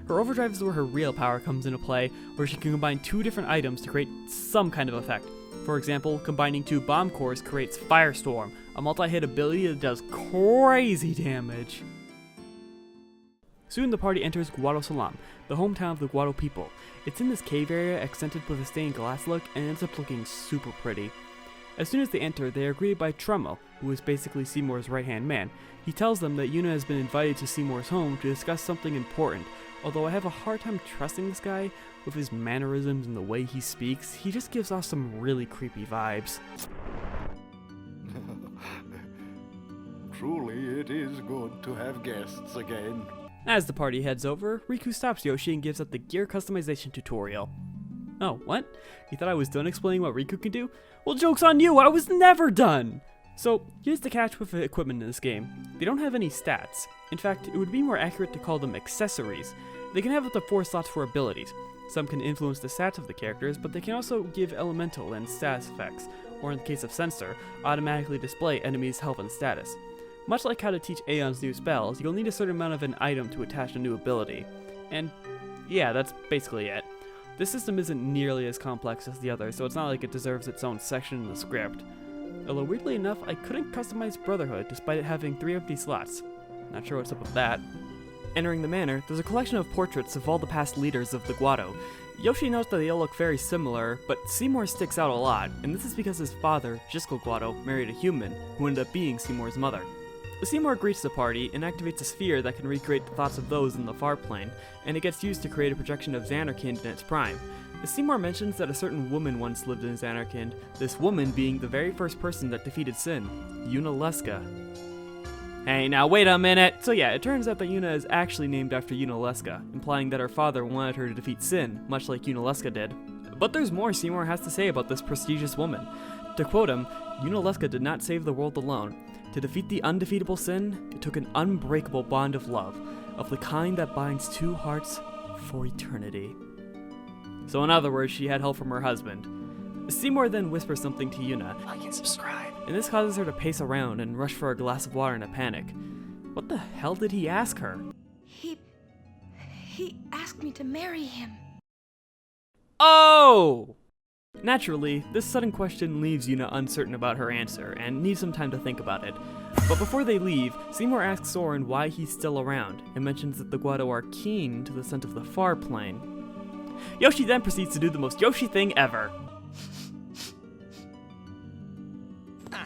Her overdrive is where her real power comes into play, where she can combine two different items to create some kind of effect. For example, combining two bomb cores creates Firestorm, a multi-hit ability that does crazy damage. Soon the party enters Guado Salam, the hometown of the Guado people. It's in this cave area accented with a stained glass look and ends up looking super pretty. As soon as they enter, they are greeted by Trummo, who is basically Seymour's right-hand man. He tells them that Yuna has been invited to Seymour's home to discuss something important, although I have a hard time trusting this guy. With his mannerisms and the way he speaks, he just gives off some really creepy vibes. Truly, it is good to have guests again. As the party heads over, Riku stops Yoshi and gives up the gear customization tutorial. Oh, what? You thought I was done explaining what Riku can do? Well, joke's on you, I was never done! So, here's the catch with the equipment in this game. They don't have any stats. In fact, it would be more accurate to call them accessories. They can have up to 4 slots for abilities. Some can influence the stats of the characters, but they can also give elemental and status effects, or in the case of Censor, automatically display enemies' health and status. Much like how to teach Aeon's new spells, you'll need a certain amount of an item to attach a new ability. And yeah, that's basically it. This system isn't nearly as complex as the others, so it's not like it deserves its own section in the script. Although weirdly enough, I couldn't customize Brotherhood despite it having 3 empty slots. Not sure what's up with that. Entering the manor, there's a collection of portraits of all the past leaders of the Guado. Yoshi notes that they all look very similar, but Seymour sticks out a lot, and this is because his father, Jiskel Guado, married a human, who ended up being Seymour's mother. Seymour greets the party and activates a sphere that can recreate the thoughts of those in the far plane, and it gets used to create a projection of Xanarkand in its prime. Seymour mentions that a certain woman once lived in Xanarkand, this woman being the very first person that defeated Sin, Yuna Leska. Hey, now wait a minute! So yeah, it turns out that Yuna is actually named after Yuna Leska, implying that her father wanted her to defeat Sin, much like Yuna Leska did. But there's more Seymour has to say about this prestigious woman. To quote him, Yuna Leska did not save the world alone. To defeat the undefeatable Sin, it took an unbreakable bond of love, of the kind that binds 2 hearts for eternity. So in other words, she had help from her husband. Seymour then whispers something to Yuna, Like and subscribe. and this causes her to pace around and rush for a glass of water in a panic. What the hell did he ask her? He asked me to marry him. Oh! Naturally, this sudden question leaves Yuna uncertain about her answer, and needs some time to think about it. But before they leave, Seymour asks Soren why he's still around, and mentions that the Guado are keen to the scent of the far plane. Yoshi then proceeds to do the most Yoshi thing ever.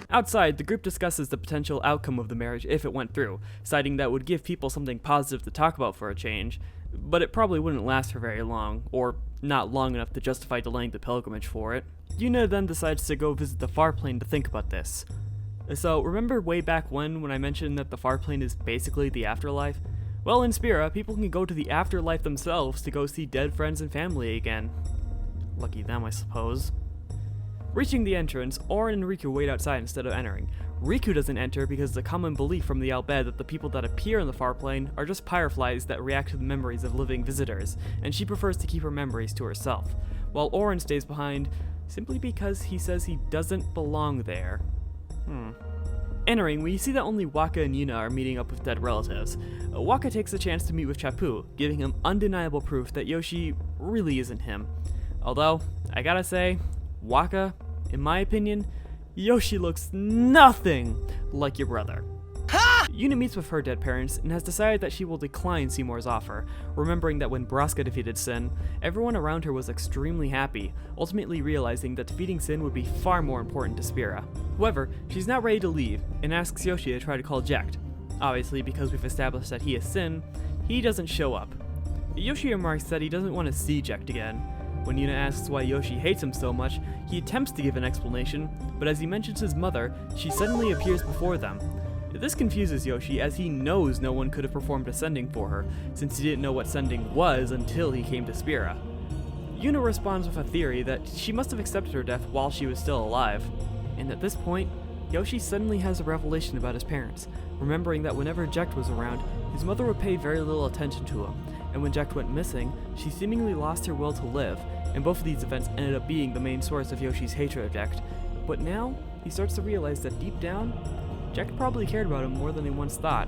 Outside, the group discusses the potential outcome of the marriage if it went through, citing that it would give people something positive to talk about for a change, but it probably wouldn't last for very long, or not long enough to justify delaying the pilgrimage for it. Yuna then decides to go visit the far plane to think about this. So, remember way back when I mentioned that the far plane is basically the afterlife? Well, in Spira, people can go to the afterlife themselves to go see dead friends and family again. Lucky them, I suppose. Reaching the entrance, Orin and Riku wait outside instead of entering. Riku doesn't enter because the common belief from the Albed that the people that appear in the far plane are just fireflies that react to the memories of living visitors, and she prefers to keep her memories to herself, while Orin stays behind simply because he says he doesn't belong there. Entering, we see that only Waka and Yuna are meeting up with dead relatives. Waka takes a chance to meet with Chappu, giving him undeniable proof that Yoshi really isn't him. Although, I gotta say, Waka, in my opinion, Yoshi looks nothing like your brother. Yuna meets with her dead parents and has decided that she will decline Seymour's offer, remembering that when Braska defeated Sin, everyone around her was extremely happy, ultimately realizing that defeating Sin would be far more important to Spira. However, she's not ready to leave, and asks Yoshi to try to call Jecht. Obviously, because we've established that he is Sin, he doesn't show up. Yoshi remarks that he doesn't want to see Jecht again. When Yuna asks why Yoshi hates him so much, he attempts to give an explanation, but as he mentions his mother, she suddenly appears before them. This confuses Yoshi, as he knows no one could have performed a sending for her, since he didn't know what sending was until he came to Spira. Yuna responds with a theory that she must have accepted her death while she was still alive, and at this point, Yoshi suddenly has a revelation about his parents, remembering that whenever Jecht was around, his mother would pay very little attention to him, and when Jecht went missing, she seemingly lost her will to live, and both of these events ended up being the main source of Yoshi's hatred of Jecht. But now, he starts to realize that deep down, Jecht probably cared about him more than he once thought.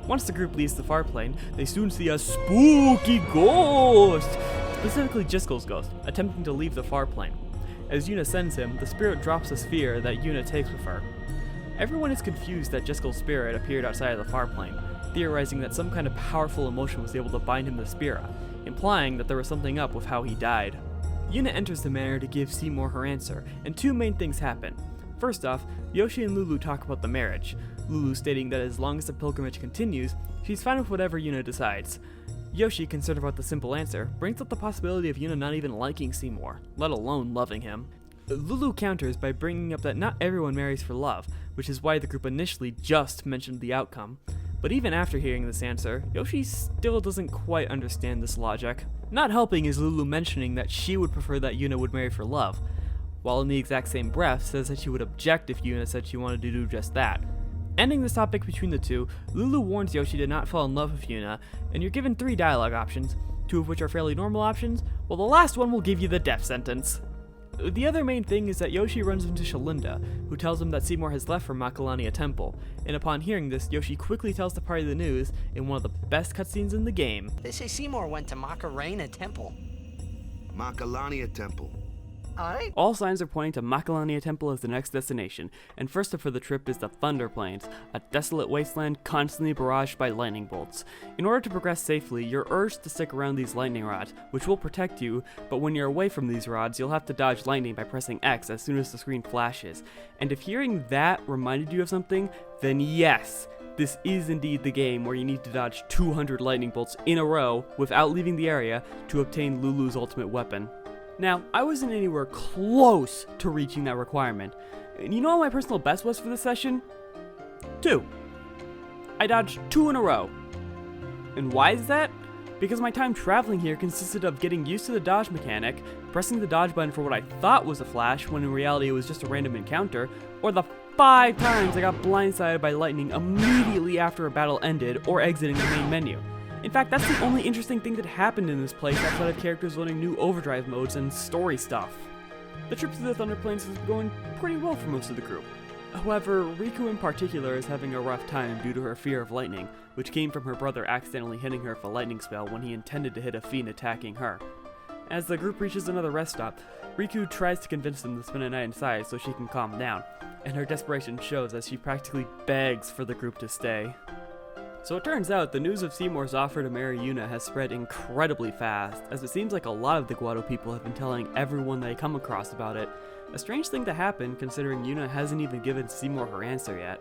Once the group leaves the far plane, they soon see a spooky ghost, specifically Jiskel's ghost, attempting to leave the far plane. As Yuna sends him, the spirit drops a sphere that Yuna takes with her. Everyone is confused that Jiskel's spirit appeared outside of the far plane, theorizing that some kind of powerful emotion was able to bind him to Spira, implying that there was something up with how he died. Yuna enters the manor to give Seymour her answer, and 2 main things happen. First off, Yoshi and Lulu talk about the marriage, Lulu stating that as long as the pilgrimage continues, she's fine with whatever Yuna decides. Yoshi, concerned about the simple answer, brings up the possibility of Yuna not even liking Seymour, let alone loving him. Lulu counters by bringing up that not everyone marries for love, which is why the group initially just mentioned the outcome. But even after hearing this answer, Yoshi still doesn't quite understand this logic. Not helping is Lulu mentioning that she would prefer that Yuna would marry for love, while in the exact same breath says that she would object if Yuna said she wanted to do just that. Ending this topic between the two, Lulu warns Yoshi to not fall in love with Yuna, and you're given 3 dialogue options. 2 of which are fairly normal options, while the last one will give you the death sentence. The other main thing is that Yoshi runs into Shalinda, who tells him that Seymour has left for Macalania Temple, and upon hearing this, Yoshi quickly tells the party the news in one of the best cutscenes in the game. They say Seymour went to Macarena Temple. Macalania Temple. Alright. All signs are pointing to Macalania Temple as the next destination, and first up for the trip is the Thunder Plains, a desolate wasteland constantly barraged by lightning bolts. In order to progress safely, you're urged to stick around these lightning rods, which will protect you, but when you're away from these rods, you'll have to dodge lightning by pressing X as soon as the screen flashes. And if hearing that reminded you of something, then yes, this is indeed the game where you need to dodge 200 lightning bolts in a row without leaving the area to obtain Lulu's ultimate weapon. Now, I wasn't anywhere close to reaching that requirement. And you know what my personal best was for this session? 2. I dodged 2 in a row. And why is that? Because my time traveling here consisted of getting used to the dodge mechanic, pressing the dodge button for what I thought was a flash when in reality it was just a random encounter, or the 5 times I got blindsided by lightning immediately after a battle ended or exiting the main menu. In fact, that's the only interesting thing that happened in this place outside of characters learning new overdrive modes and story stuff. The trip to the Thunder Plains is going pretty well for most of the group. However, Riku in particular is having a rough time due to her fear of lightning, which came from her brother accidentally hitting her with a lightning spell when he intended to hit a fiend attacking her. As the group reaches another rest stop, Riku tries to convince them to spend a night inside so she can calm down, and her desperation shows as she practically begs for the group to stay. So it turns out the news of Seymour's offer to marry Yuna has spread incredibly fast, as it seems like a lot of the Guado people have been telling everyone they come across about it. A strange thing to happen considering Yuna hasn't even given Seymour her answer yet.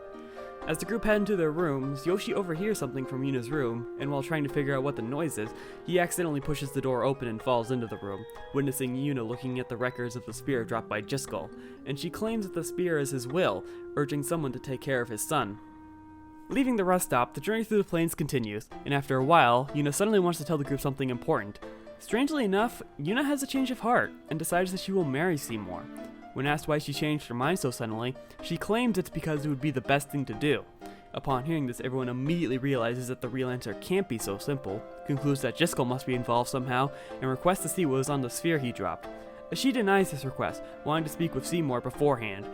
As the group head into their rooms, Yoshi overhears something from Yuna's room, and while trying to figure out what the noise is, he accidentally pushes the door open and falls into the room, witnessing Yuna looking at the records of the spear dropped by Jiskel, and she claims that the spear is his will, urging someone to take care of his son. Leaving the rest stop, the journey through the plains continues, and after a while, Yuna suddenly wants to tell the group something important. Strangely enough, Yuna has a change of heart, and decides that she will marry Seymour. When asked why she changed her mind so suddenly, she claims it's because it would be the best thing to do. Upon hearing this, everyone immediately realizes that the real answer can't be so simple, concludes that Jiskel must be involved somehow, and requests to see what was on the sphere he dropped. She denies this request, wanting to speak with Seymour beforehand.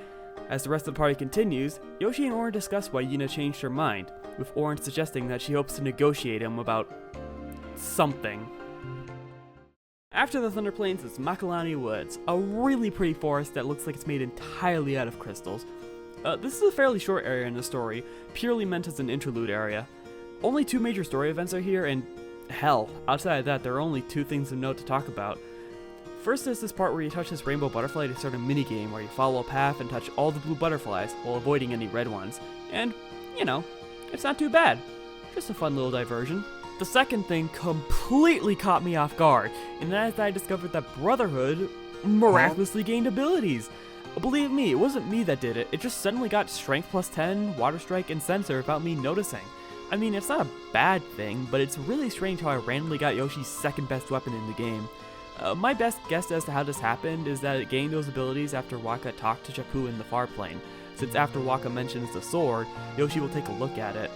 As the rest of the party continues, Yoshi and Auron discuss why Yuna changed her mind, with Auron suggesting that she hopes to negotiate him about something. After the Thunder Plains is Macalania Woods, a really pretty forest that looks like it's made entirely out of crystals. This is a fairly short area in the story, purely meant as an interlude area. Only 2 major story events are here, and hell, outside of that there are only 2 things of note to talk about. First is this part where you touch this rainbow butterfly to start a minigame where you follow a path and touch all the blue butterflies while avoiding any red ones. And, you know, it's not too bad. Just a fun little diversion. The second thing completely caught me off guard, and that is that I discovered that Brotherhood miraculously gained abilities. Believe me, it wasn't me that did it, it just suddenly got Strength plus 10, Water Strike, and Sensor without me noticing. I mean, it's not a bad thing, but it's really strange how I randomly got Yoshi's second best weapon in the game. My best guess as to how this happened is that it gained those abilities after Wakka talked to Chappu in the far plane, since after Wakka mentions the sword, Yoshi will take a look at it.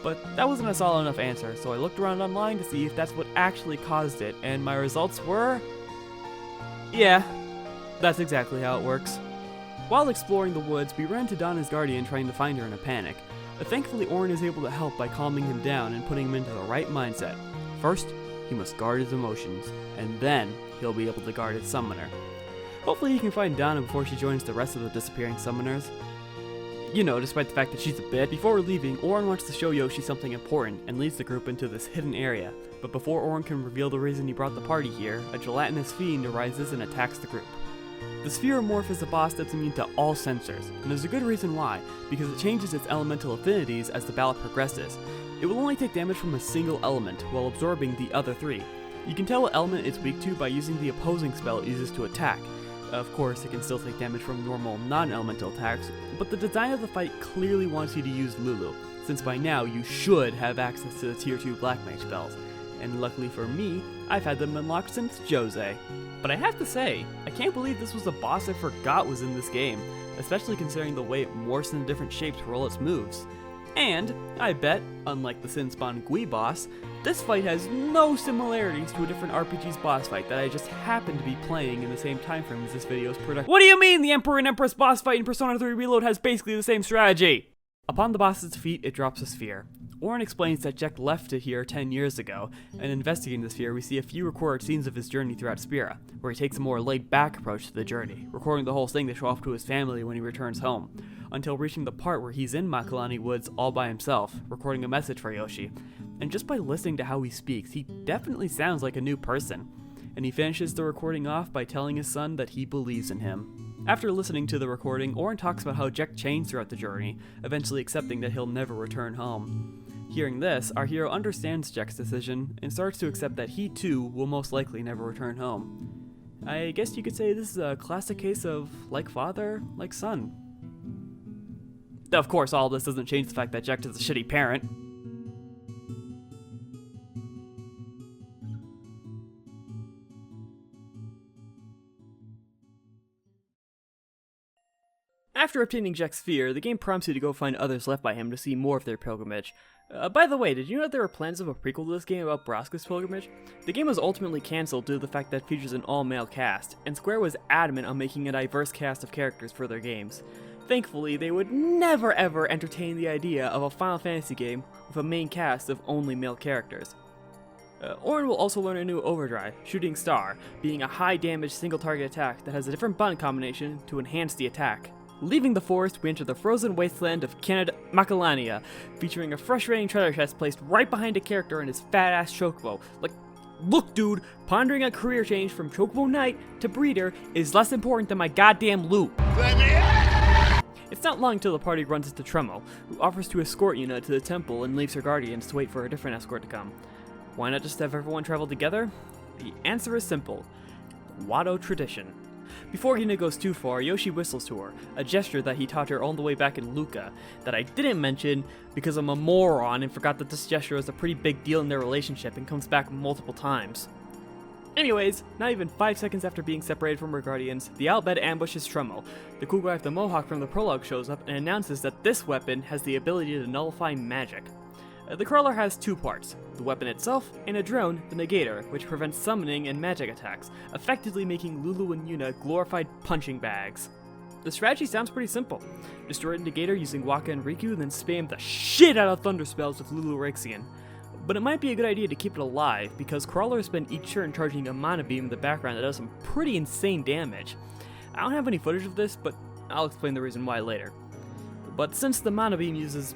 But that wasn't a solid enough answer, so I looked around online to see if that's what actually caused it, and my results were... yeah, that's exactly how it works. While exploring the woods, we ran into Donna's guardian trying to find her in a panic. Thankfully, Auron is able to help by calming him down and putting him into the right mindset. First, he must guard his emotions, and then he'll be able to guard his summoner. Hopefully he can find Donna before she joins the rest of the disappearing summoners. You know, despite the fact that she's a bitch. Before we're leaving, Auron wants to show Yoshi something important and leads the group into this hidden area. But before Auron can reveal the reason he brought the party here, a gelatinous fiend arises and attacks the group. The Spheromorph is a boss that's immune to all sensors, and there's a good reason why, because it changes its elemental affinities as the battle progresses. It will only take damage from a single element, while absorbing the other 3. You can tell what element it's weak to by using the opposing spell it uses to attack. Of course, it can still take damage from normal, non-elemental attacks, but the design of the fight clearly wants you to use Lulu, since by now you should have access to the tier 2 Black Mage spells. And luckily for me, I've had them unlocked since Jose. But I have to say, I can't believe this was a boss I forgot was in this game, especially considering the way it morphs into different shapes to roll its moves. And I bet, unlike the Sin Spawn Gui boss, this fight has no similarities to a different RPG's boss fight that I just happened to be playing in the same time frame as this video's production. What do you mean the Emperor and Empress boss fight in Persona 3 Reload has basically the same strategy? Upon the boss's defeat, it drops a sphere. Orin explains that Jack left it here 10 years ago, and investigating the sphere, we see a few recorded scenes of his journey throughout Spira, where he takes a more laid-back approach to the journey, recording the whole thing to show off to his family when he returns home, until reaching the part where he's in Makalani Woods all by himself, recording a message for Yoshi. And just by listening to how he speaks, he definitely sounds like a new person. And he finishes the recording off by telling his son that he believes in him. After listening to the recording, Orin talks about how Jack changed throughout the journey, eventually accepting that he'll never return home. Hearing this, our hero understands Jack's decision and starts to accept that he too will most likely never return home. I guess you could say this is a classic case of like father, like son. Of course, all this doesn't change the fact that Jack is a shitty parent. After obtaining Jack's sphere, the game prompts you to go find others left by him to see more of their pilgrimage. By the way, did you know that there were plans of a prequel to this game about Braska's pilgrimage? The game was ultimately cancelled due to the fact that it features an all-male cast, and Square was adamant on making a diverse cast of characters for their games. Thankfully, they would never ever entertain the idea of a Final Fantasy game with a main cast of only male characters. Orin will also learn a new overdrive, Shooting Star, being a high-damage single-target attack that has a different button combination to enhance the attack. Leaving the forest, we enter the frozen wasteland of Canada Macalania, featuring a frustrating treasure chest placed right behind a character in his fat-ass chocobo. Like, look dude, pondering a career change from chocobo knight to breeder is less important than my goddamn loot. It's not long till the party runs into Tremo, who offers to escort Yuna to the temple and leaves her guardians to wait for a different escort to come. Why not just have everyone travel together? The answer is simple. Watto tradition. Before Yuna goes too far, Yoshi whistles to her, a gesture that he taught her all the way back in Luca, that I didn't mention because I'm a moron and forgot that this gesture is a pretty big deal in their relationship and comes back multiple times. Anyways, not even 5 seconds after being separated from her guardians, the Albed ambushes Tremo. The cool guy with the mohawk from the prologue shows up and announces that this weapon has the ability to nullify magic. The crawler has two parts, the weapon itself, and a drone, the Negator, which prevents summoning and magic attacks, effectively making Lulu and Yuna glorified punching bags. The strategy sounds pretty simple. Destroy the Negator using Waka and Riku, then spam the shit out of thunder spells with Lulu Rexian. But it might be a good idea to keep it alive, because crawlers spend each turn charging a mana beam in the background that does some pretty insane damage. I don't have any footage of this, but I'll explain the reason why later. But since the mana beam uses,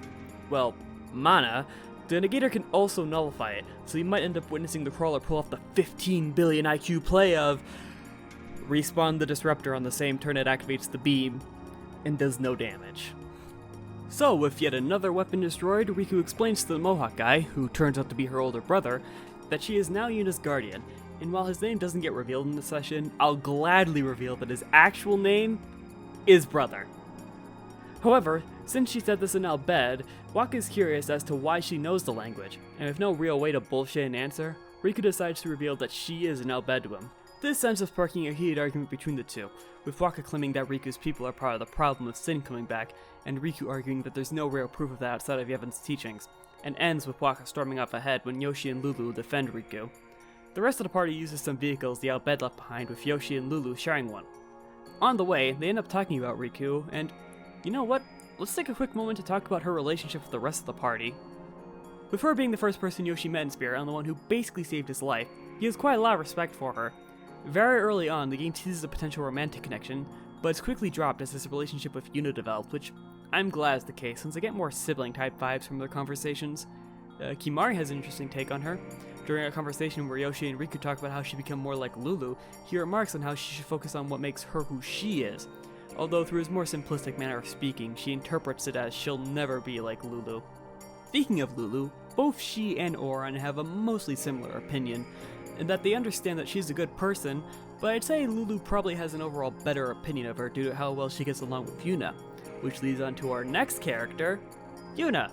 well, mana, the Negator can also nullify it, so you might end up witnessing the crawler pull off the 15 billion IQ play of respawn the disruptor on the same turn it activates the beam, and does no damage. So, with yet another weapon destroyed, Riku explains to the Mohawk guy, who turns out to be her older brother, that she is now Yuna's guardian, and while his name doesn't get revealed in this session, I'll gladly reveal that his actual name is Brother. However, since she said this in Albed, Waka is curious as to why she knows the language, and with no real way to bullshit an answer, Riku decides to reveal that she is an Albed to him. This ends up sparking a heated argument between the two, with Waka claiming that Riku's people are part of the problem of Sin coming back, and Riku arguing that there's no real proof of that outside of Yevon's teachings, and ends with Waka storming off ahead when Yoshi and Lulu defend Riku. The rest of the party uses some vehicles the Albed left behind, with Yoshi and Lulu sharing one. On the way, they end up talking about Riku, and you know what? Let's take a quick moment to talk about her relationship with the rest of the party. With her being the first person Yoshi met in Spirit and the one who basically saved his life, he has quite a lot of respect for her. Very early on, the game teases a potential romantic connection, but it's quickly dropped as his relationship with Yuna develops, which I'm glad is the case since I get more sibling-type vibes from their conversations. Kimari has an interesting take on her. During a conversation where Yoshi and Riku talk about how she become more like Lulu, he remarks on how she should focus on what makes her who she is. Although through his more simplistic manner of speaking, she interprets it as she'll never be like Lulu. Speaking of Lulu, both she and Orin have a mostly similar opinion, in that they understand that she's a good person, but I'd say Lulu probably has an overall better opinion of her due to how well she gets along with Yuna, which leads on to our next character, Yuna.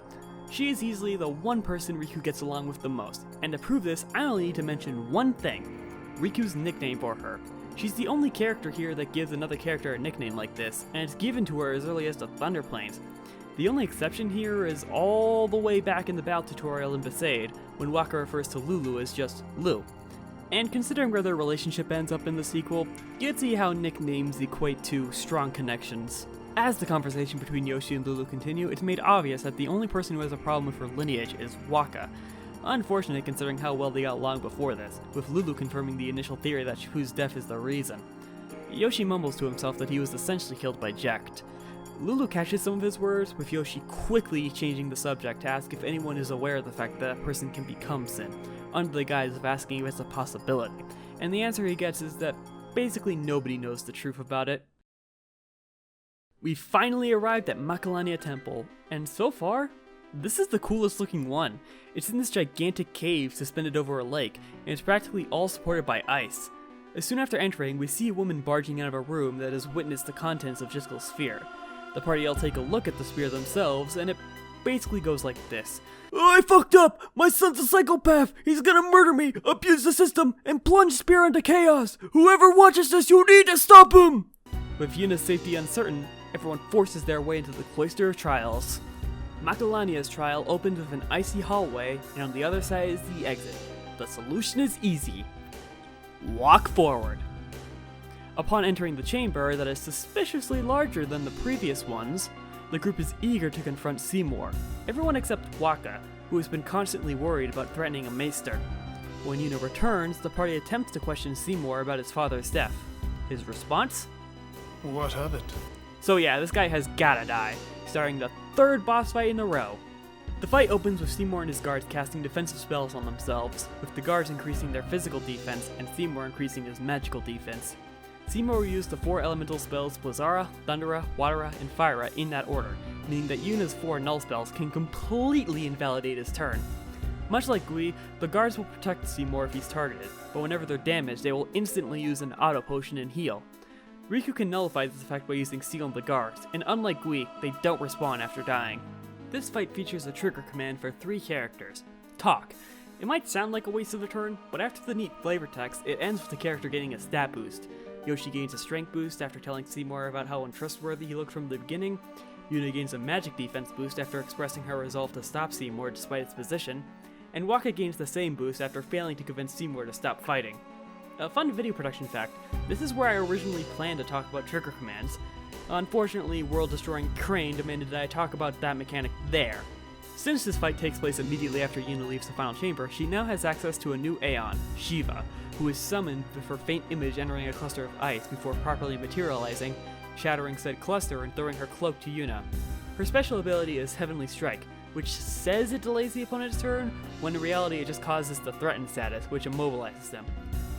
She is easily the one person Riku gets along with the most, and to prove this, I only need to mention one thing, Riku's nickname for her. She's the only character here that gives another character a nickname like this, and it's given to her as early as the Thunder Plains. The only exception here is all the way back in the battle tutorial in Besaid, when Waka refers to Lulu as just Lu. And considering where their relationship ends up in the sequel, you'd see how nicknames equate to strong connections. As the conversation between Yoshi and Lulu continue, it's made obvious that the only person who has a problem with her lineage is Waka. Unfortunate considering how well they got along before this, with Lulu confirming the initial theory that Hu's death is the reason. Yoshi mumbles to himself that he was essentially killed by Jekt. Lulu catches some of his words, with Yoshi quickly changing the subject to ask if anyone is aware of the fact that a person can become Sin, under the guise of asking if it's a possibility, and the answer he gets is that basically nobody knows the truth about it. We finally arrived at Macalania Temple, and so far, this is the coolest looking one. It's in this gigantic cave suspended over a lake, and it's practically all supported by ice. As soon after entering, we see a woman barging out of a room that has witnessed the contents of Jiskel's sphere. The party all take a look at the sphere themselves, and it basically goes like this. I fucked up! My son's a psychopath! He's gonna murder me, abuse the system, and plunge Spear into chaos! Whoever watches this, you need to stop him! With Yuna's safety uncertain, everyone forces their way into the Cloister of Trials. Macalania's trial opens with an icy hallway, and on the other side is the exit. The solution is easy. Walk forward. Upon entering the chamber that is suspiciously larger than the previous ones, the group is eager to confront Seymour, everyone except Waka, who has been constantly worried about threatening a maester. When Yuna returns, the party attempts to question Seymour about his father's death. His response? What of it? So yeah, this guy has gotta die, starting the third boss fight in a row. The fight opens with Seymour and his guards casting defensive spells on themselves, with the guards increasing their physical defense and Seymour increasing his magical defense. Seymour will use the 4 elemental spells Blizzara, Thundera, Watera, and Fira in that order, meaning that Yuna's 4 null spells can completely invalidate his turn. Much like Gui, the guards will protect Seymour if he's targeted, but whenever they're damaged, they will instantly use an auto potion and heal. Riku can nullify this effect by using Seal on the guards, and unlike Gui, they don't respawn after dying. This fight features a trigger command for 3 characters. Talk. It might sound like a waste of a turn, but after the neat flavor text, it ends with the character getting a stat boost. Yoshi gains a strength boost after telling Seymour about how untrustworthy he looked from the beginning. Yuna gains a magic defense boost after expressing her resolve to stop Seymour despite its position. And Waka gains the same boost after failing to convince Seymour to stop fighting. A fun video production fact, this is where I originally planned to talk about trigger commands. Unfortunately, world-destroying Crane demanded that I talk about that mechanic there. Since this fight takes place immediately after Yuna leaves the final chamber, she now has access to a new Aeon, Shiva, who is summoned with her faint image entering a cluster of ice before properly materializing, shattering said cluster and throwing her cloak to Yuna. Her special ability is Heavenly Strike, which says it delays the opponent's turn, when in reality it just causes the threatened status, which immobilizes them.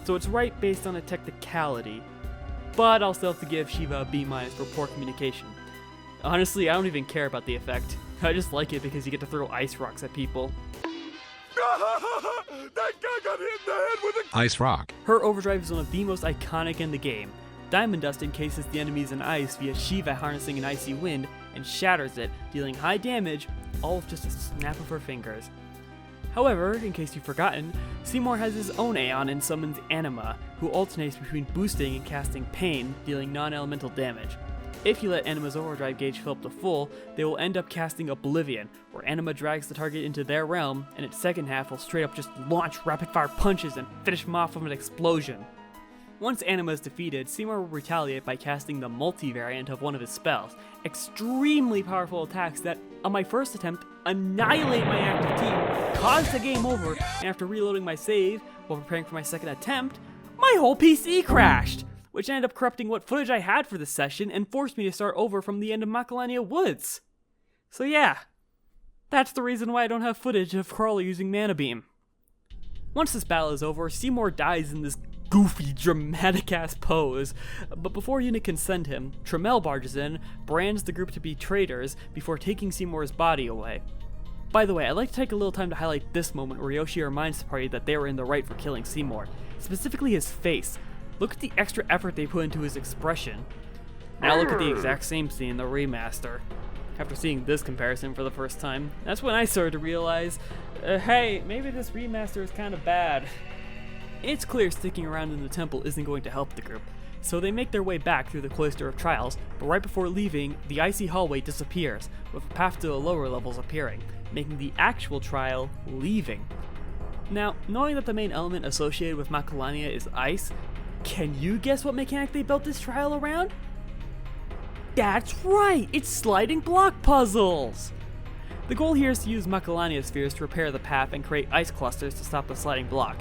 So it's right based on a technicality, but I'll still have to give Shiva a B- for poor communication. Honestly, I don't even care about the effect. I just like it because you get to throw ice rocks at people. That guy got hit in the head with a Ice rock. Her overdrive is one of the most iconic in the game. Diamond Dust encases the enemies in ice via Shiva harnessing an icy wind and shatters it, dealing high damage, all with just a snap of her fingers. However, in case you've forgotten, Seymour has his own Aeon and summons Anima, who alternates between boosting and casting Pain, dealing non-elemental damage. If you let Anima's overdrive gauge fill up to full, they will end up casting Oblivion, where Anima drags the target into their realm, and its second half will straight up just launch rapid-fire punches and finish them off with an explosion. Once Anima is defeated, Seymour will retaliate by casting the multi-variant of one of his spells, extremely powerful attacks that, on my first attempt, annihilate my active team, cause the game over, and after reloading my save, while preparing for my second attempt, my whole PC crashed! Which ended up corrupting what footage I had for this session and forced me to start over from the end of Macalania Woods. So yeah, that's the reason why I don't have footage of Crawler using Mana Beam. Once this battle is over, Seymour dies in this goofy, dramatic-ass pose, but before Yuna can send him, Tramiel barges in, brands the group to be traitors before taking Seymour's body away. By the way, I'd like to take a little time to highlight this moment where Yoshi reminds the party that they were in the right for killing Seymour, specifically his face. Look at the extra effort they put into his expression. Now look at the exact same scene in the remaster. After seeing this comparison for the first time, that's when I started to realize, hey, maybe this remaster is kind of bad. It's clear sticking around in the temple isn't going to help the group. So they make their way back through the Cloister of Trials, but right before leaving, the icy hallway disappears, with a path to the lower levels appearing, making the actual trial leaving. Now, knowing that the main element associated with Macalania is ice, can you guess what mechanic they built this trial around? That's right, it's sliding block puzzles! The goal here is to use Macalania spheres to repair the path and create ice clusters to stop the sliding block.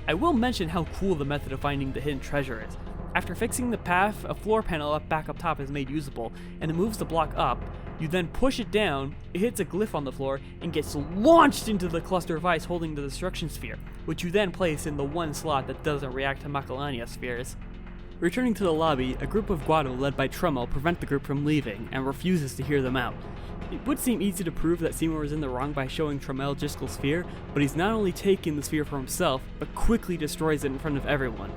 I will mention how cool the method of finding the hidden treasure is. After fixing the path, a floor panel back up top is made usable, and it moves the block up. You then push it down, it hits a glyph on the floor, and gets launched into the cluster of ice holding the destruction sphere, which you then place in the one slot that doesn't react to Macalania spheres. Returning to the lobby, a group of Guado led by Trummo prevent the group from leaving, and refuses to hear them out. It would seem easy to prove that Seymour is in the wrong by showing Trammell Driscoll's sphere, but he's not only taking the sphere for himself, but quickly destroys it in front of everyone.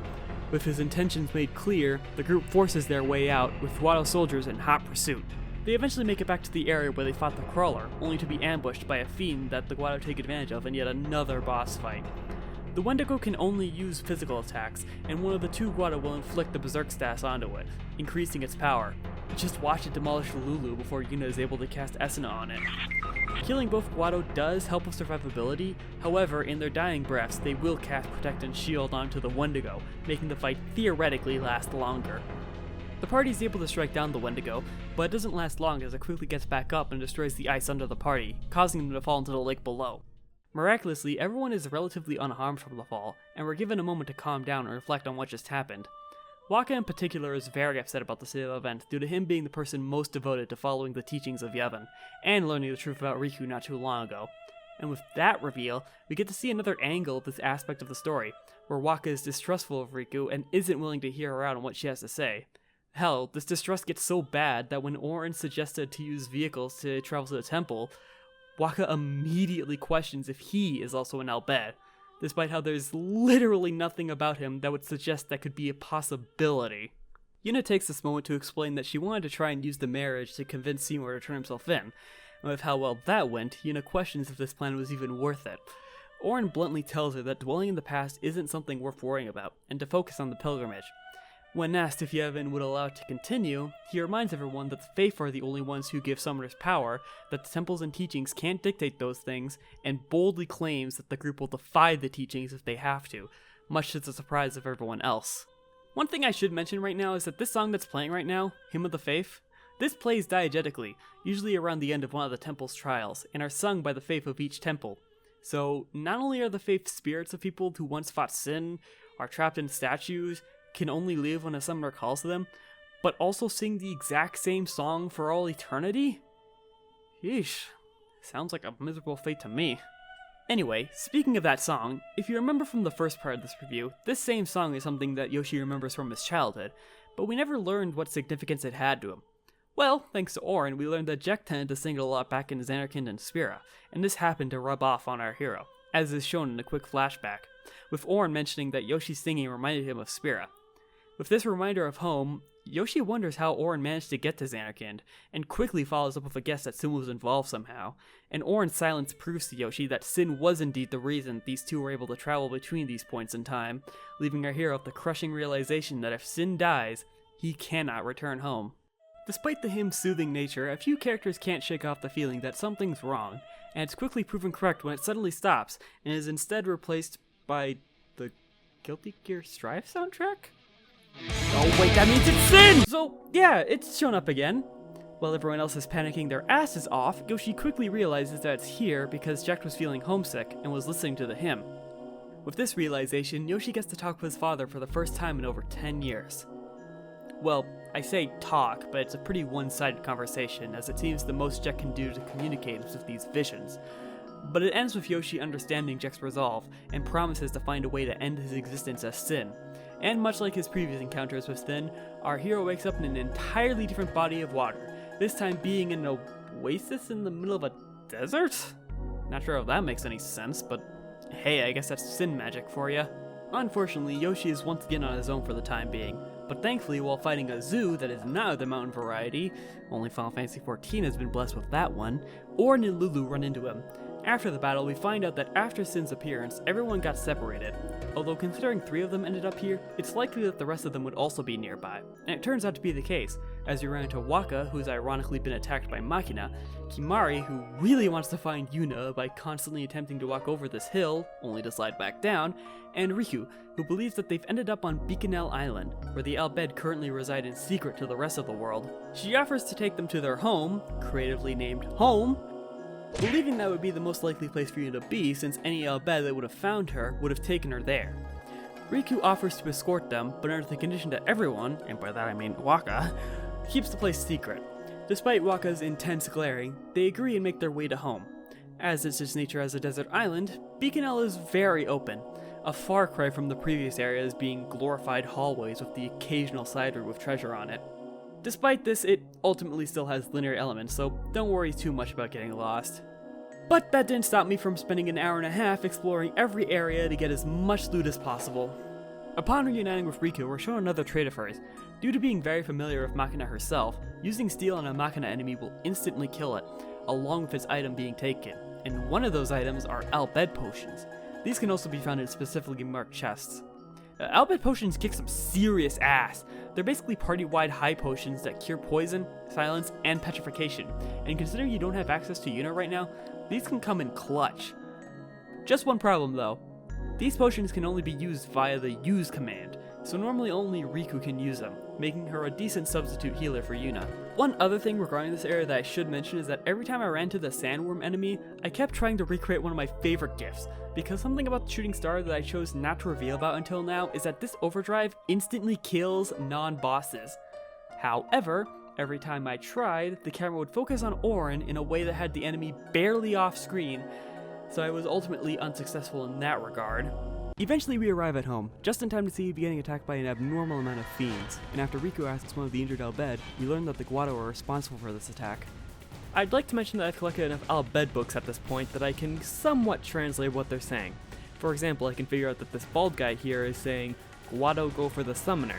With his intentions made clear, the group forces their way out, with Guado soldiers in hot pursuit. They eventually make it back to the area where they fought the Crawler, only to be ambushed by a fiend that the Guado take advantage of in yet another boss fight. The Wendigo can only use physical attacks, and one of the two Guado will inflict the Berserk Staff onto it, increasing its power. Just watch it demolish Lulu before Yuna is able to cast Esuna on it. Killing both Guado does help with survivability, however, in their dying breaths, they will cast Protect and Shield onto the Wendigo, making the fight theoretically last longer. The party is able to strike down the Wendigo, but it doesn't last long as it quickly gets back up and destroys the ice under the party, causing them to fall into the lake below. Miraculously, everyone is relatively unharmed from the fall, and we're given a moment to calm down and reflect on what just happened. Wakka in particular is very upset about the state of the event due to him being the person most devoted to following the teachings of Yevon, and learning the truth about Riku not too long ago. And with that reveal, we get to see another angle of this aspect of the story, where Wakka is distrustful of Riku and isn't willing to hear her out on what she has to say. Hell, this distrust gets so bad that when Orin suggested to use vehicles to travel to the temple, Wakka immediately questions if he is also an Al Bhed, despite how there's literally nothing about him that would suggest that could be a possibility. Yuna takes this moment to explain that she wanted to try and use the marriage to convince Seymour to turn himself in, and with how well that went, Yuna questions if this plan was even worth it. Orin bluntly tells her that dwelling in the past isn't something worth worrying about, and to focus on the pilgrimage. When asked if Yevon would allow it to continue, he reminds everyone that the Faith are the only ones who give summoners power, that the temples and teachings can't dictate those things, and boldly claims that the group will defy the teachings if they have to, much to the surprise of everyone else. One thing I should mention right now is that this song that's playing right now, Hymn of the Faith, this plays diegetically, usually around the end of one of the temple's trials, and are sung by the Faith of each temple. So, not only are the Faith spirits of people who once fought Sin, are trapped in statues, can only live when a summoner calls to them, but also sing the exact same song for all eternity? Yeesh, sounds like a miserable fate to me. Anyway, speaking of that song, if you remember from the first part of this review, this same song is something that Yoshi remembers from his childhood, but we never learned what significance it had to him. Well, thanks to Orin, we learned that Jack tended to sing it a lot back in Zanarkand and Spira, and this happened to rub off on our hero, as is shown in a quick flashback, with Orin mentioning that Yoshi's singing reminded him of Spira. With this reminder of home, Yoshi wonders how Orin managed to get to Zanarkand, and quickly follows up with a guess that Sin was involved somehow, and Orin's silence proves to Yoshi that Sin was indeed the reason these two were able to travel between these points in time, leaving our hero with the crushing realization that if Sin dies, he cannot return home. Despite the hymn's soothing nature, a few characters can't shake off the feeling that something's wrong, and it's quickly proven correct when it suddenly stops, and is instead replaced by the Guilty Gear Strive soundtrack? Oh wait, that means it's Sin! So yeah, it's shown up again. While everyone else is panicking their asses off, Yoshi quickly realizes that it's here because Jack was feeling homesick and was listening to the hymn. With this realization, Yoshi gets to talk with his father for the first time in over 10 years. Well, I say talk, but it's a pretty one-sided conversation, as it seems the most Jack can do to communicate is with these visions. But it ends with Yoshi understanding Jack's resolve, and promises to find a way to end his existence as Sin. And much like his previous encounters with Sin, our hero wakes up in an entirely different body of water, this time being in an oasis in the middle of a desert? Not sure if that makes any sense, but hey, I guess that's Sin magic for ya. Unfortunately, Yoshi is once again on his own for the time being, but thankfully while fighting a zoo that is not of the mountain variety, only Final Fantasy XIV has been blessed with that one, Orin and Lulu run into him. After the battle, we find out that after Sin's appearance, everyone got separated. Although considering 3 of them ended up here, it's likely that the rest of them would also be nearby. And it turns out to be the case, as we ran into Waka, who's ironically been attacked by Machina, Kimari, who really wants to find Yuna by constantly attempting to walk over this hill, only to slide back down, and Riku, who believes that they've ended up on Bikanel Island, where the Albed currently reside in secret to the rest of the world. She offers to take them to their home, creatively named Home, believing that would be the most likely place for you to be, since any Albed that would have found her would have taken her there. Riku offers to escort them, but under the condition that everyone, and by that I mean Waka, keeps the place secret. Despite Waka's intense glaring, they agree and make their way to Home. As is its nature as a desert island, Bikanel is very open, a far cry from the previous areas being glorified hallways with the occasional side room with treasure on it. Despite this, it ultimately still has linear elements, so don't worry too much about getting lost. But that didn't stop me from spending an hour and a half exploring every area to get as much loot as possible. Upon reuniting with Riku, we're shown another trait of hers. Due to being very familiar with Machina herself, using steel on a Machina enemy will instantly kill it, along with its item being taken, and one of those items are Albed potions. These can also be found in specifically marked chests. Albed potions kick some serious ass. They're basically party-wide high potions that cure poison, silence, and petrification, and considering you don't have access to Yuna right now, these can come in clutch. Just one problem though. These potions can only be used via the use command, so normally only Riku can use them, making her a decent substitute healer for Yuna. One other thing regarding this area that I should mention is that every time I ran to the sandworm enemy, I kept trying to recreate one of my favorite gifts, because something about the shooting star that I chose not to reveal about until now is that this overdrive instantly kills non-bosses. However, every time I tried, the camera would focus on Auron in a way that had the enemy barely off screen, so I was ultimately unsuccessful in that regard. Eventually we arrive at Home, just in time to see you getting attacked by an abnormal amount of fiends, and after Riku asks one of the injured Albed, we learn that the Guado are responsible for this attack. I'd like to mention that I've collected enough Albed books at this point that I can somewhat translate what they're saying. For example, I can figure out that this bald guy here is saying, Guado go for the summoner.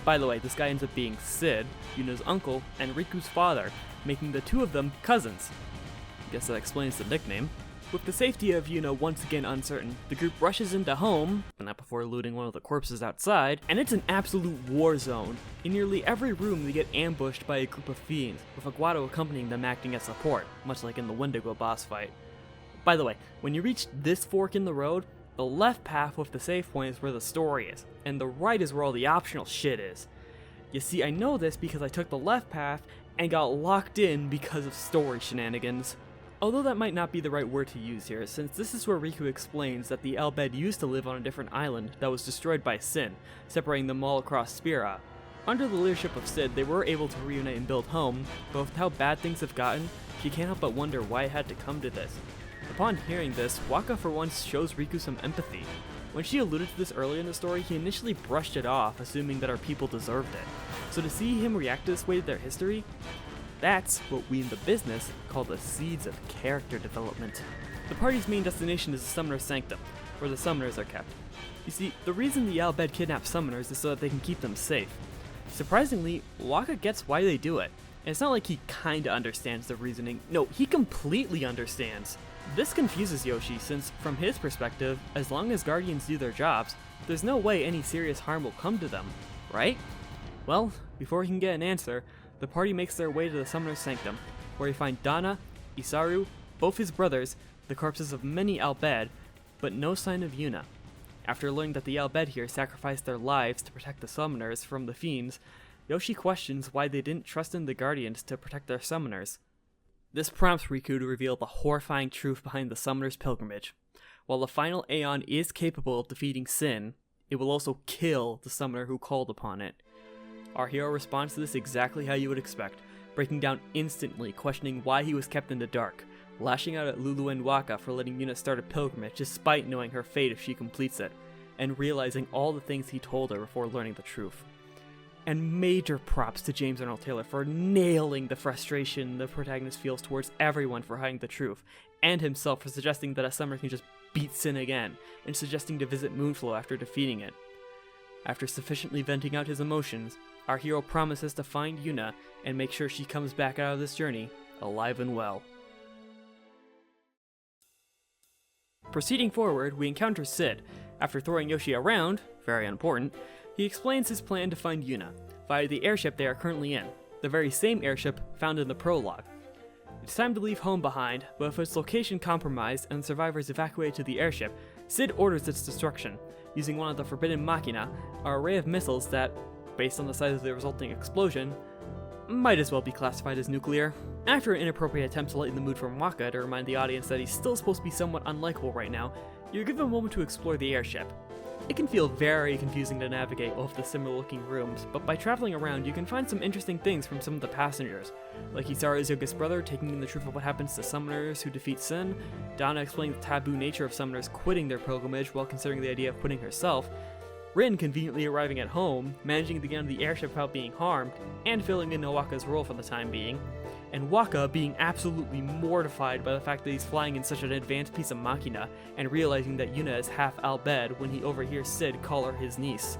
By the way, this guy ends up being Sid, Yuna's uncle, and Riku's father, making the 2 of them cousins. Guess that explains the nickname. With the safety of Yuna once again uncertain, the group rushes into Home, but not before looting one of the corpses outside, and it's an absolute war zone. In nearly every room they get ambushed by a group of fiends, with a Guado accompanying them acting as support, much like in the Wendigo boss fight. By the way, when you reach this fork in the road, the left path with the save point is where the story is, and the right is where all the optional shit is. You see, I know this because I took the left path and got locked in because of story shenanigans. Although that might not be the right word to use here, since this is where Riku explains that the Albed used to live on a different island that was destroyed by Sin, separating them all across Spira. Under the leadership of Sid, they were able to reunite and build Home, but with how bad things have gotten, she can't help but wonder why it had to come to this. Upon hearing this, Waka for once shows Riku some empathy. When she alluded to this earlier in the story, he initially brushed it off, assuming that our people deserved it. So to see him react this way to their history, that's what we in the business call the seeds of character development. The party's main destination is the Summoner's Sanctum, where the summoners are kept. You see, the reason the Albed kidnap summoners is so that they can keep them safe. Surprisingly, Waka gets why they do it, and it's not like he kinda understands the reasoning. No, he completely understands. This confuses Yoshi since, from his perspective, as long as Guardians do their jobs, there's no way any serious harm will come to them, right? Well, before he can get an answer, the party makes their way to the Summoner's Sanctum, where we find Dana, Isaru, both his brothers, the corpses of many Albed, but no sign of Yuna. After learning that the Albed here sacrificed their lives to protect the summoners from the fiends, Yoshi questions why they didn't trust in the Guardians to protect their summoners. This prompts Riku to reveal the horrifying truth behind the summoner's pilgrimage. While the final Aeon is capable of defeating Sin, it will also kill the summoner who called upon it. Our hero responds to this exactly how you would expect, breaking down instantly, questioning why he was kept in the dark, lashing out at Lulu and Waka for letting Yuna start a pilgrimage despite knowing her fate if she completes it, and realizing all the things he told her before learning the truth. And major props to James Arnold Taylor for nailing the frustration the protagonist feels towards everyone for hiding the truth, and himself for suggesting that a summoner can just beat Sin again, and suggesting to visit Moonflow after defeating it. After sufficiently venting out his emotions, our hero promises to find Yuna and make sure she comes back out of this journey alive and well. Proceeding forward, we encounter Sid. After throwing Yoshi around, very unimportant, he explains his plan to find Yuna, via the airship they are currently in, the very same airship found in the prologue. It's time to leave home behind, but with its location compromised and survivors evacuated to the airship, Sid orders its destruction, using one of the forbidden machina, an array of missiles that, based on the size of the resulting explosion, might as well be classified as nuclear. After an inappropriate attempt to lighten the mood from Waka to remind the audience that he's still supposed to be somewhat unlikable right now, you're given a moment to explore the airship. It can feel very confusing to navigate all of the similar looking rooms, but by traveling around you can find some interesting things from some of the passengers, like Isara's youngest brother taking in the truth of what happens to summoners who defeat Sin, Donna explaining the taboo nature of summoners quitting their pilgrimage while considering the idea of quitting herself, Rin conveniently arriving at home, managing to get on the airship without being harmed, and filling in Waka's role for the time being, and Waka being absolutely mortified by the fact that he's flying in such an advanced piece of machina, and realizing that Yuna is half Al-Bed when he overhears Sid call her his niece.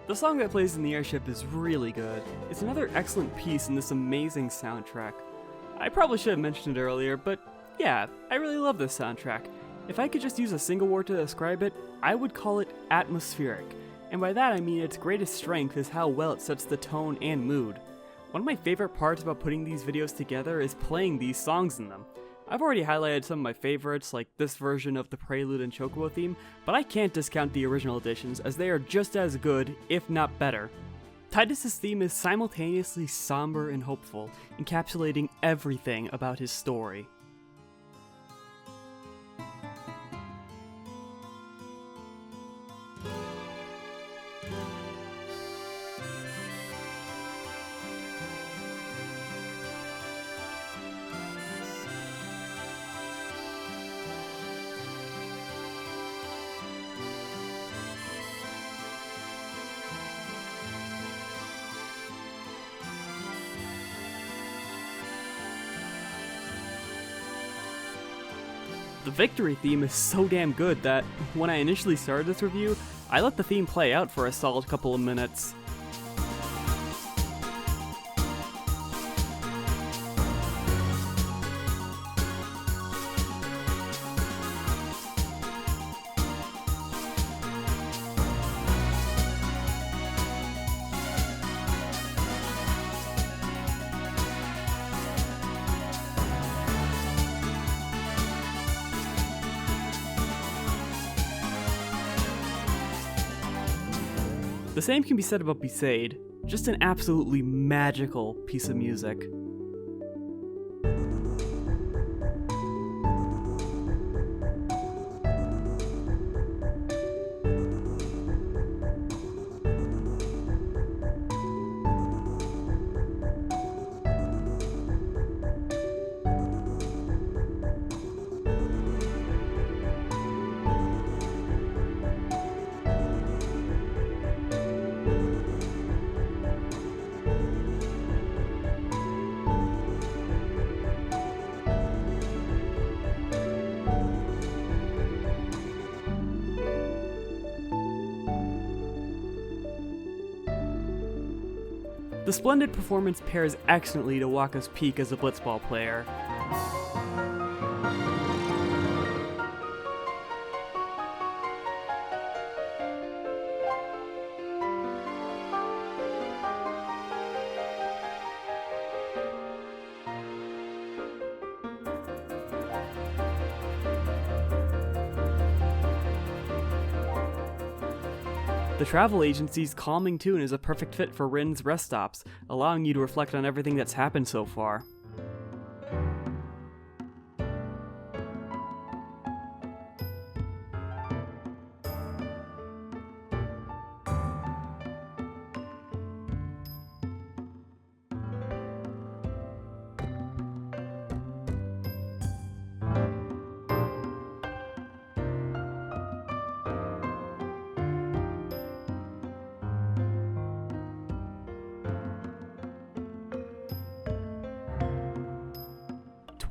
The song that plays in the airship is really good. It's another excellent piece in this amazing soundtrack. I probably should have mentioned it earlier, but yeah, I really love this soundtrack. If I could just use a single word to describe it, I would call it atmospheric. And by that I mean its greatest strength is how well it sets the tone and mood. One of my favorite parts about putting these videos together is playing these songs in them. I've already highlighted some of my favorites, like this version of the Prelude and Chocobo theme, but I can't discount the original editions as they are just as good, if not better. Tidus's theme is simultaneously somber and hopeful, encapsulating everything about his story. The victory theme is so damn good that, when I initially started this review, I let the theme play out for a solid couple of minutes. The same can be said about Besaid, just an absolutely magical piece of music. The splendid performance pairs excellently to Waka's peak as a blitzball player. The travel agency's calming tune is a perfect fit for Rin's rest stops, allowing you to reflect on everything that's happened so far.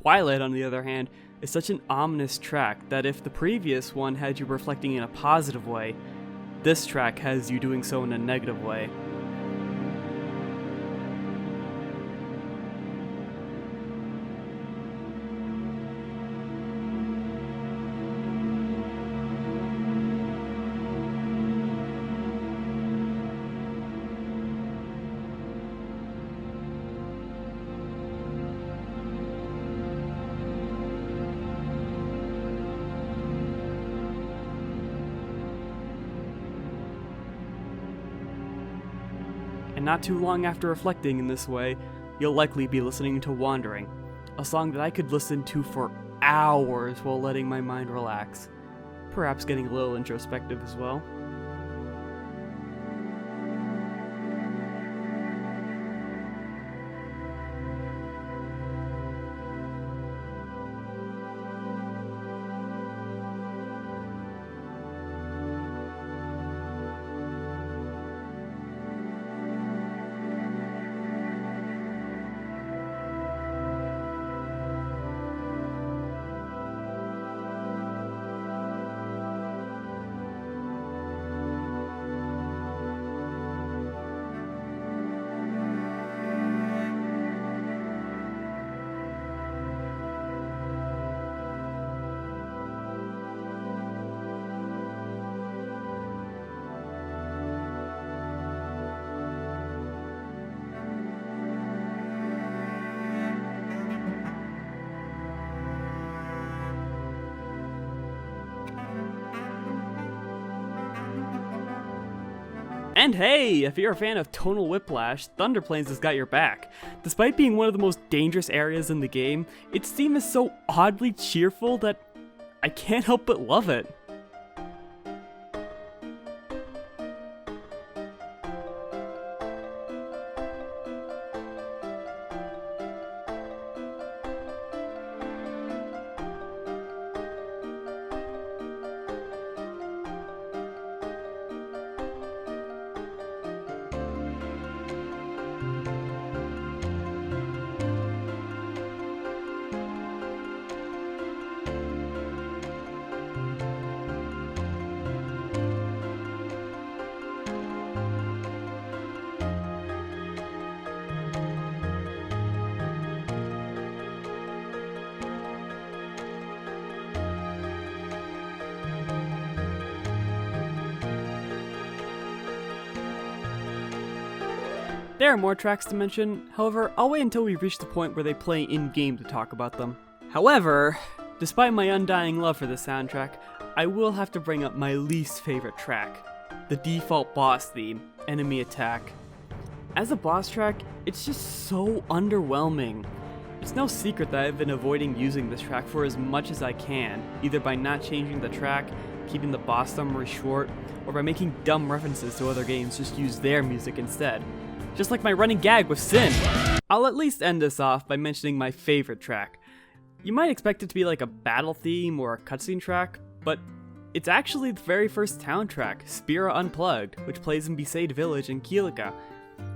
Twilight, on the other hand, is such an ominous track that if the previous one had you reflecting in a positive way, this track has you doing so in a negative way. and not too long after reflecting in this way, you'll likely be listening to Wandering, a song that I could listen to for hours while letting my mind relax, perhaps getting a little introspective as well. And hey, if you're a fan of tonal whiplash, Thunder Plains has got your back. Despite being one of the most dangerous areas in the game, its theme is so oddly cheerful that I can't help but love it. There are more tracks to mention, however, I'll wait until we reach the point where they play in-game to talk about them. However, despite my undying love for the soundtrack, I will have to bring up my least favorite track, the default boss theme, Enemy Attack. As a boss track, it's just so underwhelming. It's no secret that I've been avoiding using this track for as much as I can, either by not changing the track, keeping the boss summary short, or by making dumb references to other games just use their music instead. Just like my running gag with Sin. I'll at least end this off by mentioning my favorite track. You might expect it to be like a battle theme or a cutscene track, but it's actually the very first town track, Spira Unplugged, which plays in Besaid Village in Kielika.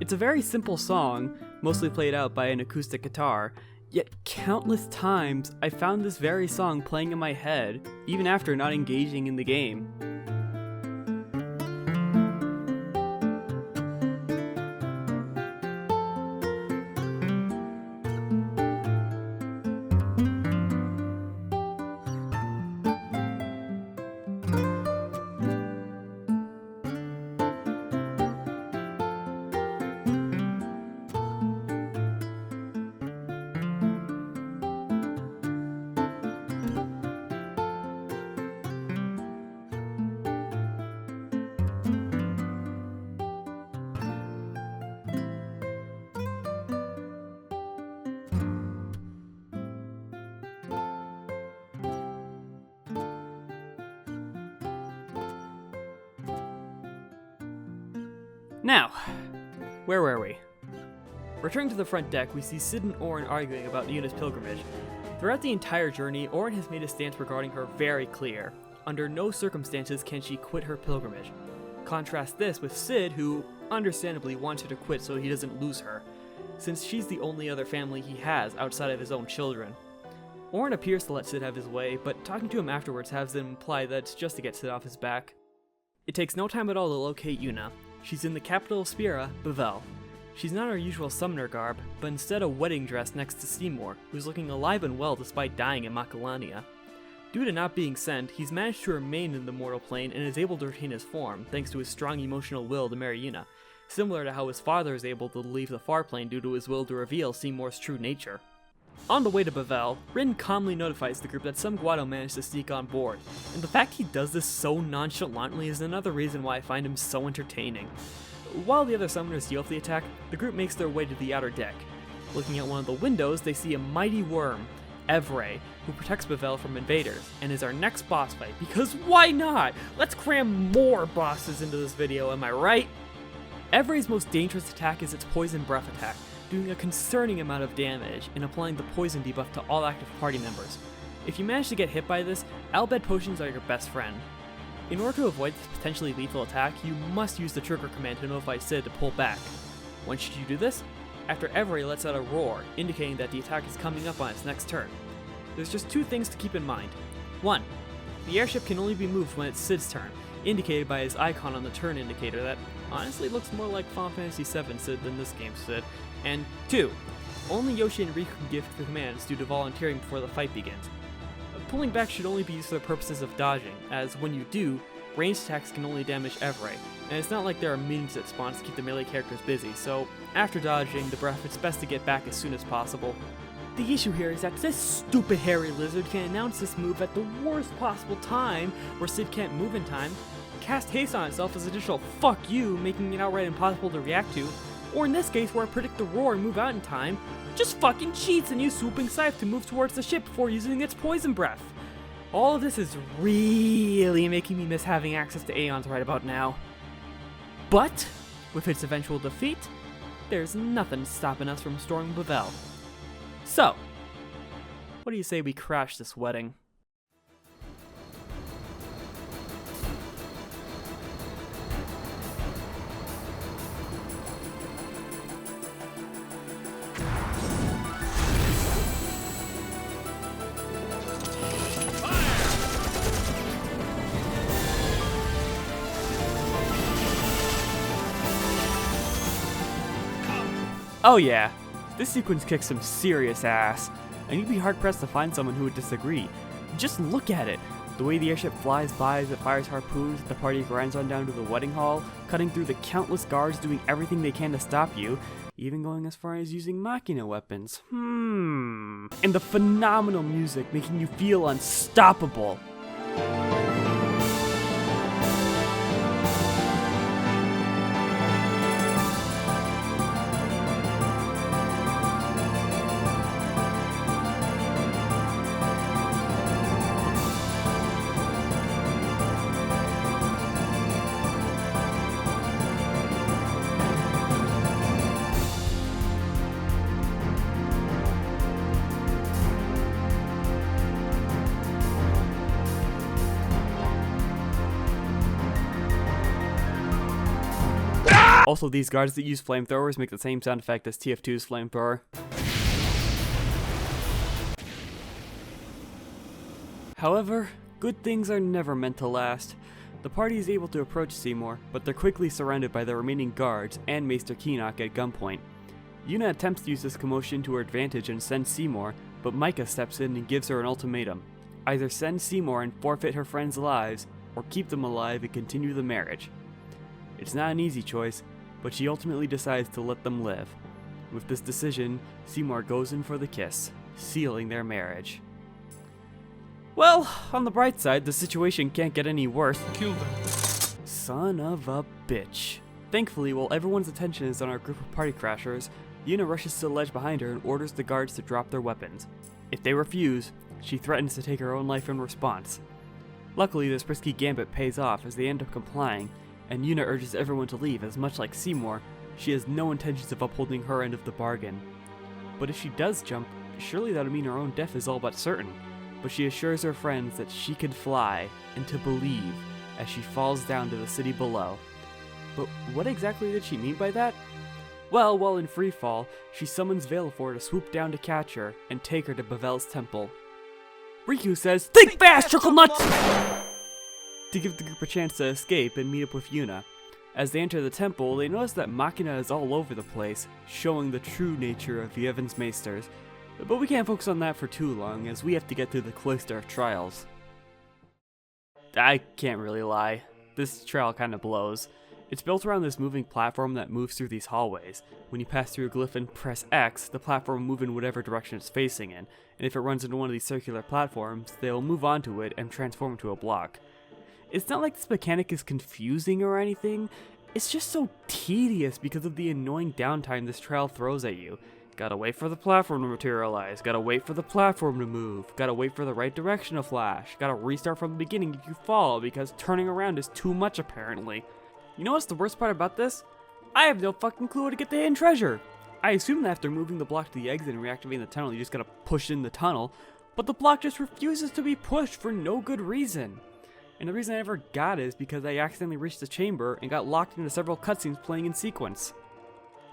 It's a very simple song, mostly played out by an acoustic guitar, yet countless times I found this very song playing in my head, even after not engaging in the game. Now, where were we? Returning to the front deck, we see Sid and Orin arguing about Yuna's pilgrimage. Throughout the entire journey, Orin has made a stance regarding her very clear. Under no circumstances can she quit her pilgrimage. Contrast this with Sid, who understandably wants her to quit so he doesn't lose her, since she's the only other family he has outside of his own children. Orin appears to let Sid have his way, but talking to him afterwards has him imply that it's just to get Sid off his back. It takes no time at all to locate Yuna. She's in the capital of Spira, Bavel. She's not her usual summoner garb, but instead a wedding dress next to Seymour, who's looking alive and well despite dying in Makalania. Due to not being sent, he's managed to remain in the mortal plane and is able to retain his form, thanks to his strong emotional will to marry Yuna, similar to how his father is able to leave the far plane due to his will to reveal Seymour's true nature. On the way to Bavel, Rin calmly notifies the group that some Guado managed to sneak on board, and the fact he does this so nonchalantly is another reason why I find him so entertaining. While the other summoners deal with the attack, the group makes their way to the outer deck. Looking at one of the windows, they see a mighty worm, Evray, who protects Bevelle from invaders, and is our next boss fight, because why not? Let's cram more bosses into this video, am I right? Evray's most dangerous attack is its Poison Breath attack, doing a concerning amount of damage and applying the poison debuff to all active party members. If you manage to get hit by this, Al Bhed potions are your best friend. In order to avoid this potentially lethal attack, you must use the trigger command to notify Sid to pull back. When should you do this? After Evray lets out a roar, indicating that the attack is coming up on its next turn. There's just two things to keep in mind. 1. The airship can only be moved when it's Sid's turn, indicated by his icon on the turn indicator that honestly looks more like Final Fantasy VII Sid than this game's Sid. And 2. Only Yoshi and Riku can give the commands due to volunteering before the fight begins. Pulling back should only be used for the purposes of dodging, as when you do, ranged attacks can only damage Evray, and it's not like there are minions that spawn to keep the melee characters busy, so after dodging the breath, it's best to get back as soon as possible. The issue here is that this stupid hairy lizard can announce this move at the worst possible time, where Sid can't move in time, cast haste on itself as additional fuck you, making it outright impossible to react to, or in this case where I predict the roar and move out in time, just fucking cheats and use Swooping Scythe to move towards the ship before using its Poison Breath. All of this is really making me miss having access to Aeons right about now. But, with its eventual defeat, there's nothing stopping us from storming Bevelle. So, what do you say we crash this wedding? Oh yeah, this sequence kicks some serious ass, and you'd be hard-pressed to find someone who would disagree. Just look at it. The way the airship flies by as it fires harpoons, the party grinds on down to the wedding hall, cutting through the countless guards doing everything they can to stop you, even going as far as using Machina weapons. And the phenomenal music making you feel unstoppable. Also, these guards that use flamethrowers make the same sound effect as TF2's flamethrower. However, good things are never meant to last. The party is able to approach Seymour, but they're quickly surrounded by the remaining guards and Maester Keenock at gunpoint. Yuna attempts to use this commotion to her advantage and send Seymour, but Micah steps in and gives her an ultimatum. Either send Seymour and forfeit her friends' lives, or keep them alive and continue the marriage. It's not an easy choice, but she ultimately decides to let them live. With this decision, Seymour goes in for the kiss, sealing their marriage. Well, on the bright side, the situation can't get any worse. Kill them. Son of a bitch. Thankfully, while everyone's attention is on our group of party crashers, Yuna rushes to the ledge behind her and orders the guards to drop their weapons. If they refuse, she threatens to take her own life in response. Luckily, this risky gambit pays off as they end up complying, and Yuna urges everyone to leave as, much like Seymour, she has no intentions of upholding her end of the bargain. But if she does jump, surely that would mean her own death is all but certain. But she assures her friends that she can fly, and to believe, as she falls down to the city below. But what exactly did she mean by that? Well, while in free fall, she summons Valefor to swoop down to catch her and take her to Bevelle's temple. Riku says, "Think fast, Trickle Nuts!" to give the group a chance to escape and meet up with Yuna. As they enter the temple, they notice that Machina is all over the place, showing the true nature of Yevon's Maesters. But we can't focus on that for too long, as we have to get through the Cloister of Trials. I can't really lie, this trial kinda blows. It's built around this moving platform that moves through these hallways. When you pass through a glyph and press X, the platform will move in whatever direction it's facing in, and if it runs into one of these circular platforms, they'll move onto it and transform into a block. It's not like this mechanic is confusing or anything, It's just so tedious because of the annoying downtime this trial throws at you. Gotta wait for the platform to materialize, gotta wait for the platform to move, gotta wait for the right direction to flash, gotta restart from the beginning if you fall because turning around is too much apparently. You know what's the worst part about this? I have no fucking clue how to get the hidden treasure. I assume that after moving the block to the exit and reactivating the tunnel, you just gotta push in the tunnel, but the block just refuses to be pushed for no good reason. And the reason I never got it is because I accidentally reached the chamber and got locked into several cutscenes playing in sequence.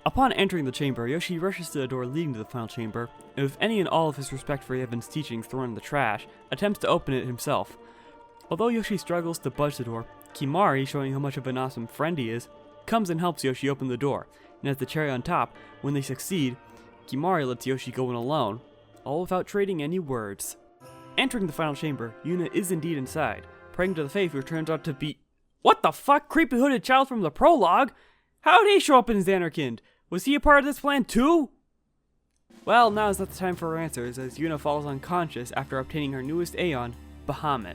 Upon entering the chamber, Yoshi rushes to the door leading to the final chamber, and with any and all of his respect for Evan's teachings thrown in the trash, attempts to open it himself. Although Yoshi struggles to budge the door, Kimari, showing how much of an awesome friend he is, comes and helps Yoshi open the door, and as the cherry on top, when they succeed, Kimari lets Yoshi go in alone, all without trading any words. Entering the final chamber, Yuna is indeed inside, praying to the faith who turns out to be— What the fuck? Creepy hooded child from the prologue? How did he show up in Xanarkand? Was he a part of this plan too? Well, now is not the time for her answers, as Yuna falls unconscious after obtaining her newest Aeon, Bahamut.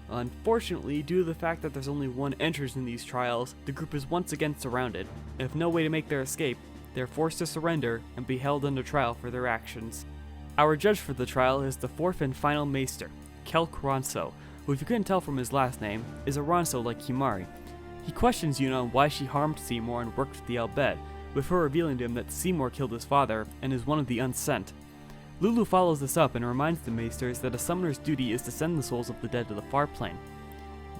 Unfortunately, due to the fact that there's only one entrance in these trials, the group is once again surrounded, and with no way to make their escape, they are forced to surrender and be held under trial for their actions. Our judge for the trial is the fourth and final Maester, Kelk Ronso, who, if you couldn't tell from his last name, is a Ronso like Kimari. He questions Yuna on why she harmed Seymour and worked with the Albed, with her revealing to him that Seymour killed his father and is one of the Unsent. Lulu follows this up and reminds the Maesters that a summoner's duty is to send the souls of the dead to the far plane.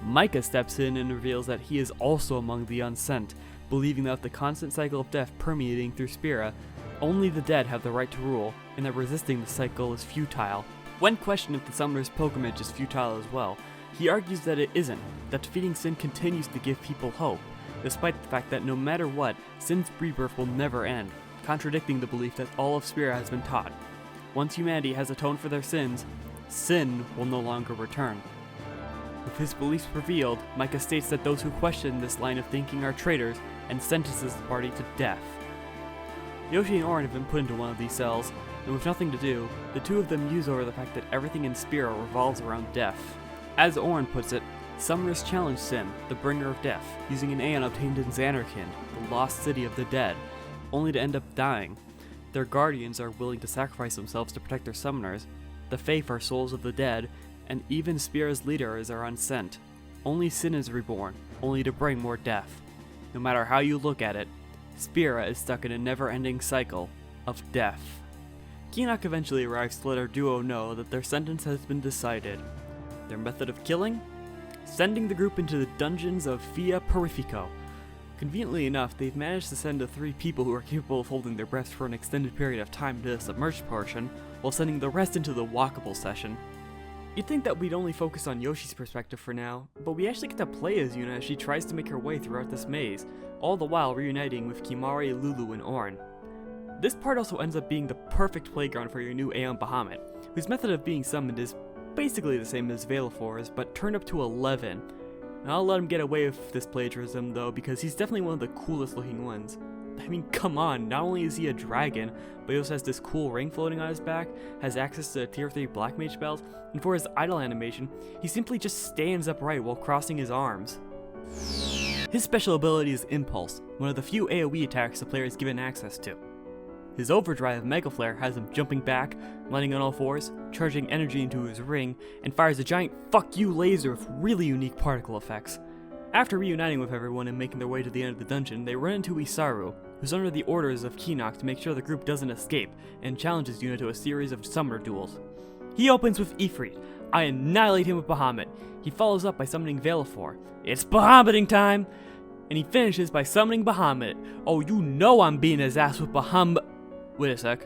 Micah steps in and reveals that he is also among the Unsent, believing that with the constant cycle of death permeating through Spira, only the dead have the right to rule, and that resisting the cycle is futile. When questioned if the summoner's pilgrimage is futile as well, he argues that it isn't, that defeating Sin continues to give people hope, despite the fact that no matter what, Sin's rebirth will never end, contradicting the belief that all of Spira has been taught. Once humanity has atoned for their sins, Sin will no longer return. With his beliefs revealed, Micah states that those who question this line of thinking are traitors and sentences the party to death. Yoshi and Auron have been put into one of these cells, and with nothing to do, the two of them muse over the fact that everything in Spira revolves around death. As Auron puts it, summoners challenge Sin, the bringer of death, using an Aeon obtained in Xanarkand, the lost city of the dead, only to end up dying. Their guardians are willing to sacrifice themselves to protect their summoners, the Faith are souls of the dead, and even Spira's leaders are unsent. Only Sin is reborn, only to bring more death. No matter how you look at it, Spira is stuck in a never-ending cycle of death. Keenock eventually arrives to let our duo know that their sentence has been decided. Their method of killing? Sending the group into the dungeons of Via Purifico. Conveniently enough, they've managed to send the 3 people who are capable of holding their breaths for an extended period of time to the submerged portion, while sending the rest into the walkable session. You'd think that we'd only focus on Yoshi's perspective for now, but we actually get to play as Yuna as she tries to make her way throughout this maze, all the while reuniting with Kimari, Lulu, and Auron. This part also ends up being the perfect playground for your new Aeon Bahamut, whose method of being summoned is basically the same as Valefor's, but turned up to 11. And I'll let him get away with this plagiarism though, because he's definitely one of the coolest looking ones. I mean, come on, not only is he a dragon, but he also has this cool ring floating on his back, has access to tier 3 black mage spells, and for his idle animation, he simply just stands upright while crossing his arms. His special ability is Impulse, one of the few AoE attacks the player is given access to. His overdrive Mega Flare has him jumping back, landing on all fours, charging energy into his ring, and fires a giant fuck you laser with really unique particle effects. After reuniting with everyone and making their way to the end of the dungeon, they run into Isaru, who's under the orders of Keenock to make sure the group doesn't escape, and challenges Yuna to a series of summoner duels. He opens with Ifrit. I annihilate him with Bahamut. He follows up by summoning Valefor. It's Bahamuting time! And he finishes by summoning Bahamut. Oh, you know I'm beating his ass with Bahamut. Wait a sec.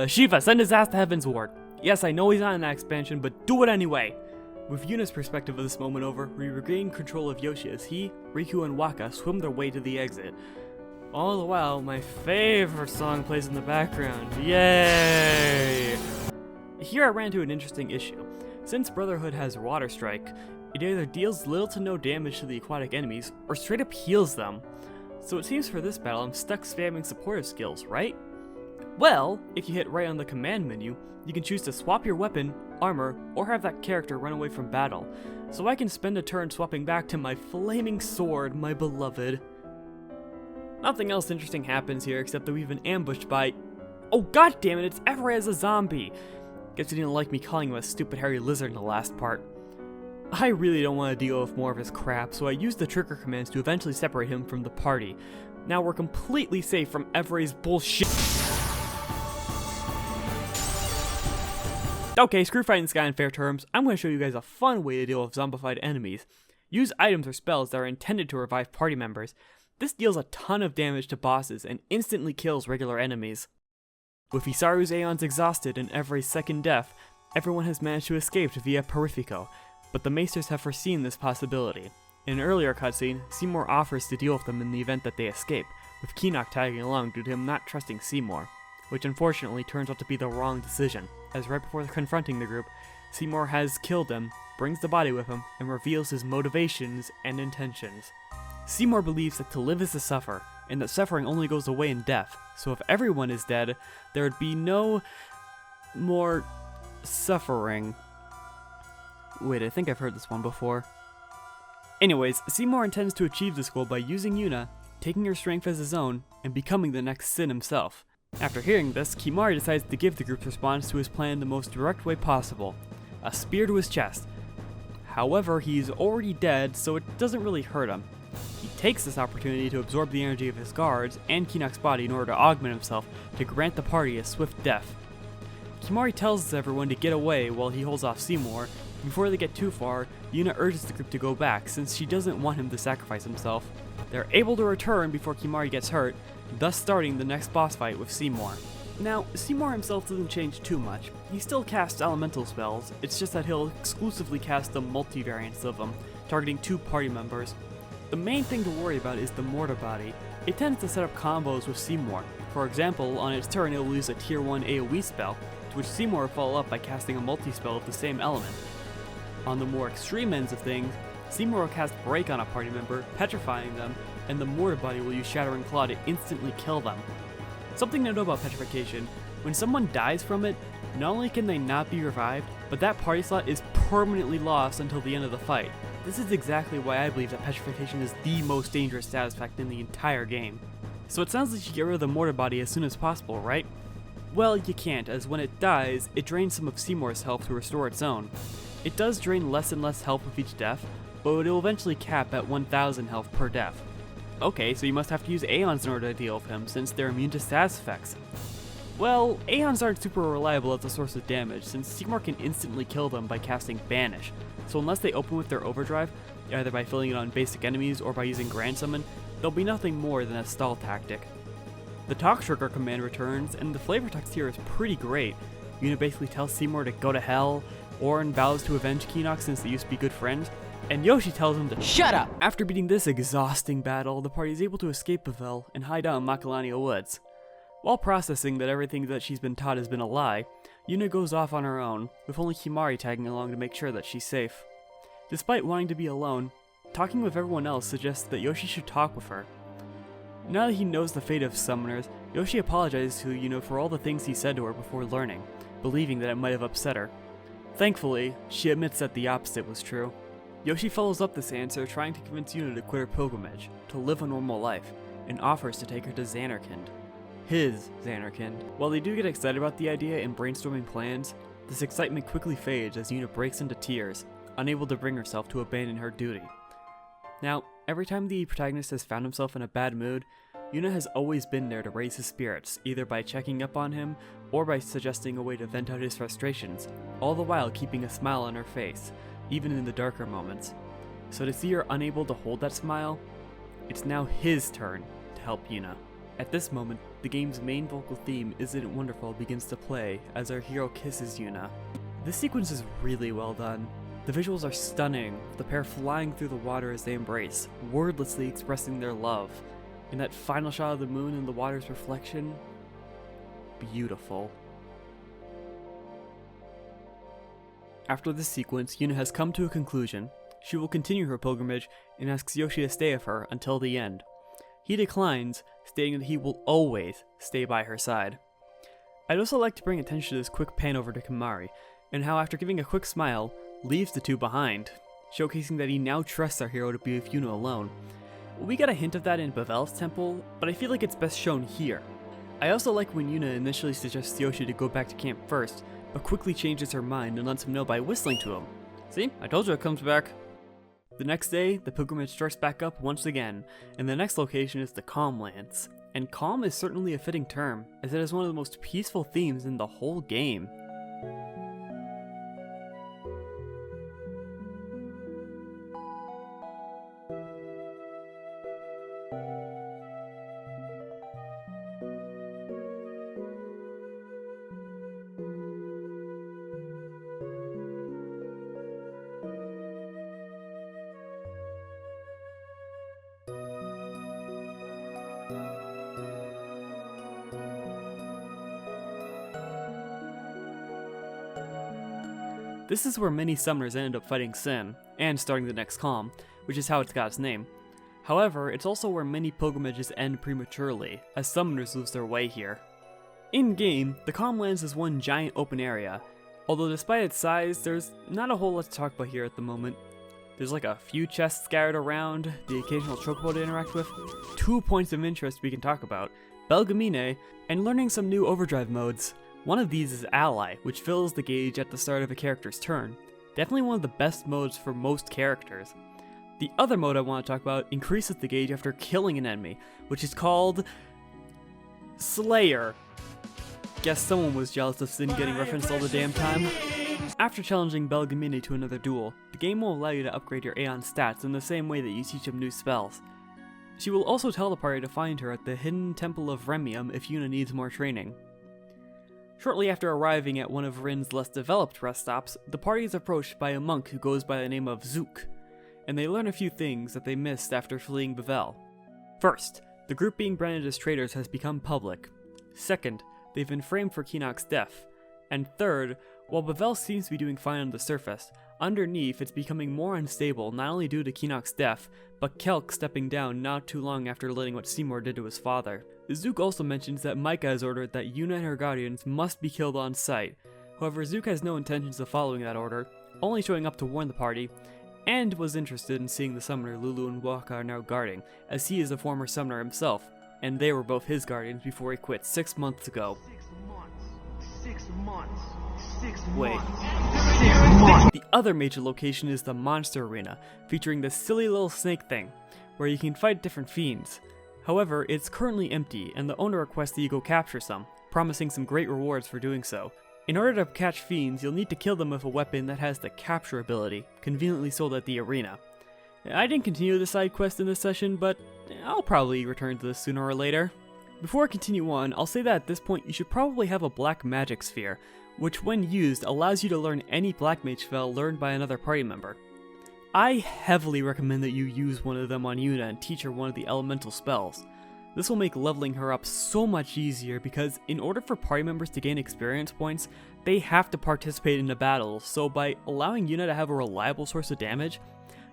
Shiva, send his ass to Heaven's Ward. Yes, I know he's not in that expansion, but do it anyway. With Yuna's perspective of this moment over, we regain control of Yoshi as he, Riku, and Waka swim their way to the exit. All the while, my favorite song plays in the background. Yay! Here I ran into an interesting issue. Since Brotherhood has Water Strike, it either deals little to no damage to the aquatic enemies, or straight up heals them. So it seems for this battle I'm stuck spamming supportive skills, right? Well, if you hit right on the command menu, you can choose to swap your weapon, armor, or have that character run away from battle. So I can spend a turn swapping back to my flaming sword, my beloved. Nothing else interesting happens here except that we've been ambushed by... Oh god damn it, it's Everett as a zombie! Guess he didn't like me calling him a stupid hairy lizard in the last part. I really don't want to deal with more of his crap, so I used the trigger commands to eventually separate him from the party. Now we're completely safe from Everett's bullshit. Okay, screw fighting this guy in fair terms. I'm going to show you guys a fun way to deal with zombified enemies. Use items or spells that are intended to revive party members. This deals a ton of damage to bosses and instantly kills regular enemies. With Isaru's Aeons exhausted and Everett's second death, everyone has managed to escape via Perifico, but the Maesters have foreseen this possibility. In an earlier cutscene, Seymour offers to deal with them in the event that they escape, with Keenock tagging along due to him not trusting Seymour, which unfortunately turns out to be the wrong decision, as right before confronting the group, Seymour has killed him, brings the body with him, and reveals his motivations and intentions. Seymour believes that to live is to suffer, and that suffering only goes away in death, so if everyone is dead, there would be no more suffering. Wait, I think I've heard this one before. Anyways, Seymour intends to achieve this goal by using Yuna, taking her strength as his own, and becoming the next Sin himself. After hearing this, Kimahri decides to give the group's response to his plan the most direct way possible, a spear to his chest. However, he's already dead, so it doesn't really hurt him. He takes this opportunity to absorb the energy of his guards and Keenock's body in order to augment himself to grant the party a swift death. Kimahri tells everyone to get away while he holds off Seymour. Before they get too far, Yuna urges the group to go back since she doesn't want him to sacrifice himself. They're able to return before Kimahri gets hurt, thus starting the next boss fight with Seymour. Now, Seymour himself doesn't change too much. He still casts elemental spells, it's just that he'll exclusively cast the multi-variants of them, targeting 2 party members. The main thing to worry about is the mortar body. It tends to set up combos with Seymour. For example, on its turn it will use a tier 1 AoE spell, to which Seymour will follow up by casting a multi-spell of the same element. On the more extreme ends of things, Seymour will cast Break on a party member, petrifying them, and the mortar body will use Shattering Claw to instantly kill them. Something to know about petrification, when someone dies from it, not only can they not be revived, but that party slot is permanently lost until the end of the fight. This is exactly why I believe that petrification is the most dangerous status effect in the entire game. So it sounds like you get rid of the mortar body as soon as possible, right? Well, you can't, as when it dies, it drains some of Seymour's health to restore its own. It does drain less and less health with each death, but it will eventually cap at 1000 health per death. Okay, so you must have to use Aeons in order to deal with him, since they're immune to status effects. Well, Aeons aren't super reliable as a source of damage, since Seymour can instantly kill them by casting Banish, so unless they open with their overdrive, either by filling it on basic enemies or by using Grand Summon, they'll be nothing more than a stall tactic. The Talk Trigger command returns, and the flavor text here is pretty great. Yuna basically tells Seymour to go to hell, Orin vows to avenge Keenock since they used to be good friends, and Yoshi tells him to shut up! After beating this exhausting battle, the party is able to escape Pavel and hide out in Macalania Woods. While processing that everything that she's been taught has been a lie, Yuna goes off on her own, with only Kimahri tagging along to make sure that she's safe. Despite wanting to be alone, talking with everyone else suggests that Yoshi should talk with her. Now that he knows the fate of summoners, Yoshi apologizes to Yuna for all the things he said to her before learning, believing that it might have upset her. Thankfully, she admits that the opposite was true. Yoshi follows up this answer trying to convince Yuna to quit her pilgrimage, to live a normal life, and offers to take her to Xanarkand. His Xanarkand. While they do get excited about the idea and brainstorming plans, this excitement quickly fades as Yuna breaks into tears, unable to bring herself to abandon her duty. Now, every time the protagonist has found himself in a bad mood, Yuna has always been there to raise his spirits, either by checking up on him, or by suggesting a way to vent out his frustrations, all the while keeping a smile on her face, even in the darker moments. So to see her unable to hold that smile, it's now his turn to help Yuna. At this moment, the game's main vocal theme, Isn't It Wonderful, begins to play as our hero kisses Yuna. This sequence is really well done. The visuals are stunning, with the pair flying through the water as they embrace, wordlessly expressing their love. And that final shot of the moon in the water's reflection, beautiful. After this sequence, Yuna has come to a conclusion. She will continue her pilgrimage and asks Yoshi to stay with her until the end. He declines, stating that he will always stay by her side. I'd also like to bring attention to this quick pan over to Kimahri, and how after giving a quick smile, leaves the two behind, showcasing that he now trusts our hero to be with Yuna alone. We got a hint of that in Bavel's temple, but I feel like it's best shown here. I also like when Yuna initially suggests Yoshi to go back to camp first, but quickly changes her mind and lets him know by whistling to him. See? I told you it comes back. The next day, the pilgrimage starts back up once again, and the next location is the Calm Lands. And calm is certainly a fitting term, as it is one of the most peaceful themes in the whole game. This is where many summoners ended up fighting Sin, and starting the next calm, which is how it's got its name. However, it's also where many pilgrimages end prematurely, as summoners lose their way here. In-game, the Calm Lands is one giant open area, although despite its size, there's not a whole lot to talk about here at the moment. There's like a few chests scattered around, the occasional chocobo to interact with, 2 points of interest we can talk about, Belgamine, and learning some new overdrive modes. One of these is Ally, which fills the gauge at the start of a character's turn. Definitely one of the best modes for most characters. The other mode I want to talk about increases the gauge after killing an enemy, which is called Slayer. Guess someone was jealous of Sin getting referenced all the damn time. After challenging Belgamine to another duel, the game will allow you to upgrade your Aeon stats in the same way that you teach him new spells. She will also tell the party to find her at the hidden Temple of Remium if Yuna needs more training. Shortly after arriving at one of Rin's less developed rest stops, the party is approached by a monk who goes by the name of Zook, and they learn a few things that they missed after fleeing Bavel. First, the group being branded as traitors has become public. Second, they've been framed for Keenock's death. And third, while Bavel seems to be doing fine on the surface, underneath it's becoming more unstable not only due to Keenock's death, but Kelk stepping down not too long after letting what Seymour did to his father. Zook also mentions that Micah has ordered that Yuna and her guardians must be killed on sight. However, Zook has no intentions of following that order, only showing up to warn the party, and was interested in seeing the summoner Lulu and Waka are now guarding, as he is a former summoner himself, and they were both his guardians before he quit 6 months ago. 6 months. Wait. The other major location is the Monster Arena, featuring this silly little snake thing, where you can fight different fiends. However, it's currently empty, and the owner requests that you go capture some, promising some great rewards for doing so. In order to catch fiends, you'll need to kill them with a weapon that has the capture ability, conveniently sold at the arena. I didn't continue the side quest in this session, but I'll probably return to this sooner or later. Before I continue on, I'll say that at this point you should probably have a black magic sphere, which when used allows you to learn any black mage spell learned by another party member. I heavily recommend that you use one of them on Yuna and teach her one of the elemental spells. This will make leveling her up so much easier because in order for party members to gain experience points, they have to participate in a battle, so by allowing Yuna to have a reliable source of damage,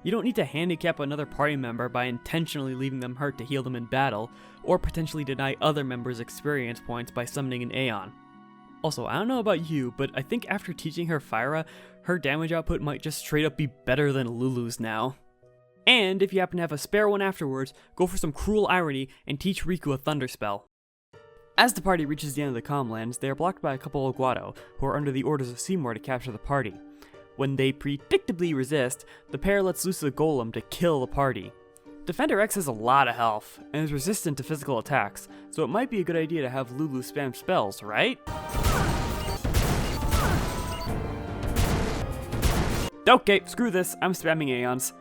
you don't need to handicap another party member by intentionally leaving them hurt to heal them in battle, or potentially deny other members experience points by summoning an Aeon. Also, I don't know about you, but I think after teaching her Phyra, her damage output might just straight up be better than Lulu's now. And if you happen to have a spare one afterwards, go for some cruel irony and teach Riku a Thunder spell. As the party reaches the end of the Calm Lands, they are blocked by a couple of Guado, who are under the orders of Seymour to capture the party. When they predictably resist, the pair lets loose a golem to kill the party. Defender X has a lot of health, and is resistant to physical attacks, so it might be a good idea to have Lulu spam spells, right? Okay, screw this, I'm spamming Aeons.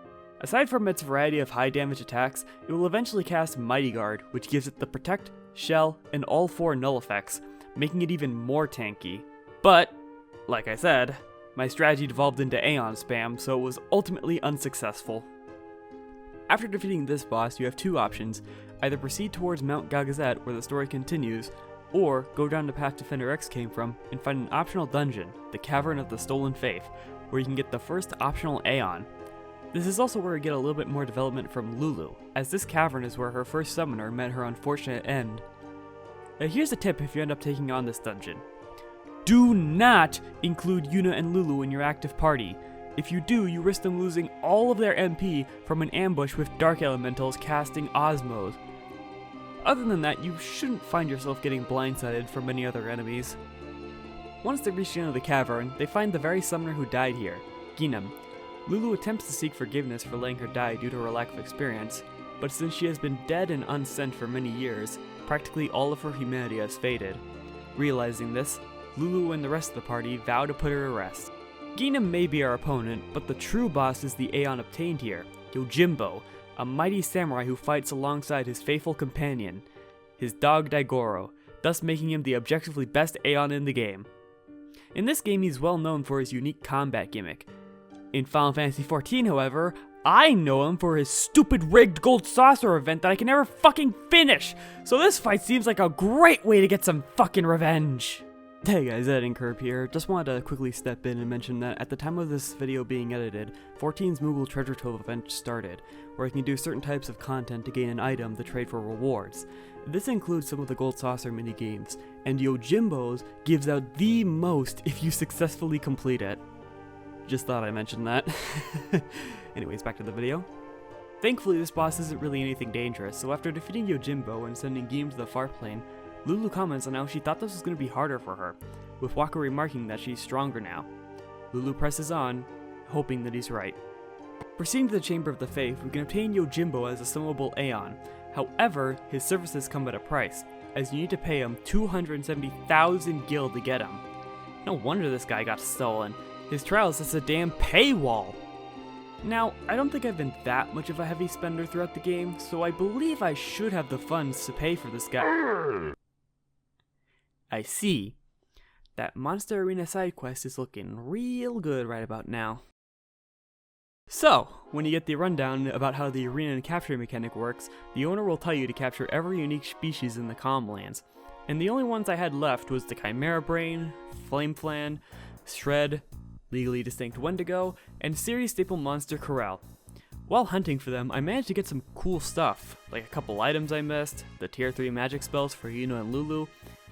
Aside from its variety of high damage attacks, it will eventually cast Mighty Guard, which gives it the Protect, Shell, and all 4 null effects, making it even more tanky. But, like I said, my strategy devolved into Aeon spam, so it was ultimately unsuccessful. After defeating this boss, you have 2 options: either proceed towards Mount Gagazet where the story continues, or go down the path Defender X came from and find an optional dungeon, the Cavern of the Stolen Faith, where you can get the first optional Aeon. This is also where we get a little bit more development from Lulu, as this cavern is where her first summoner met her unfortunate end. Here's a tip if you end up taking on this dungeon. Do not include Yuna and Lulu in your active party. If you do, you risk them losing all of their MP from an ambush with Dark Elementals casting Osmos. Other than that, you shouldn't find yourself getting blindsided from many other enemies. Once they reach the end of the cavern, they find the very summoner who died here, Ginam. Lulu attempts to seek forgiveness for letting her die due to her lack of experience, but since she has been dead and unsent for many years, practically all of her humanity has faded. Realizing this, Lulu and the rest of the party vow to put her to rest. Ginam may be our opponent, but the true boss is the Aeon obtained here, Yojimbo, a mighty samurai who fights alongside his faithful companion, his dog Daigoro, thus making him the objectively best Aeon in the game. In this game, he's well known for his unique combat gimmick. In Final Fantasy XIV, however, I know him for his stupid rigged gold saucer event that I can never fucking finish, so this fight seems like a great way to get some fucking revenge. Hey guys, Editing Curb here. Just wanted to quickly step in and mention that at the time of this video being edited, 14's Moogle Treasure Trove event started, where you can do certain types of content to gain an item to trade for rewards. This includes some of the Gold Saucer minigames, and Yojimbo's gives out the most if you successfully complete it. Just thought I mentioned that. Anyways, back to the video. Thankfully, this boss isn't really anything dangerous, so after defeating Yojimbo and sending Gim to the far plane, Lulu comments on how she thought this was going to be harder for her, with Waka remarking that she's stronger now. Lulu presses on, hoping that he's right. Proceeding to the Chamber of the Faith, we can obtain Yojimbo as a summonable Aeon. However, his services come at a price, as you need to pay him 270,000 gil to get him. No wonder this guy got stolen. His trial is a damn paywall! Now, I don't think I've been that much of a heavy spender throughout the game, so I believe I should have the funds to pay for this guy. I see. That Monster Arena side quest is looking real good right about now. So, when you get the rundown about how the arena and capture mechanic works, the owner will tell you to capture every unique species in the Calmlands. And the only ones I had left was the Chimera Brain, Flameflan, Shred, Legally Distinct Wendigo, and series staple monster Corral. While hunting for them, I managed to get some cool stuff, like a couple items I missed, the tier 3 magic spells for Yuna and Lulu,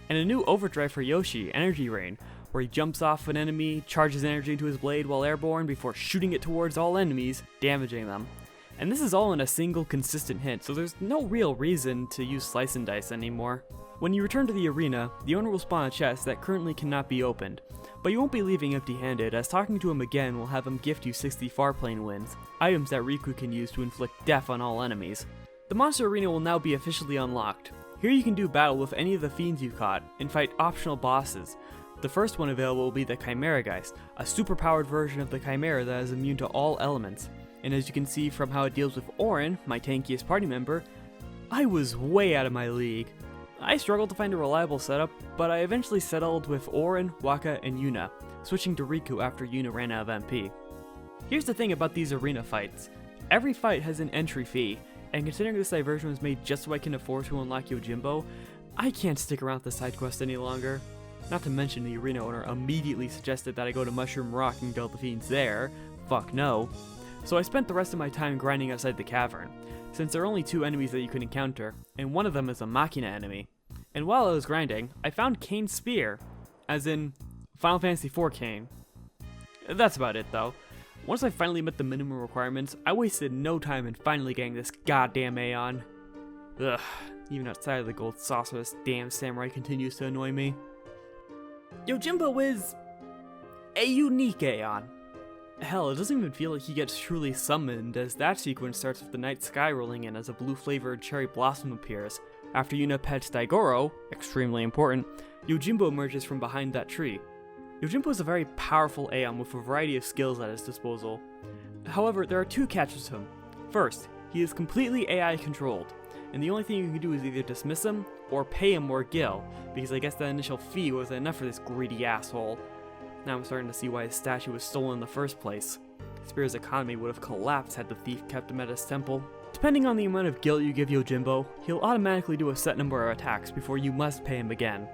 and a new overdrive for Yoshi, Energy Rain, where he jumps off an enemy, charges energy into his blade while airborne before shooting it towards all enemies, damaging them. And this is all in a single consistent hit, so there's no real reason to use slice and dice anymore. When you return to the arena, the owner will spawn a chest that currently cannot be opened, but you won't be leaving empty-handed, as talking to him again will have him gift you 60 Farplane wins, items that Riku can use to inflict death on all enemies. The monster arena will now be officially unlocked. Here you can do battle with any of the fiends you caught, and fight optional bosses. The first one available will be the Chimera Geist, a super-powered version of the Chimera that is immune to all elements. And as you can see from how it deals with Auron, my tankiest party member, I was way out of my league. I struggled to find a reliable setup, but I eventually settled with Auron, Waka, and Yuna, switching to Riku after Yuna ran out of MP. Here's the thing about these arena fights. Every fight has an entry fee, and considering this diversion was made just so I can afford to unlock Yojimbo, I can't stick around with the side quest any longer. Not to mention the arena owner immediately suggested that I go to Mushroom Rock and kill the fiends there. Fuck no. So I spent the rest of my time grinding outside the cavern, since there are only 2 enemies that you can encounter, and one of them is a Machina enemy. And while I was grinding, I found Kane's Spear, as in Final Fantasy IV Kane. That's about it though. Once I finally met the minimum requirements, I wasted no time in finally getting this goddamn Aeon. Ugh, even outside of the gold saucer, this damn samurai continues to annoy me. Yojimbo is a unique Aeon. Hell, it doesn't even feel like he gets truly summoned, as that sequence starts with the night sky rolling in as a blue-flavored cherry blossom appears. After Yuna pets Daigoro, extremely important, Yojimbo emerges from behind that tree. Yojimbo is a very powerful Aeon with a variety of skills at his disposal. However, there are 2 catches to him. First, he is completely AI controlled, and the only thing you can do is either dismiss him or pay him more gil, because I guess that initial fee was enough for this greedy asshole. Now I'm starting to see why his statue was stolen in the first place. Spear's economy would have collapsed had the thief kept him at his temple. Depending on the amount of gil you give Yojimbo, he'll automatically do a set number of attacks before you must pay him again.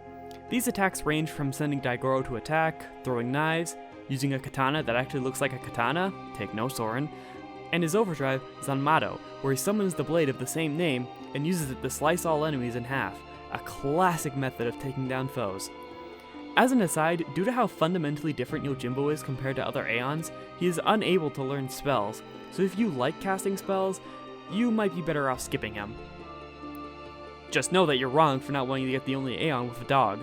These attacks range from sending Daigoro to attack, throwing knives, using a katana that actually looks like a katana, take no Soren, and his overdrive Zanmato, where he summons the blade of the same name and uses it to slice all enemies in half, a classic method of taking down foes. As an aside, due to how fundamentally different Yojimbo is compared to other Aeons, he is unable to learn spells, so if you like casting spells, you might be better off skipping him. Just know that you're wrong for not wanting to get the only Aeon with a dog.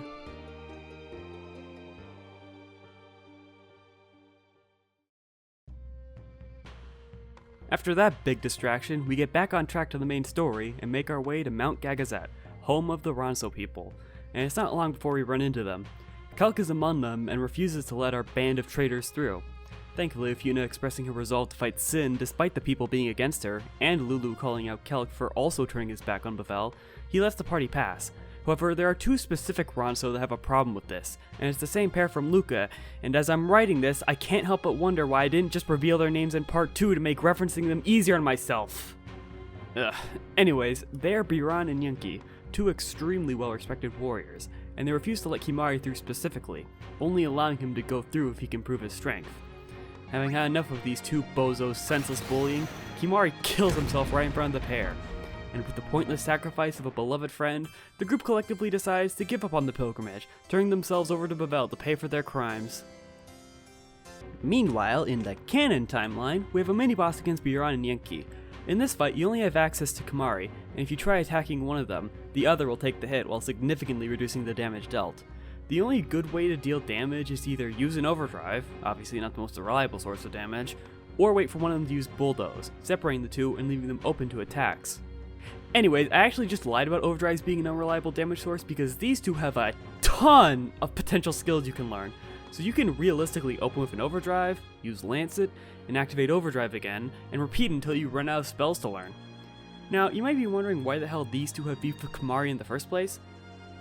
After that big distraction, we get back on track to the main story and make our way to Mount Gagazet, home of the Ronso people, and it's not long before we run into them. Kelk is among them and refuses to let our band of traitors through. Thankfully, with Yuna expressing her resolve to fight Sin despite the people being against her, and Lulu calling out Kelk for also turning his back on Bavel, he lets the party pass. However, there are two specific Ronso that have a problem with this, and it's the same pair from Luca, and as I'm writing this, I can't help but wonder why I didn't just reveal their names in part 2 to make referencing them easier on myself. Ugh. Anyways, they are Biran and Yunki, two extremely well-respected warriors, and they refuse to let Kimahri through specifically, only allowing him to go through if he can prove his strength. Having had enough of these two bozos' senseless bullying, Kimahri kills himself right in front of the pair, and with the pointless sacrifice of a beloved friend, the group collectively decides to give up on the pilgrimage, turning themselves over to Bavel to pay for their crimes. Meanwhile, in the canon timeline, we have a mini-boss against Biran and Yunki. In this fight, you only have access to Kimahri, and if you try attacking one of them, the other will take the hit while significantly reducing the damage dealt. The only good way to deal damage is to either use an overdrive, obviously not the most reliable source of damage, or wait for one of them to use bulldoze, separating the two and leaving them open to attacks. Anyways, I actually just lied about overdrives being an unreliable damage source because these two have a ton of potential skills you can learn. So you can realistically open with an overdrive, use Lancet, and activate overdrive again, and repeat until you run out of spells to learn. Now, you might be wondering why the hell these two have beef with Kimahri in the first place?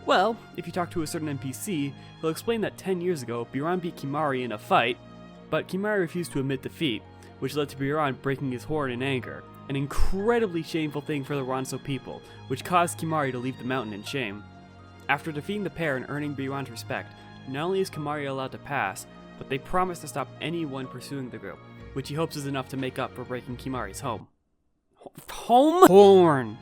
Well, if you talk to a certain NPC, he'll explain that 10 years ago, Biran beat Kimahri in a fight, but Kimahri refused to admit defeat, which led to Biran breaking his horn in anger, an incredibly shameful thing for the Ronso people, which caused Kimahri to leave the mountain in shame. After defeating the pair and earning Biran's respect, not only is Kimahri allowed to pass, but they promise to stop anyone pursuing the group, which he hopes is enough to make up for breaking Kimahri's home. Horn!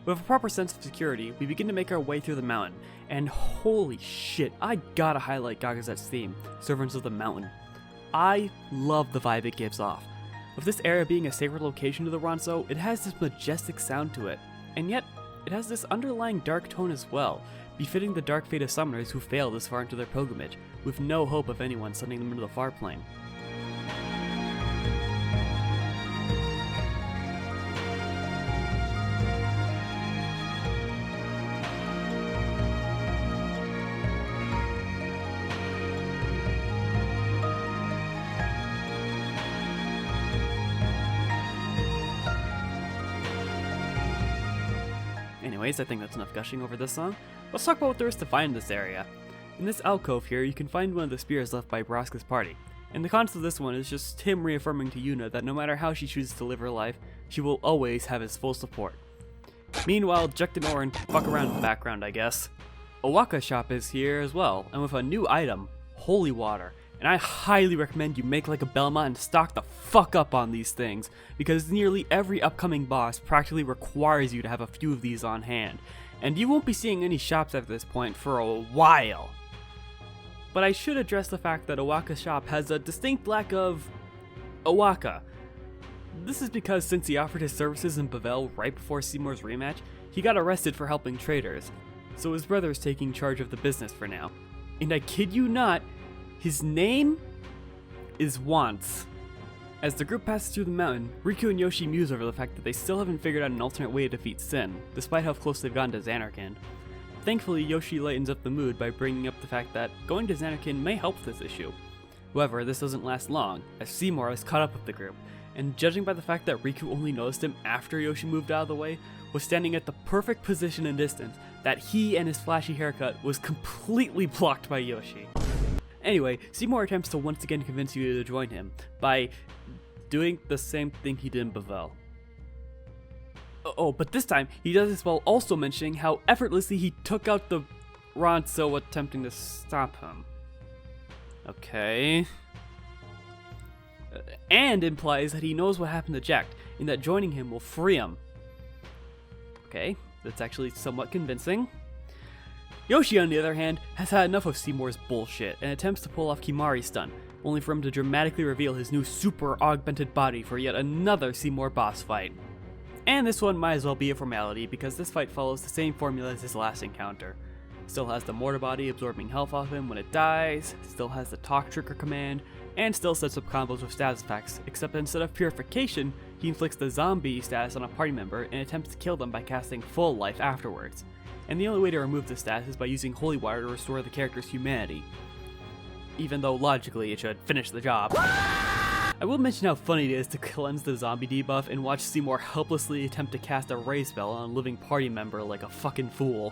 With a proper sense of security, we begin to make our way through the mountain, and holy shit, I gotta highlight Gagazet's theme, Servants of the Mountain. I love the vibe it gives off. With this area being a sacred location to the Ronso, it has this majestic sound to it, and yet it has this underlying dark tone as well, befitting the dark fate of summoners who fail this far into their pilgrimage, with no hope of anyone sending them into the far plane. Anyways, I think that's enough gushing over this song. Let's talk about what there is to find in this area. In this alcove here, you can find one of the spears left by Braska's party, and the concept of this one is just him reaffirming to Yuna that no matter how she chooses to live her life, she will always have his full support. Meanwhile, Jekt and Orin fuck around in the background, I guess. Owaka's shop is here as well, and with a new item, holy water. And I highly recommend you make like a Belmont and stock the fuck up on these things, because nearly every upcoming boss practically requires you to have a few of these on hand, and you won't be seeing any shops at this point for a while. But I should address the fact that Owaka's shop has a distinct lack of Owaka. This is because since he offered his services in Bavel right before Seymour's rematch, he got arrested for helping traders, so his brother is taking charge of the business for now. And I kid you not, his name is Wants. As the group passes through the mountain, Riku and Yoshi muse over the fact that they still haven't figured out an alternate way to defeat Sin, despite how close they've gotten to Zanarkand. Thankfully, Yoshi lightens up the mood by bringing up the fact that going to Zanarkand may help with this issue. However, this doesn't last long, as Seymour has caught up with the group, and judging by the fact that Riku only noticed him after Yoshi moved out of the way, was standing at the perfect position and distance that he and his flashy haircut was completely blocked by Yoshi. Anyway, Seymour attempts to once again convince you to join him by doing the same thing he did in Bavel. Oh, but this time, he does this while also mentioning how effortlessly he took out the Ronso attempting to stop him. Okay. And implies that he knows what happened to Jekt, and that joining him will free him. Okay, that's actually somewhat convincing. Yoshi, on the other hand, has had enough of Seymour's bullshit and attempts to pull off Kimari's stunt, only for him to dramatically reveal his new super augmented body for yet another Seymour boss fight. And this one might as well be a formality because this fight follows the same formula as his last encounter. Still has the mortar body absorbing health off him when it dies, still has the talk trigger command, and still sets up combos with status effects, except that instead of purification, he inflicts the zombie status on a party member and attempts to kill them by casting full life afterwards. And the only way to remove this status is by using holy water to restore the character's humanity. Even though logically it should finish the job. I will mention how funny it is to cleanse the zombie debuff and watch Seymour helplessly attempt to cast a ray spell on a living party member like a fucking fool.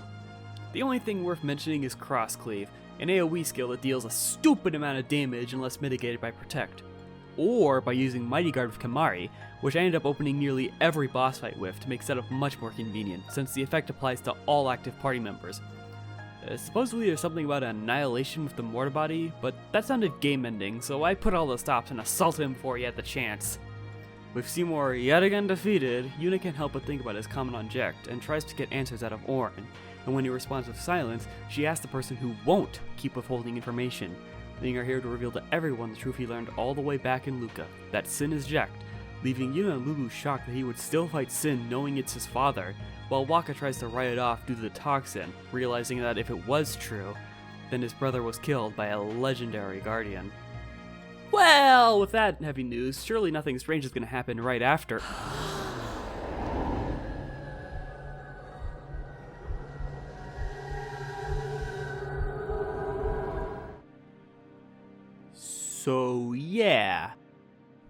The only thing worth mentioning is Cross Cleave, an AoE skill that deals a stupid amount of damage unless mitigated by Protect. Or by using Mighty Guard with Kimari, which I ended up opening nearly every boss fight with to make setup much more convenient, since the effect applies to all active party members. Supposedly there's something about annihilation with the mortar body, but that sounded game ending, so I put all the stops and assaulted him before he had the chance. With Seymour yet again defeated, Yuna can't help but think about his comment on Jecht and tries to get answers out of Orin, and when he responds with silence, she asks the person who won't keep withholding information, leaving her here to reveal to everyone the truth he learned all the way back in Luca, that Sin is Jecht, leaving Yuna and Lulu shocked that he would still fight Sin knowing it's his father, while Wakka tries to write it off due to the toxin, realizing that if it was true, then his brother was killed by a legendary guardian. Well, with that heavy news, surely nothing strange is going to happen right after. So yeah.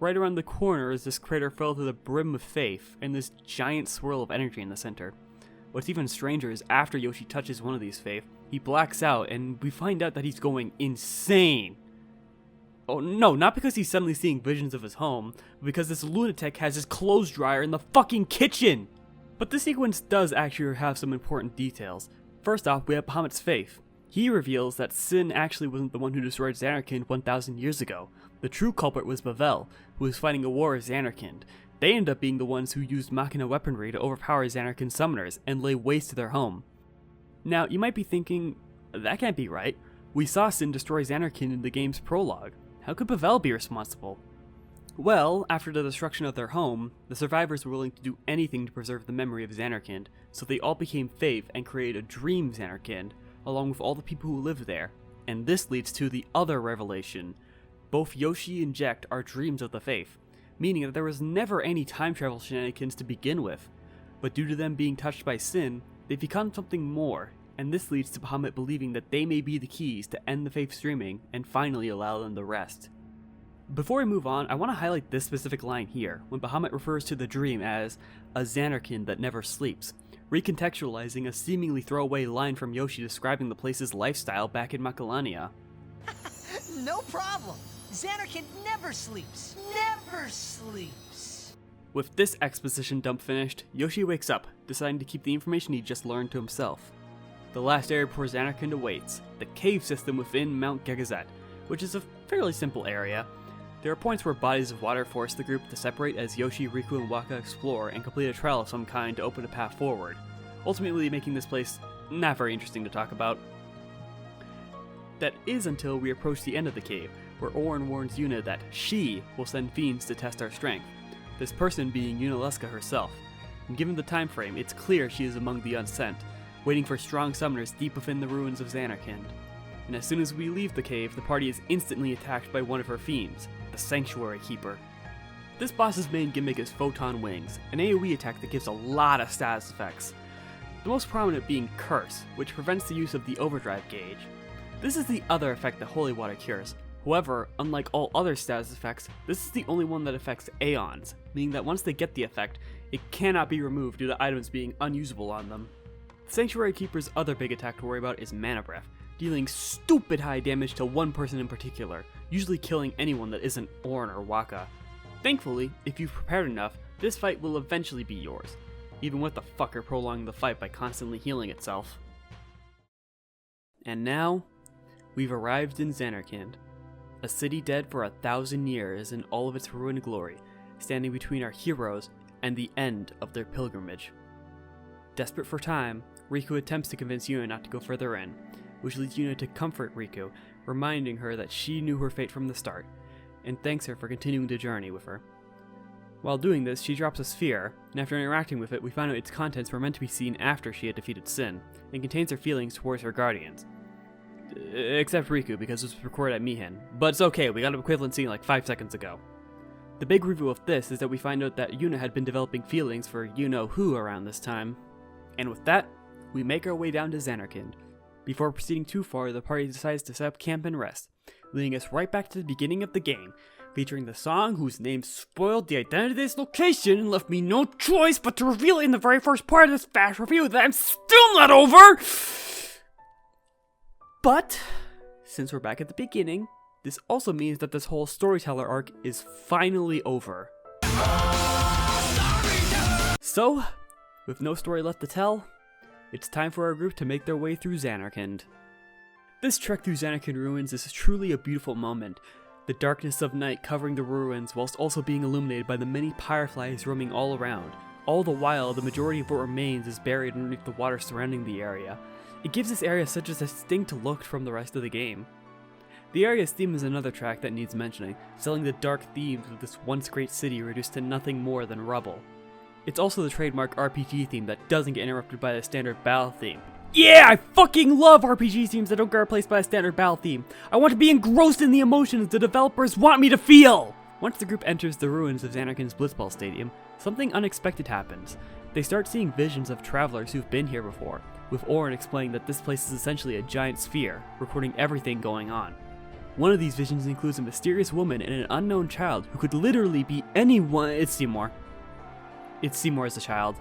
Right around the corner is this crater filled to the brim with faith, and this giant swirl of energy in the center. What's even stranger is after Yoshi touches one of these faith, he blacks out and we find out that he's going insane. Oh no, not because he's suddenly seeing visions of his home, but because this lunatic has his clothes dryer in the fucking kitchen! But this sequence does actually have some important details. First off, we have Bahamut's faith. He reveals that Sin actually wasn't the one who destroyed Zanarkand 1,000 years ago. The true culprit was Bavel, who was fighting a war with Zanarkand. They end up being the ones who used Machina weaponry to overpower Zanarkand summoners and lay waste to their home. Now, you might be thinking, that can't be right. We saw Sin destroy Zanarkand in the game's prologue. How could Bavel be responsible? Well, after the destruction of their home, the survivors were willing to do anything to preserve the memory of Zanarkand, so they all became Faith and created a dream Zanarkand, along with all the people who lived there. And this leads to the other revelation. Both Yoshi and Jecht are dreams of the Faith, meaning that there was never any time travel shenanigans to begin with. But due to them being touched by Sin, they've become something more, and this leads to Bahamut believing that they may be the keys to end the Faith's dreaming and finally allow them to rest. Before we move on, I want to highlight this specific line here, when Bahamut refers to the dream as a Zanarkand that never sleeps, recontextualizing a seemingly throwaway line from Yoshi describing the place's lifestyle back in Macalania. No problem. Zanarkand never sleeps. Never sleeps. With this exposition dump finished, Yoshi wakes up, deciding to keep the information he just learned to himself. The last area before Zanarkand awaits, the cave system within Mount Gegazet, which is a fairly simple area. There are points where bodies of water force the group to separate as Yoshi, Riku, and Wakka explore and complete a trial of some kind to open a path forward, ultimately making this place not very interesting to talk about. That is until we approach the end of the cave, where Orin warns Yuna that she will send fiends to test our strength, this person being Yunalesca herself. And given the time frame, it's clear she is among the unsent, waiting for strong summoners deep within the ruins of Zanarkand. And as soon as we leave the cave, the party is instantly attacked by one of her fiends, the Sanctuary Keeper. This boss's main gimmick is Photon Wings, an AoE attack that gives a lot of status effects, the most prominent being Curse, which prevents the use of the overdrive gauge. This is the other effect that Holy Water cures. However, unlike all other status effects, this is the only one that affects Aeons, meaning that once they get the effect, it cannot be removed due to items being unusable on them. The Sanctuary Keeper's other big attack to worry about is Mana Breath, dealing stupid high damage to one person in particular, usually killing anyone that isn't Orin or Wakka. Thankfully, if you've prepared enough, this fight will eventually be yours, even with the fucker prolonging the fight by constantly healing itself. And now, we've arrived in Zanarkand, a city dead for 1,000 years in all of its ruined glory, standing between our heroes and the end of their pilgrimage. Desperate for time, Riku attempts to convince Yuna not to go further in, which leads Yuna to comfort Riku, reminding her that she knew her fate from the start, and thanks her for continuing the journey with her. While doing this, she drops a sphere, and after interacting with it, we find out its contents were meant to be seen after she had defeated Sin, and contains her feelings towards her guardians. Except Riku, because it was recorded at Mihin. But it's okay, we got an equivalent scene like 5 seconds ago. The big reveal of this is that we find out that Yuna had been developing feelings for you-know-who around this time. And with that, we make our way down to Xanarkand. Before proceeding too far, the party decides to set up camp and rest, leading us right back to the beginning of the game, featuring the song whose name spoiled the identity of this location and left me no choice but to reveal it in the very first part of this fast review that I'm still not over! But, since we're back at the beginning, this also means that this whole storyteller arc is finally over. So, with no story left to tell, it's time for our group to make their way through Xanarkand. This trek through Xanarkand ruins is truly a beautiful moment, the darkness of night covering the ruins whilst also being illuminated by the many fireflies roaming all around. All the while, the majority of what remains is buried underneath the water surrounding the area. It gives this area such a distinct look from the rest of the game. The area's theme is another track that needs mentioning, selling the dark themes of this once great city reduced to nothing more than rubble. It's also the trademark RPG theme that doesn't get interrupted by the standard battle theme. Yeah, I fucking love RPG themes that don't get replaced by a standard battle theme. I want to be engrossed in the emotions the developers want me to feel! Once the group enters the ruins of Xanarkand's Blitzball Stadium, something unexpected happens. They start seeing visions of travelers who've been here before, with Auron explaining that this place is essentially a giant sphere, recording everything going on. One of these visions includes a mysterious woman and an unknown child who could literally be anyone. It's Seymour as a child.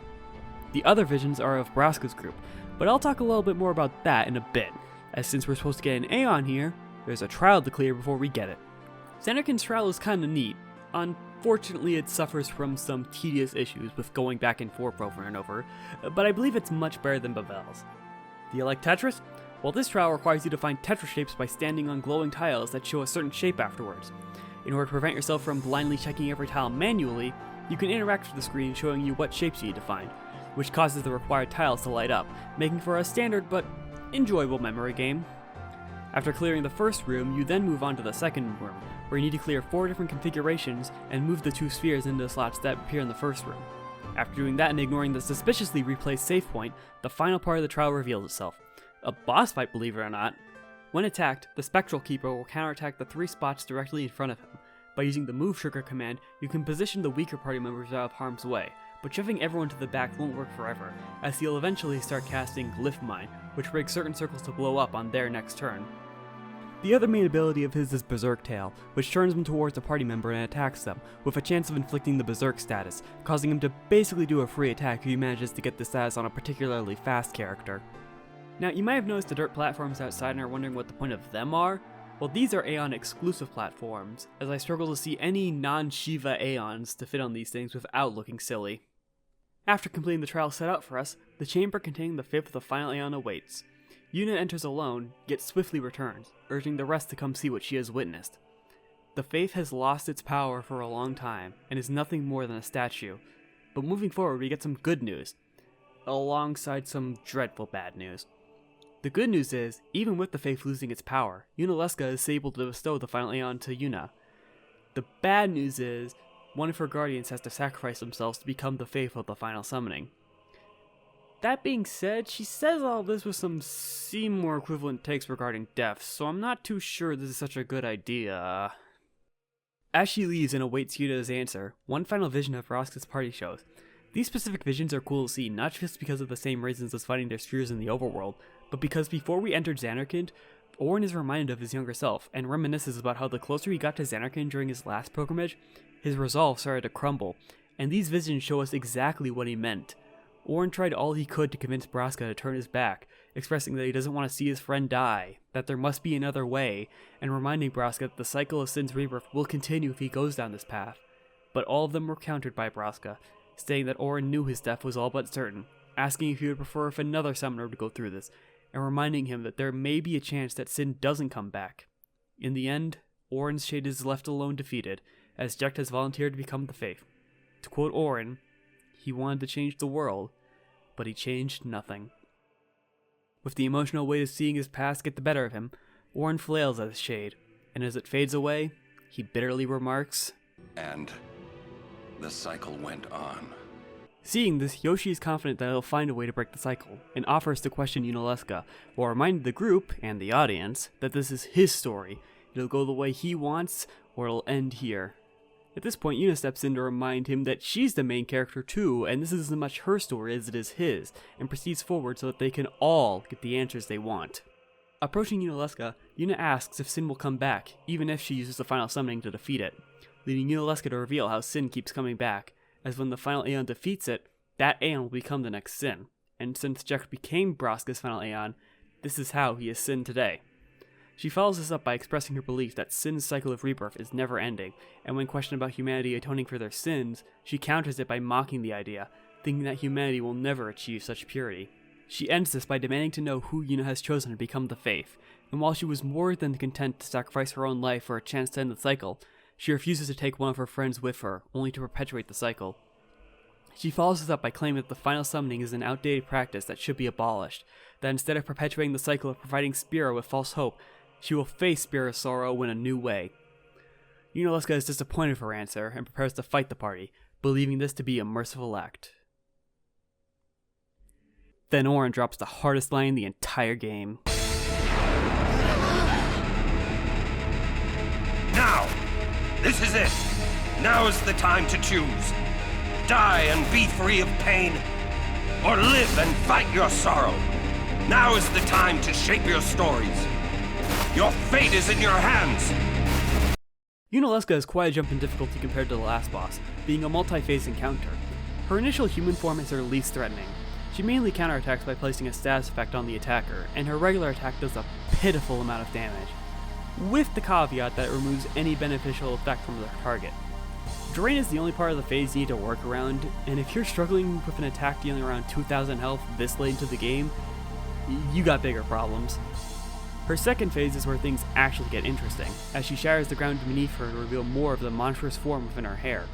The other visions are of Braska's group, but I'll talk a little bit more about that in a bit, as since we're supposed to get an Aeon here, there's a trial to clear before we get it. Xanarkand's trial is kinda neat. Unfortunately, it suffers from some tedious issues with going back and forth over and over, but I believe it's much better than Bavel's. Do you like Tetris? Well, this trial requires you to find Tetris shapes by standing on glowing tiles that show a certain shape afterwards. In order to prevent yourself from blindly checking every tile manually, you can interact with the screen showing you what shapes you need to find, which causes the required tiles to light up, making for a standard but enjoyable memory game. After clearing the first room, you then move on to the second room, where you need to clear 4 different configurations and move the 2 spheres into the slots that appear in the first room. After doing that and ignoring the suspiciously replaced save point, the final part of the trial reveals itself. A boss fight, believe it or not. When attacked, the Spectral Keeper will counterattack the 3 spots directly in front of him. By using the Move Trigger command, you can position the weaker party members out of harm's way, but shoving everyone to the back won't work forever, as he'll eventually start casting Glyph Mine, which breaks certain circles to blow up on their next turn. The other main ability of his is Berserk Tail, which turns him towards a party member and attacks them, with a chance of inflicting the Berserk status, causing him to basically do a free attack if he manages to get the status on a particularly fast character. Now, you might have noticed the dirt platforms outside and are wondering what the point of them are. Well, these are Aeon exclusive platforms, as I struggle to see any non-Shiva Aeons to fit on these things without looking silly. After completing the trial set out for us, the chamber containing the 5th of the final Aeon awaits. Yuna enters alone, yet swiftly returns, urging the rest to come see what she has witnessed. The faith has lost its power for a long time, and is nothing more than a statue. But moving forward, we get some good news, alongside some dreadful bad news. The good news is, even with the faith losing its power, Yunalesca is able to bestow the final Aeon to Yuna. The bad news is, one of her guardians has to sacrifice themselves to become the faith of the final summoning. That being said, she says all this with some Seymour equivalent takes regarding death, so I'm not too sure this is such a good idea. As she leaves and awaits Yuna's answer, one final vision of Vraska's party shows. These specific visions are cool to see, not just because of the same reasons as fighting their spheres in the overworld, but because before we entered Xanarkand, Auron is reminded of his younger self, and reminisces about how the closer he got to Xanarkand during his last pilgrimage, his resolve started to crumble, and these visions show us exactly what he meant. Auron tried all he could to convince Braska to turn his back, expressing that he doesn't want to see his friend die, that there must be another way, and reminding Braska that the cycle of Sin's rebirth will continue if he goes down this path. But all of them were countered by Braska, stating that Auron knew his death was all but certain, asking if he would prefer if another summoner would go through this, and reminding him that there may be a chance that Sin doesn't come back. In the end, Auron's shade is left alone defeated, as Jecht has volunteered to become the Faith. To quote Auron, he wanted to change the world, but he changed nothing. With the emotional weight of seeing his past get the better of him, Orin flails at his shade, and as it fades away, he bitterly remarks, "And the cycle went on." Seeing this, Yoshi is confident that he'll find a way to break the cycle, and offers to question Yunalesca, while reminding the group, and the audience, that this is his story. It'll go the way he wants, or it'll end here. At this point, Yuna steps in to remind him that she's the main character too, and this is as much her story as it is his, and proceeds forward so that they can all get the answers they want. Approaching Yunalesca, Yuna asks if Sin will come back, even if she uses the final summoning to defeat it, leading Yunalesca to reveal how Sin keeps coming back, as when the final Aeon defeats it, that Aeon will become the next Sin, and since Jack became Braska's final Aeon, this is how he is Sin today. She follows this up by expressing her belief that Sin's cycle of rebirth is never ending, and when questioned about humanity atoning for their sins, she counters it by mocking the idea, thinking that humanity will never achieve such purity. She ends this by demanding to know who Yuna has chosen to become the Faith, and while she was more than content to sacrifice her own life for a chance to end the cycle, she refuses to take one of her friends with her, only to perpetuate the cycle. She follows this up by claiming that the final summoning is an outdated practice that should be abolished, that instead of perpetuating the cycle of providing Spira with false hope, she will face Spira's sorrow in a new way. Yunalesca is disappointed for her answer and prepares to fight the party, believing this to be a merciful act. Then Orin drops the hardest line in the entire game. Now! This is it! Now is the time to choose. Die and be free of pain, or live and fight your sorrow. Now is the time to shape your stories. Your fate is in your hands! Yunalesca has quite a jump in difficulty compared to the last boss, being a multi-phase encounter. Her initial human form is her least threatening. She mainly counterattacks by placing a status effect on the attacker, and her regular attack does a pitiful amount of damage, with the caveat that it removes any beneficial effect from the target. Drain is the only part of the phase you need to work around, and if you're struggling with an attack dealing around 2,000 health this late into the game, you got bigger problems. Her second phase is where things actually get interesting, as she shatters the ground beneath her to reveal more of the monstrous form within her hair.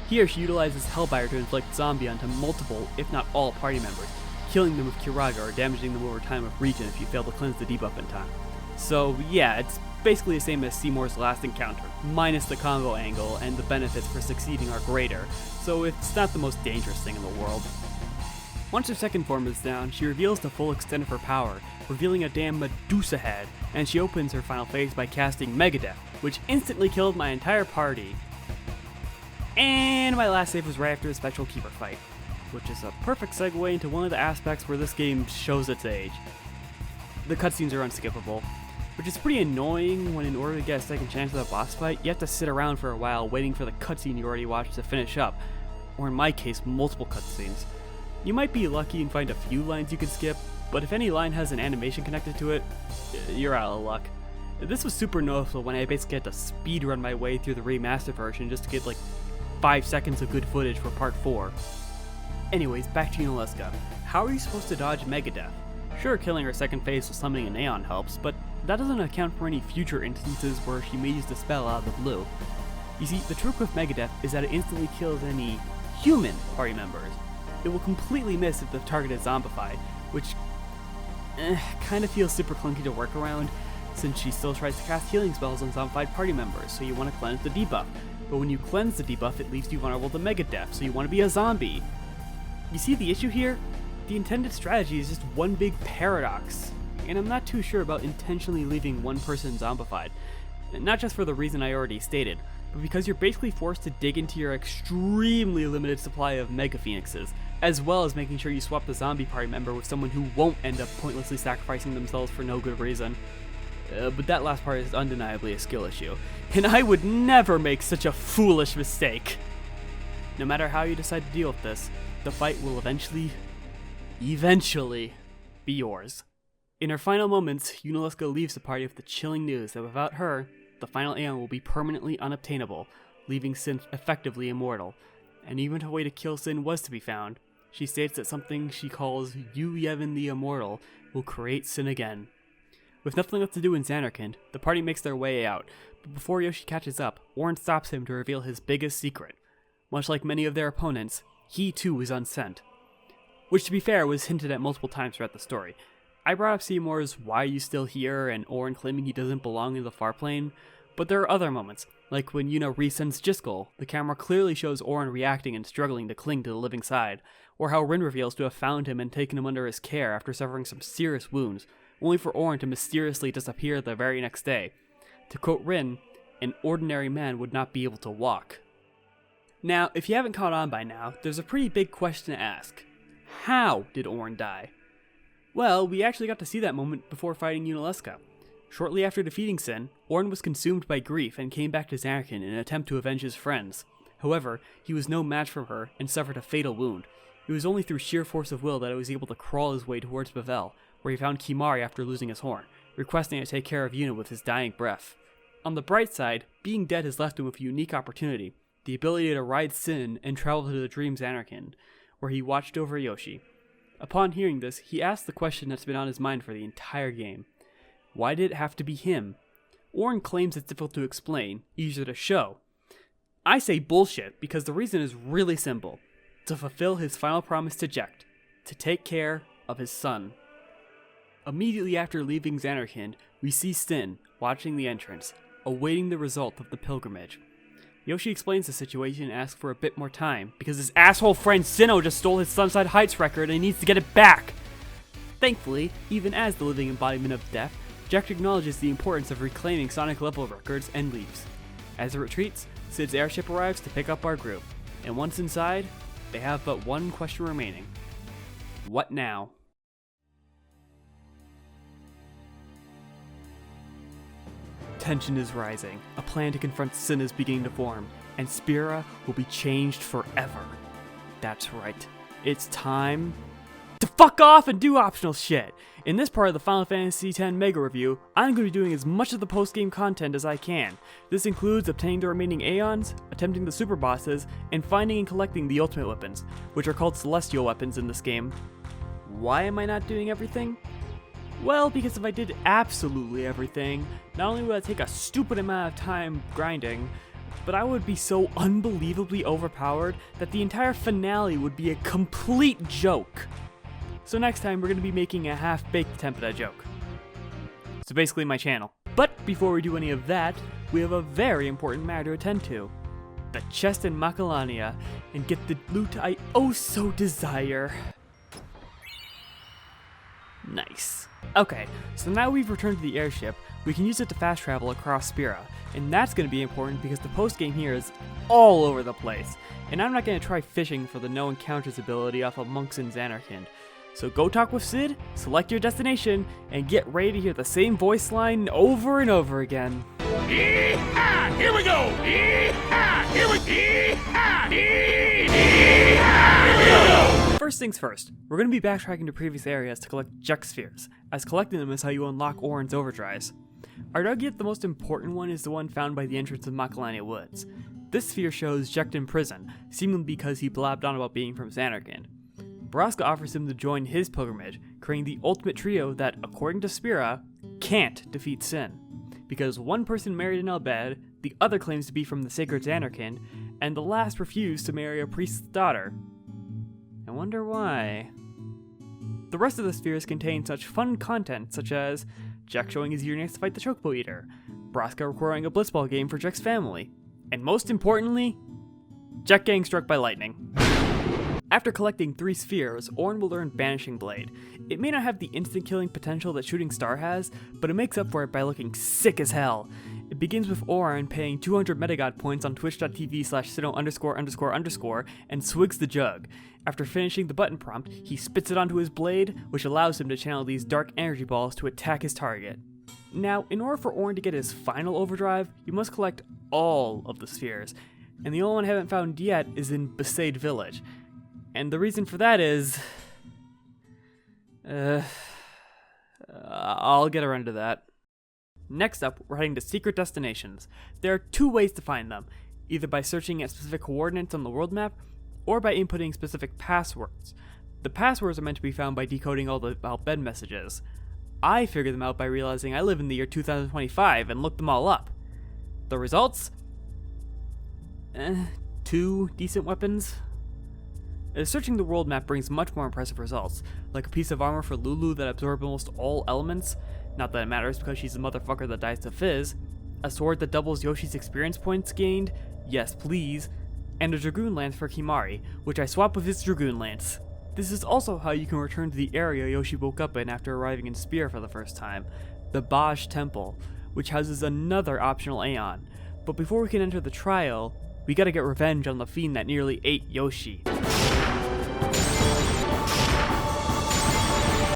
Here she utilizes Hellbire to inflict zombie onto multiple, if not all, party members, killing them with Kiraga or damaging them over time with Regen if you fail to cleanse the debuff in time. So yeah, it's basically the same as Seymour's last encounter, minus the combo angle, and the benefits for succeeding are greater, so it's not the most dangerous thing in the world. Once her second form is down, she reveals the full extent of her power, revealing a damn Medusa head, and she opens her final phase by casting Megadeath, which instantly killed my entire party. And my last save was right after the Spectral Keeper fight, which is a perfect segue into one of the aspects where this game shows its age. The cutscenes are unskippable, which is pretty annoying when in order to get a second chance at a boss fight, you have to sit around for a while waiting for the cutscene you already watched to finish up, or in my case, multiple cutscenes. You might be lucky and find a few lines you can skip, but if any line has an animation connected to it, you're out of luck. This was super noticeable when I basically had to speedrun my way through the remastered version just to get like 5 seconds of good footage for part 4. Anyways, back to Yunalesca. How are you supposed to dodge Megadeath? Sure, killing her second phase while summoning an Aeon helps, but that doesn't account for any future instances where she may use the spell out of the blue. You see, the trick with Megadeath is that it instantly kills any human party members. It will completely miss if the target is zombified, which kind of feels super clunky to work around, since she still tries to cast healing spells on zombified party members, so you want to cleanse the debuff. But when you cleanse the debuff, it leaves you vulnerable to Megadeath, so you want to be a zombie. You see the issue here? The intended strategy is just one big paradox, and I'm not too sure about intentionally leaving one person zombified. Not just for the reason I already stated, but because you're basically forced to dig into your extremely limited supply of Mega Phoenixes, as well as making sure you swap the zombie party member with someone who won't end up pointlessly sacrificing themselves for no good reason. But that last part is undeniably a skill issue, and I would never make such a foolish mistake. No matter how you decide to deal with this, the fight will eventually be yours. In her final moments, Yunalesca leaves the party with the chilling news that without her, the final Aeon will be permanently unobtainable, leaving Sin effectively immortal. And even if a way to kill Sin was to be found, she states that something she calls Yu Yevon the Immortal will create Sin again. With nothing left to do in Zanarkand, the party makes their way out, but before Yoshi catches up, Orin stops him to reveal his biggest secret. Much like many of their opponents, he too is unsent. Which, to be fair, was hinted at multiple times throughout the story, I brought up Seymour's "why are you still here" and Orin claiming he doesn't belong in the far plane, but there are other moments, like when Yuna resends Jiskel, the camera clearly shows Orin reacting and struggling to cling to the living side, or how Rin reveals to have found him and taken him under his care after suffering some serious wounds, only for Orin to mysteriously disappear the very next day. To quote Rin, "An ordinary man would not be able to walk." Now, if you haven't caught on by now, there's a pretty big question to ask. How did Orin die? Well, we actually got to see that moment before fighting Yunalesca. Shortly after defeating Sin, Orin was consumed by grief and came back to Zanarkand in an attempt to avenge his friends. However, he was no match for her and suffered a fatal wound. It was only through sheer force of will that he was able to crawl his way towards Bavel, where he found Kimahri after losing his horn, requesting to take care of Yuna with his dying breath. On the bright side, being dead has left him with a unique opportunity, the ability to ride Sin and travel to the Dream Zanarkand, where he watched over Yoshi. Upon hearing this, he asked the question that's been on his mind for the entire game. Why did it have to be him? Orin claims it's difficult to explain, easier to show. I say bullshit because the reason is really simple. To fulfill his final promise to Jecht, to take care of his son. Immediately after leaving Zanarkand, we see Sin watching the entrance, awaiting the result of the pilgrimage. Yoshi explains the situation and asks for a bit more time, because his asshole friend Sinno just stole his Sunside Heights record and he needs to get it back! Thankfully, even as the living embodiment of death, Jecht acknowledges the importance of reclaiming Sonic level records and leaves. As it retreats, Sid's airship arrives to pick up our group, and once inside, they have but one question remaining. What now? Tension is rising. A plan to confront Sin is beginning to form, and Spira will be changed forever. That's right. It's time to fuck off and do optional shit. In this part of the Final Fantasy X Mega Review, I'm going to be doing as much of the post-game content as I can. This includes obtaining the remaining Aeons, attempting the super bosses, and finding and collecting the ultimate weapons, which are called Celestial weapons in this game. Why am I not doing everything? Well, because if I did absolutely everything, not only would I take a stupid amount of time grinding, but I would be so unbelievably overpowered that the entire finale would be a complete joke. So next time we're going to be making a half-baked attempt at a joke. So basically my channel. But before we do any of that, we have a very important matter to attend to. The chest in Macalania, and get the loot I oh so desire. Nice. Okay, so now we've returned to the airship, we can use it to fast travel across Spira, and that's going to be important because the post-game here is all over the place, and I'm not going to try fishing for the no encounters ability off of Monks in Zanarkand. So go talk with Sid, select your destination, and get ready to hear the same voice line over and over again. Yee-haw! Here we go! Yee-haw! Here we go! Yee-haw! Yee-haw! Here we go! First things first, we're going to be backtracking to previous areas to collect Jecht spheres, as collecting them is how you unlock Orin's overdrives. I'd argue that the most important one is the one found by the entrance of Macalania Woods. This sphere shows Jecht in prison, seemingly because he blabbed on about being from Zanarkand. Braska offers him to join his pilgrimage, creating the ultimate trio that, according to Spira, can't defeat Sin. Because one person married an Albed, the other claims to be from the sacred Zanarkand, and the last refused to marry a priest's daughter. I wonder why. The rest of the spheres contain such fun content such as Jecht showing his eagerness to fight the Chocobo Eater, Braska recording a blitzball game for Jecht's family, and most importantly, Jecht getting struck by lightning. After collecting 3 spheres, Orin will learn Banishing Blade. It may not have the instant killing potential that Shooting Star has, but it makes up for it by looking sick as hell. It begins with Orin paying 200 Metagod points on twitch.tv/Sinno___ and swigs the jug. After finishing the button prompt, he spits it onto his blade, which allows him to channel these dark energy balls to attack his target. Now, in order for Orin to get his final overdrive, you must collect all of the spheres, and the only one I haven't found yet is in Besaid Village. And the reason for that is... I'll get around to that. Next up, we're heading to secret destinations. There are 2 ways to find them, either by searching at specific coordinates on the world map, or by inputting specific passwords. The passwords are meant to be found by decoding all the Albed messages. I figured them out by realizing I live in the year 2025 and looked them all up. The results? 2 decent weapons. Searching the world map brings much more impressive results, like a piece of armor for Lulu that absorbs almost all elements, not that it matters because she's the motherfucker that dies to Fizz, a sword that doubles Yoshi's experience points gained, yes please, and a Dragoon Lance for Kimari, which I swap with his Dragoon Lance. This is also how you can return to the area Yoshi woke up in after arriving in Spear for the first time, the Baj Temple, which houses another optional Aeon. But before we can enter the trial, we gotta get revenge on the fiend that nearly ate Yoshi.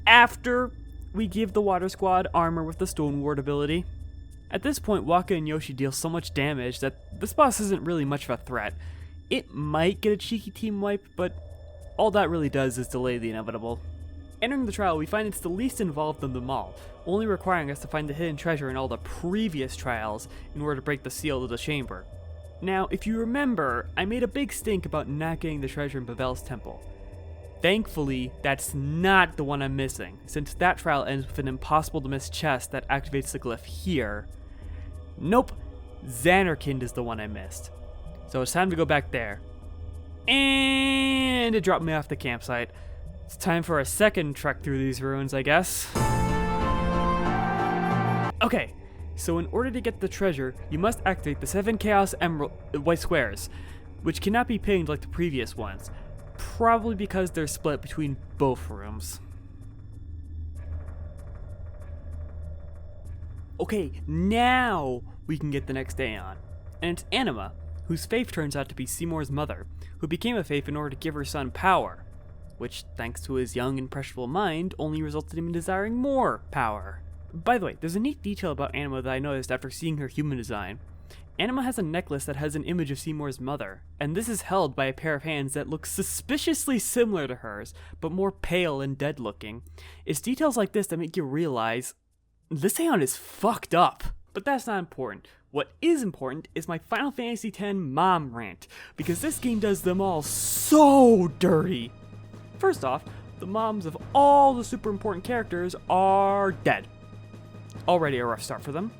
After we give the Water Squad armor with the Stone Ward ability. At this point, Wakka and Yoshi deal so much damage that this boss isn't really much of a threat. It might get a cheeky team wipe, but all that really does is delay the inevitable. Entering the trial, we find it's the least involved of them all, only requiring us to find the hidden treasure in all the previous trials in order to break the seal of the chamber. Now, if you remember, I made a big stink about not getting the treasure in Babel's temple. Thankfully, that's not the one I'm missing, since that trial ends with an impossible to miss chest that activates the glyph here. Nope, Xanarkand is the one I missed. So it's time to go back there. And it dropped me off the campsite. It's time for a second trek through these ruins, I guess. Okay, so in order to get the treasure, you must activate the 7 Chaos Emerald white squares, which cannot be pinged like the previous ones. Probably because they're split between both rooms. Okay, now we can get the next Aeon. And it's Anima, whose faith turns out to be Seymour's mother, who became a faith in order to give her son power, which, thanks to his young, impressionable mind, only resulted in him desiring more power. By the way, there's a neat detail about Anima that I noticed after seeing her human design. Anima has a necklace that has an image of Seymour's mother, and this is held by a pair of hands that look suspiciously similar to hers, but more pale and dead looking. It's details like this that make you realize, this Aeon is fucked up. But that's not important. What is important is my Final Fantasy X mom rant, because this game does them all so dirty. First off, the moms of all the super important characters are dead. Already a rough start for them,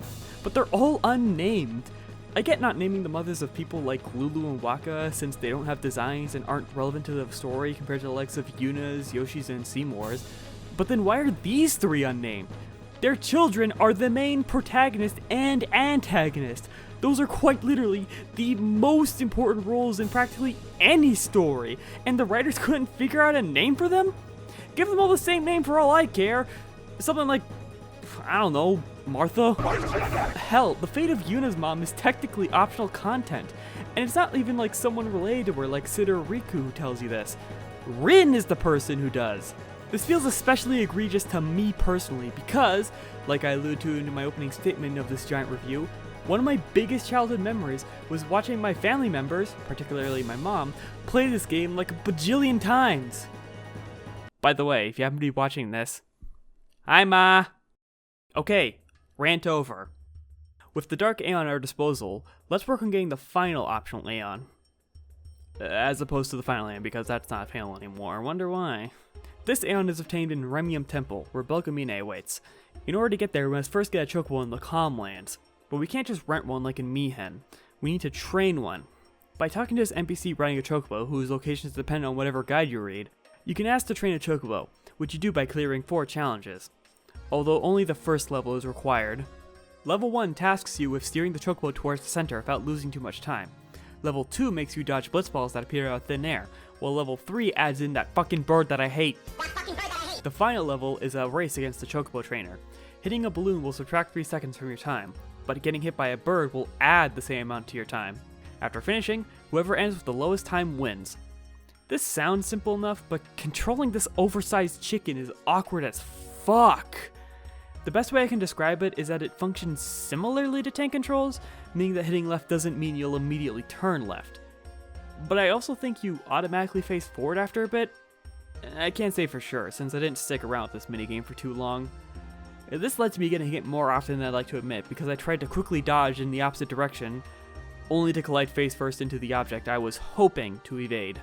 but they're all unnamed. I get not naming the mothers of people like Lulu and Wakka since they don't have designs and aren't relevant to the story compared to the likes of Yuna's, Yoshi's, and Seymour's, but then why are these 3 unnamed? Their children are the main protagonist and antagonist. Those are quite literally the most important roles in practically any story, and the writers couldn't figure out a name for them? Give them all the same name for all I care. Something like, I don't know, Martha? Hell, the fate of Yuna's mom is technically optional content, and it's not even like someone related to her like Sid or Riku who tells you this. Rin is the person who does. This feels especially egregious to me personally because, like I alluded to in my opening statement of this giant review, one of my biggest childhood memories was watching my family members, particularly my mom, play this game like a bajillion times. By the way, if you happen to be watching this, hi Ma! Okay, rant over. With the Dark Aeon at our disposal, let's work on getting the final optional Aeon. As opposed to the final Aeon, because that's not available anymore. I wonder why. This Aeon is obtained in Vermillionare Temple, where Belgamine awaits. In order to get there, we must first get a chocobo in the Calm Lands. But we can't just rent one like in Mihen. We need to train one. By talking to this NPC riding a chocobo, whose locations depend on whatever guide you read, you can ask to train a chocobo, which you do by clearing 4 challenges. Although only the first level is required. Level 1 tasks you with steering the chocobo towards the center without losing too much time. Level 2 makes you dodge blitzballs that appear out of thin air, while level 3 adds in that fucking bird that I hate. The final level is a race against the chocobo trainer. Hitting a balloon will subtract 3 seconds from your time, but getting hit by a bird will add the same amount to your time. After finishing, whoever ends with the lowest time wins. This sounds simple enough, but controlling this oversized chicken is awkward as fuck. The best way I can describe it is that it functions similarly to tank controls, meaning that hitting left doesn't mean you'll immediately turn left. But I also think you automatically face forward after a bit. I can't say for sure, since I didn't stick around with this minigame for too long. This led to me getting hit more often than I'd like to admit, because I tried to quickly dodge in the opposite direction, only to collide face first into the object I was hoping to evade.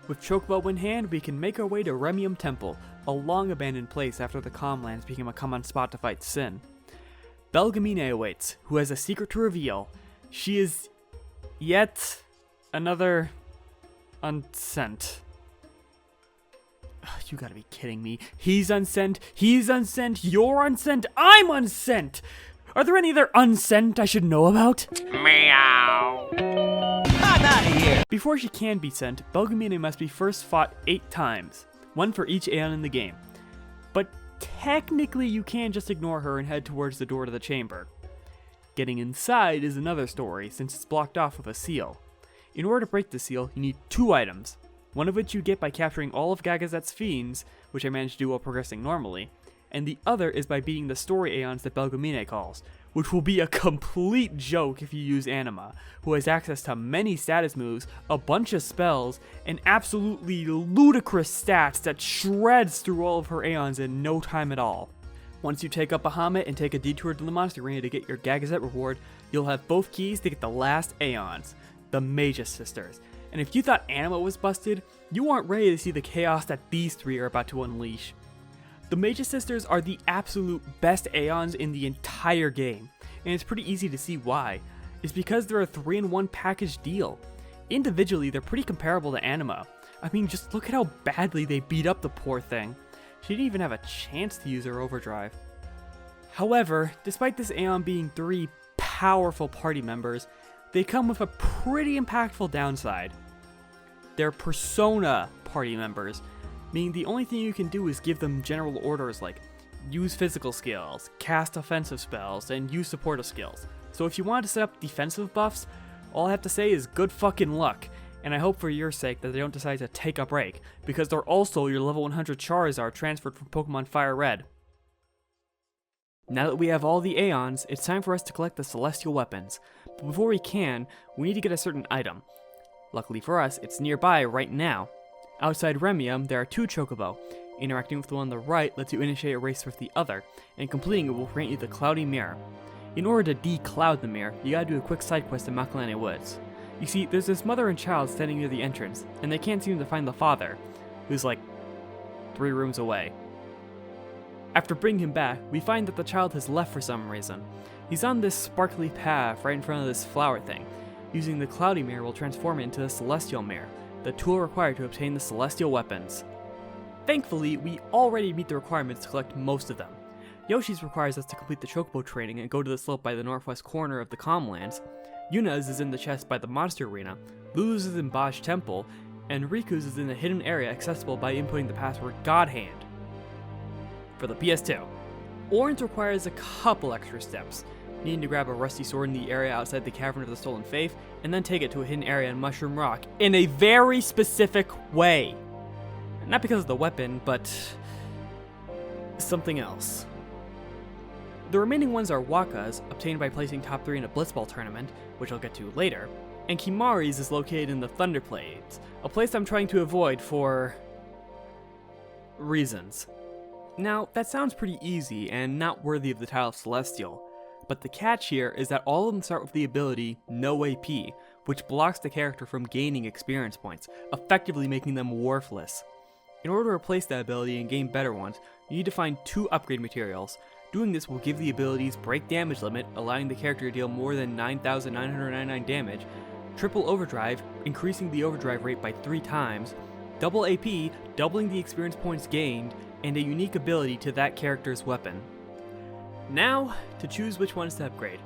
With Chocobo in hand, we can make our way to Vermillionare Temple, a long abandoned place after the Calm Lands became a common spot to fight Sin. Belgamine awaits, who has a secret to reveal. She is yet another unsent. Ugh, you gotta be kidding me. He's unsent, you're unsent, I'm unsent! Are there any other unsent I should know about? Meow. I'm out of here. Before she can be sent, Belgemine must be first fought 8 times, 1 for each Aeon in the game. But technically you can just ignore her and head towards the door to the chamber. Getting inside is another story, since it's blocked off with a seal. In order to break the seal, you need 2 items, one of which you get by capturing all of Gagazet's fiends, which I managed to do while progressing normally, and the other is by beating the story Aeons that Belgemine calls, which will be a complete joke if you use Anima, who has access to many status moves, a bunch of spells, and absolutely ludicrous stats that shreds through all of her Aeons in no time at all. Once you take up Bahamut and take a detour to the monster arena to get your Gagazet reward, you'll have both keys to get the last Aeons, the Magus Sisters. And if you thought Anima was busted, you aren't ready to see the chaos that these 3 are about to unleash. The Magus Sisters are the absolute best Aeons in the entire game, and it's pretty easy to see why. It's because they're a 3-in-1 package deal. Individually, they're pretty comparable to Anima. I mean, just look at how badly they beat up the poor thing. She didn't even have a chance to use her overdrive. However, despite this Aeon being 3 powerful party members, they come with a pretty impactful downside. They're persona party members, meaning the only thing you can do is give them general orders like use physical skills, cast offensive spells, and use supportive skills. So if you want to set up defensive buffs, all I have to say is good fucking luck, and I hope for your sake that they don't decide to take a break, because they're also your level 100 Charizard transferred from Pokemon Fire Red. Now that we have all the Aeons, it's time for us to collect the Celestial Weapons, but before we can, we need to get a certain item. Luckily for us, it's nearby right now. Outside Remium, there are 2 Chocobo. Interacting with the one on the right lets you initiate a race with the other, and completing it will grant you the Cloudy Mirror. In order to de-cloud the mirror, you gotta do a quick side quest in Macalania Woods. You see, there's this mother and child standing near the entrance, and they can't seem to find the father, who's like 3 rooms away. After bringing him back, we find that the child has left for some reason. He's on this sparkly path right in front of this flower thing. Using the Cloudy Mirror will transform it into the Celestial Mirror, the tool required to obtain the Celestial Weapons. Thankfully, we already meet the requirements to collect most of them. Yoshi's requires us to complete the Chocobo training and go to the slope by the northwest corner of the Calmlands. Yuna's is in the chest by the Monster Arena, Lulu's is in Baj Temple, and Riku's is in a hidden area accessible by inputting the password Godhand. For the PS2, Orange requires a couple extra steps, needing to grab a rusty sword in the area outside the Cavern of the Stolen Faith, and then take it to a hidden area in Mushroom Rock in a very specific way. Not because of the weapon, but something else. The remaining ones are Waka's, obtained by placing top 3 in a Blitzball tournament, which I'll get to later, and Kimari's is located in the Thunderblades, a place I'm trying to avoid for reasons. Now, that sounds pretty easy and not worthy of the title of Celestial, but the catch here is that all of them start with the ability No AP, which blocks the character from gaining experience points, effectively making them worthless. In order to replace that ability and gain better ones, you need to find 2 upgrade materials. Doing this will give the abilities break damage limit, allowing the character to deal more than 9,999 damage, triple overdrive, increasing the overdrive rate by 3 times, double AP, doubling the experience points gained, and a unique ability to that character's weapon. Now, to choose which ones to upgrade.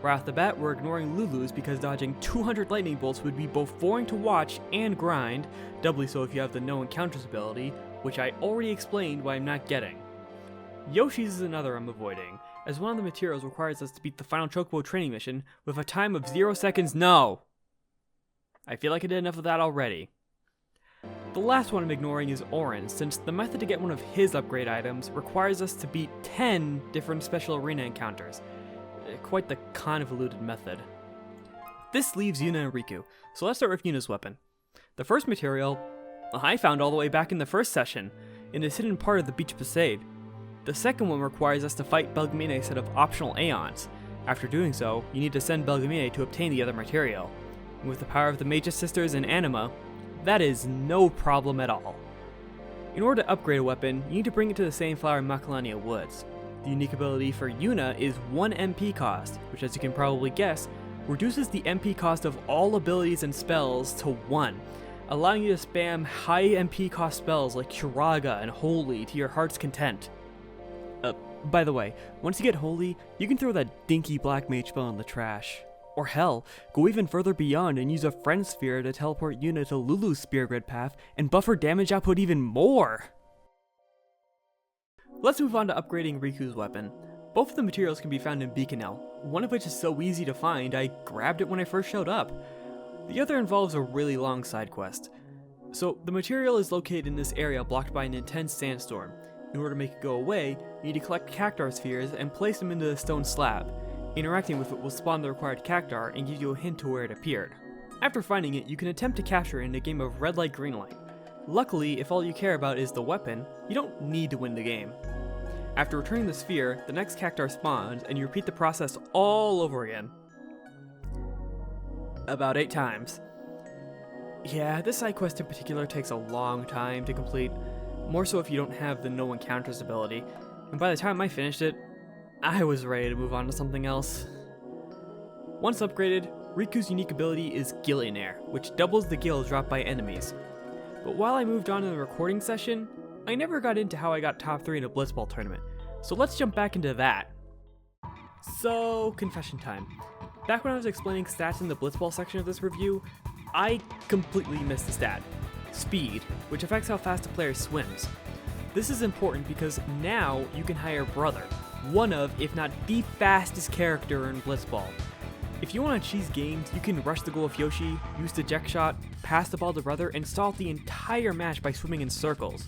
Right off the bat, we're ignoring Lulu's because dodging 200 lightning bolts would be both boring to watch and grind, doubly so if you have the No Encounters ability, which I already explained why I'm not getting. Yoshi's is another I'm avoiding, as one of the materials requires us to beat the final Chocobo training mission with a time of 0 seconds. No! I feel like I did enough of that already. The last one I'm ignoring is Orin, since the method to get one of his upgrade items requires us to beat 10 different special arena encounters. Quite the convoluted method. This leaves Yuna and Riku, so let's start with Yuna's weapon. The first material, I found all the way back in the first session, in this hidden part of the Beach Besaid. The second one requires us to fight Belgemine set of optional Aeons. After doing so, you need to send Belgemine to obtain the other material. And with the power of the Magus Sisters and Anima, that is no problem at all. In order to upgrade a weapon, you need to bring it to the same flower in Macalania Woods. The unique ability for Yuna is 1 MP cost, which as you can probably guess, reduces the MP cost of all abilities and spells to 1, allowing you to spam high MP cost spells like Curaga and Holy to your heart's content. By the way, once you get Holy, you can throw that dinky black mage spell in the trash. Or hell, go even further beyond and use a Friend Sphere to teleport Yuna to Lulu's Spear Grid path and buff her damage output even more! Let's move on to upgrading Riku's weapon. Both of the materials can be found in Beaconell, one of which is so easy to find I grabbed it when I first showed up. The other involves a really long side quest. So the material is located in this area blocked by an intense sandstorm. In order to make it go away, you need to collect cactar spheres and place them into the stone slab. Interacting with it will spawn the required cactar and give you a hint to where it appeared. After finding it, you can attempt to capture it in a game of red light green light. Luckily, if all you care about is the weapon, you don't need to win the game. After returning the sphere, the next cactar spawns and you repeat the process all over again. About 8 times. Yeah, this side quest in particular takes a long time to complete, more so if you don't have the No Encounters ability, and by the time I finished it, I was ready to move on to something else. Once upgraded, Riku's unique ability is Gillionaire, which doubles the gil dropped by enemies. But while I moved on in the recording session, I never got into how I got top 3 in a Blitzball tournament, so let's jump back into that. So, confession time. Back when I was explaining stats in the Blitzball section of this review, I completely missed the stat. Speed, which affects how fast a player swims. This is important because now you can hire Brother, one of, if not the fastest character in Blitzball. If you want to cheese games, you can rush the goal of Yoshi, use the Jack shot, pass the ball to Brother, and stall the entire match by swimming in circles.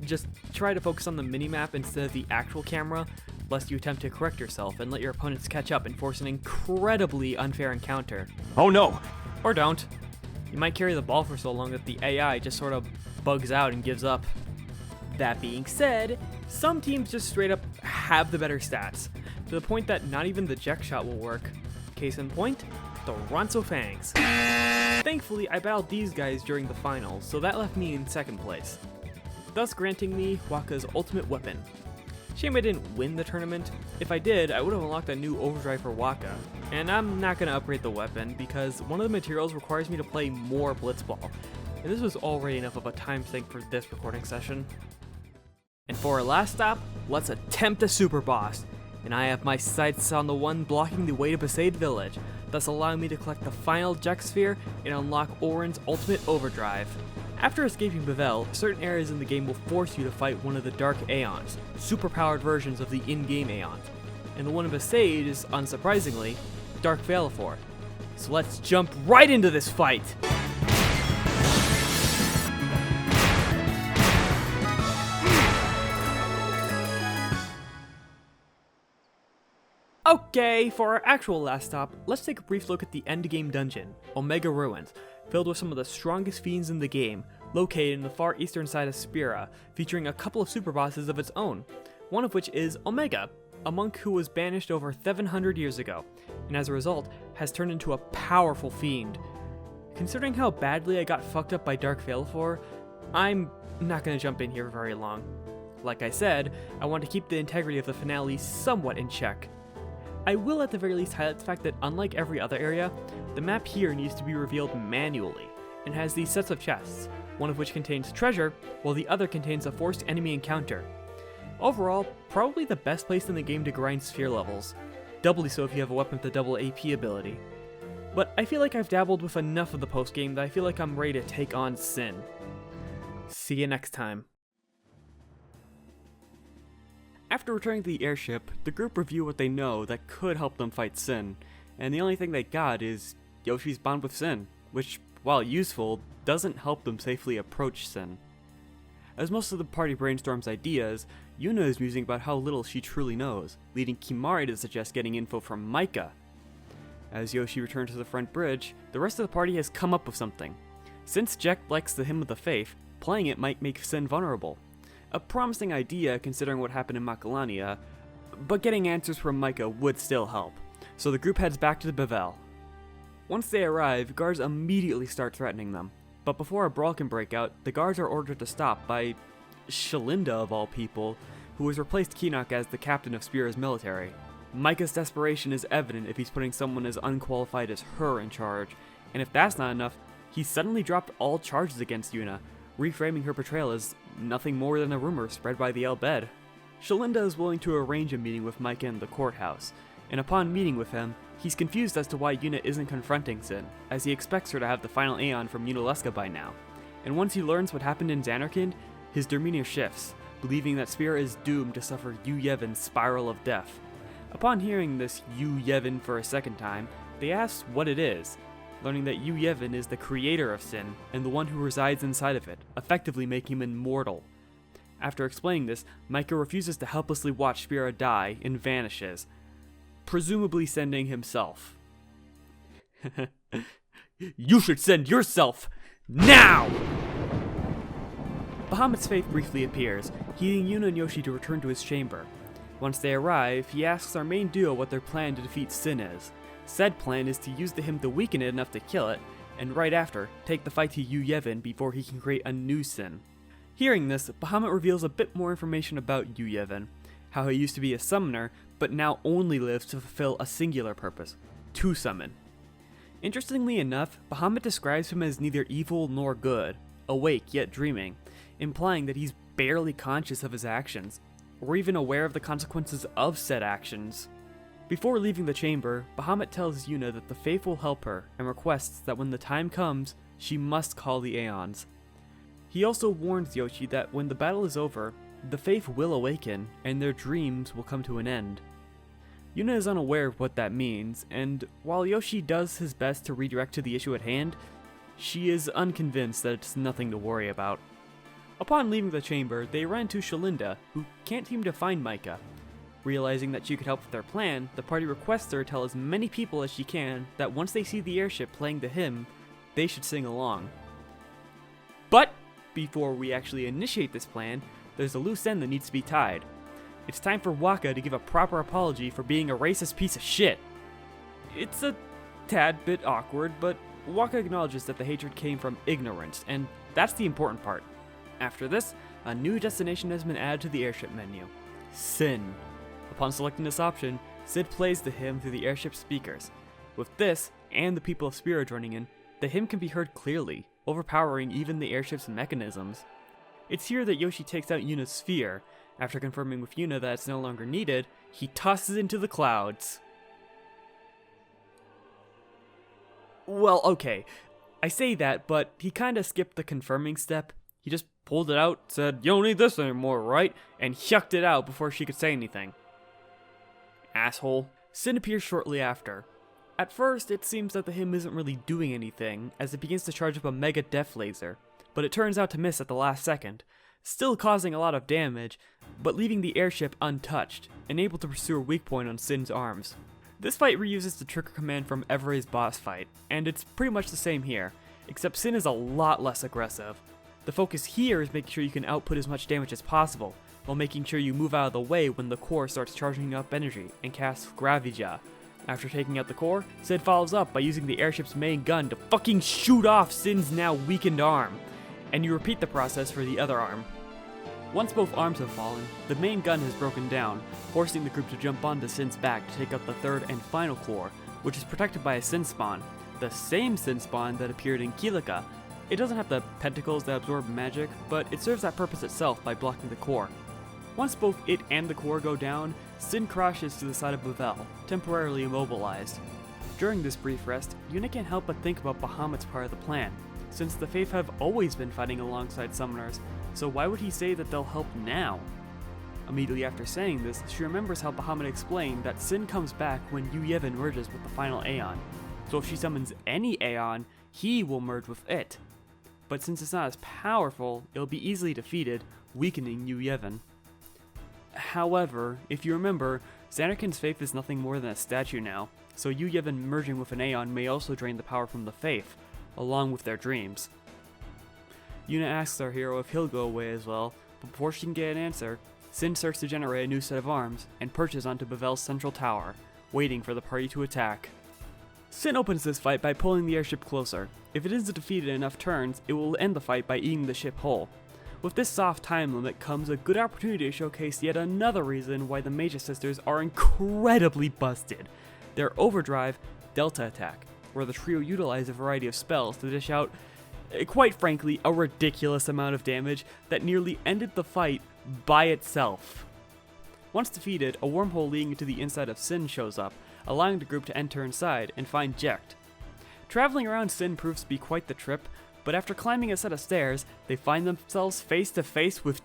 Just try to focus on the minimap instead of the actual camera, lest you attempt to correct yourself and let your opponents catch up and force an incredibly unfair encounter. Oh no! Or don't. You might carry the ball for so long that the AI just sort of bugs out and gives up. That being said, some teams just straight up have the better stats, to the point that not even the Jack shot will work. Case in point, the Ronso Fangs. Thankfully, I battled these guys during the finals, so that left me in second place, thus granting me Wakka's ultimate weapon. Shame I didn't win the tournament. If I did, I would have unlocked a new overdrive for Wakka, and I'm not going to upgrade the weapon because one of the materials requires me to play more Blitzball, and this was already enough of a time sink for this recording session. And for our last stop, let's attempt a super boss, and I have my sights on the one blocking the way to Besaid Village, thus allowing me to collect the final Jack Sphere and unlock Auron's ultimate overdrive. After escaping Bevel, certain areas in the game will force you to fight one of the Dark Aeons, superpowered versions of the in-game Aeons, and the one in Besaid is, unsurprisingly, Dark Valefor. So let's jump right into this fight! Okay, for our actual last stop, let's take a brief look at the endgame dungeon, Omega Ruins, filled with some of the strongest fiends in the game, located in the far eastern side of Spira, featuring a couple of super bosses of its own, one of which is Omega, a monk who was banished over 700 years ago, and as a result, has turned into a powerful fiend. Considering how badly I got fucked up by Dark Valefor, I'm not going to jump in here very long. Like I said, I want to keep the integrity of the finale somewhat in check. I will at the very least highlight the fact that unlike every other area, the map here needs to be revealed manually, and has these sets of chests, one of which contains treasure, while the other contains a forced enemy encounter. Overall, probably the best place in the game to grind sphere levels, doubly so if you have a weapon with a double AP ability. But I feel like I've dabbled with enough of the post-game that I feel like I'm ready to take on Sin. See you next time. After returning to the airship, the group review what they know that could help them fight Sin, and the only thing they got is Yoshi's bond with Sin, which, while useful, doesn't help them safely approach Sin. As most of the party brainstorms ideas, Yuna is musing about how little she truly knows, leading Kimari to suggest getting info from Micah. As Yoshi returns to the front bridge, the rest of the party has come up with something. Since Jack likes the Hymn of the Faith, playing it might make Sin vulnerable. A promising idea considering what happened in Macalania, but getting answers from Micah would still help, so the group heads back to the Bevel. Once they arrive, guards immediately start threatening them, but before a brawl can break out, the guards are ordered to stop by Shalinda of all people, who has replaced Kinok as the captain of Spira's military. Micah's desperation is evident if he's putting someone as unqualified as her in charge, and if that's not enough, he suddenly dropped all charges against Yuna, reframing her portrayal as nothing more than a rumor spread by the Al-Bhed. Shalinda is willing to arrange a meeting with Micah in the courthouse, and upon meeting with him, he's confused as to why Yuna isn't confronting Sin, as he expects her to have the final Aeon from Yunalesca by now. And once he learns what happened in Zanarkand, his demeanor shifts, believing that Spira is doomed to suffer Yu Yevon's spiral of death. Upon hearing this Yu Yevon for a second time, they ask what it is, learning that Yu Yevon is the creator of Sin and the one who resides inside of it, effectively making him immortal. After explaining this, Micah refuses to helplessly watch Spira die and vanishes, presumably sending himself. You should send yourself now! Bahamut's faith briefly appears, heeding Yuna and Yoshi to return to his chamber. Once they arrive, he asks our main duo what their plan to defeat Sin is. Said plan is to use the hymn to weaken it enough to kill it, and right after, take the fight to Yu Yevon before he can create a new Sin. Hearing this, Bahamut reveals a bit more information about Yu Yevon, how he used to be a summoner, but now only lives to fulfill a singular purpose, to summon. Interestingly enough, Bahamut describes him as neither evil nor good, awake yet dreaming, implying that he's barely conscious of his actions, or even aware of the consequences of said actions. Before leaving the chamber, Bahamut tells Yuna that the faith will help her, and requests that when the time comes, she must call the Aeons. He also warns Yoshi that when the battle is over, the faith will awaken, and their dreams will come to an end. Yuna is unaware of what that means, and while Yoshi does his best to redirect to the issue at hand, she is unconvinced that it's nothing to worry about. Upon leaving the chamber, they run into Shalinda, who can't seem to find Micah. Realizing that she could help with their plan, the party requests her to tell as many people as she can that once they see the airship playing the hymn, they should sing along. But before we actually initiate this plan, there's a loose end that needs to be tied. It's time for Wakka to give a proper apology for being a racist piece of shit. It's a tad bit awkward, but Wakka acknowledges that the hatred came from ignorance, and that's the important part. After this, a new destination has been added to the airship menu, Sin. Upon selecting this option, Sid plays the hymn through the airship speakers. With this, and the people of Spira joining in, the hymn can be heard clearly, overpowering even the airship's mechanisms. It's here that Yoshi takes out Yuna's sphere. After confirming with Yuna that it's no longer needed, he tosses it into the clouds. Well, okay, I say that, but he kinda skipped the confirming step. He just pulled it out, said, "You don't need this anymore, right?" and chucked it out before she could say anything. Asshole. Sin appears shortly after. At first, it seems that the hymn isn't really doing anything, as it begins to charge up a mega death laser, but it turns out to miss at the last second, still causing a lot of damage, but leaving the airship untouched, and able to pursue a weak point on Sin's arms. This fight reuses the trigger command from Evere's boss fight, and it's pretty much the same here, except Sin is a lot less aggressive. The focus here is making sure you can output as much damage as possible, while making sure you move out of the way when the core starts charging up energy and casts Gravija. After taking out the core, Sid follows up by using the airship's main gun to fucking shoot off Sin's now weakened arm, and you repeat the process for the other arm. Once both arms have fallen, the main gun has broken down, forcing the group to jump onto Sin's back to take out the third and final core, which is protected by a Sin spawn, the same Sin spawn that appeared in Kilika. It doesn't have the pentacles that absorb magic, but it serves that purpose itself by blocking the core. Once both it and the core go down, Sin crashes to the side of Bavel, temporarily immobilized. During this brief rest, Yuna can't help but think about Bahamut's part of the plan, since the Faith have always been fighting alongside summoners, so why would he say that they'll help now? Immediately after saying this, she remembers how Bahamut explained that Sin comes back when Yu Yevon merges with the final Aeon, so if she summons any Aeon, he will merge with it. But since it's not as powerful, it'll be easily defeated, weakening Yu Yevon. However, if you remember, Zanarkand's faith is nothing more than a statue now, so Yu Yevon merging with an Aeon may also drain the power from the faith, along with their dreams. Yuna asks our hero if he'll go away as well, but before she can get an answer, Sin starts to generate a new set of arms, and perches onto Bavel's central tower, waiting for the party to attack. Sin opens this fight by pulling the airship closer. If it isn't defeated in enough turns, it will end the fight by eating the ship whole. With this soft time limit comes a good opportunity to showcase yet another reason why the Major Sisters are incredibly busted. Their overdrive, Delta attack. where the trio utilize a variety of spells to dish out, quite frankly, a ridiculous amount of damage that nearly ended the fight by itself. Once defeated, a wormhole leading into the inside of Sin shows up, allowing the group to enter inside and find Jecht. Traveling around Sin proves to be quite the trip, but after climbing a set of stairs, they find themselves face to face with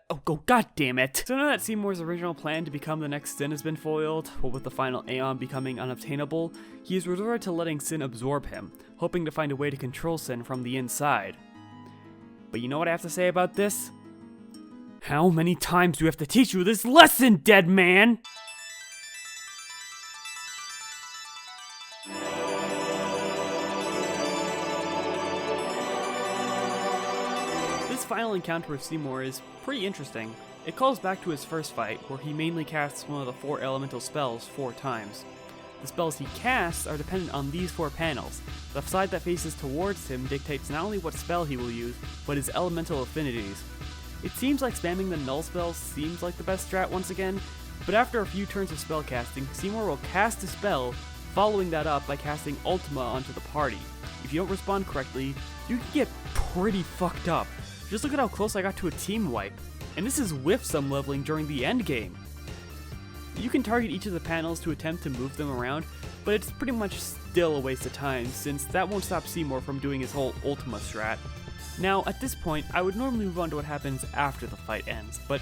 oh god damn it! So now that Seymour's original plan to become the next Sin has been foiled, what with the final Aeon becoming unobtainable, he is resorted to letting Sin absorb him, hoping to find a way to control Sin from the inside. But you know what I have to say about this? How many times do we have to teach you this lesson, dead man? This final encounter with Seymour is pretty interesting. It calls back to his first fight, where he mainly casts one of the 4 elemental spells 4 times. The spells he casts are dependent on these 4 panels. The side that faces towards him dictates not only what spell he will use, but his elemental affinities. It seems like spamming the null spell seems like the best strat once again, but after a few turns of spell casting, Seymour will cast a spell, following that up by casting Ultima onto the party. If you don't respond correctly, you can get pretty fucked up. Just look at how close I got to a team wipe, and this is with some leveling during the end game. You can target each of the panels to attempt to move them around, but it's pretty much still a waste of time, since that won't stop Seymour from doing his whole Ultima strat. Now, at this point, I would normally move on to what happens after the fight ends, but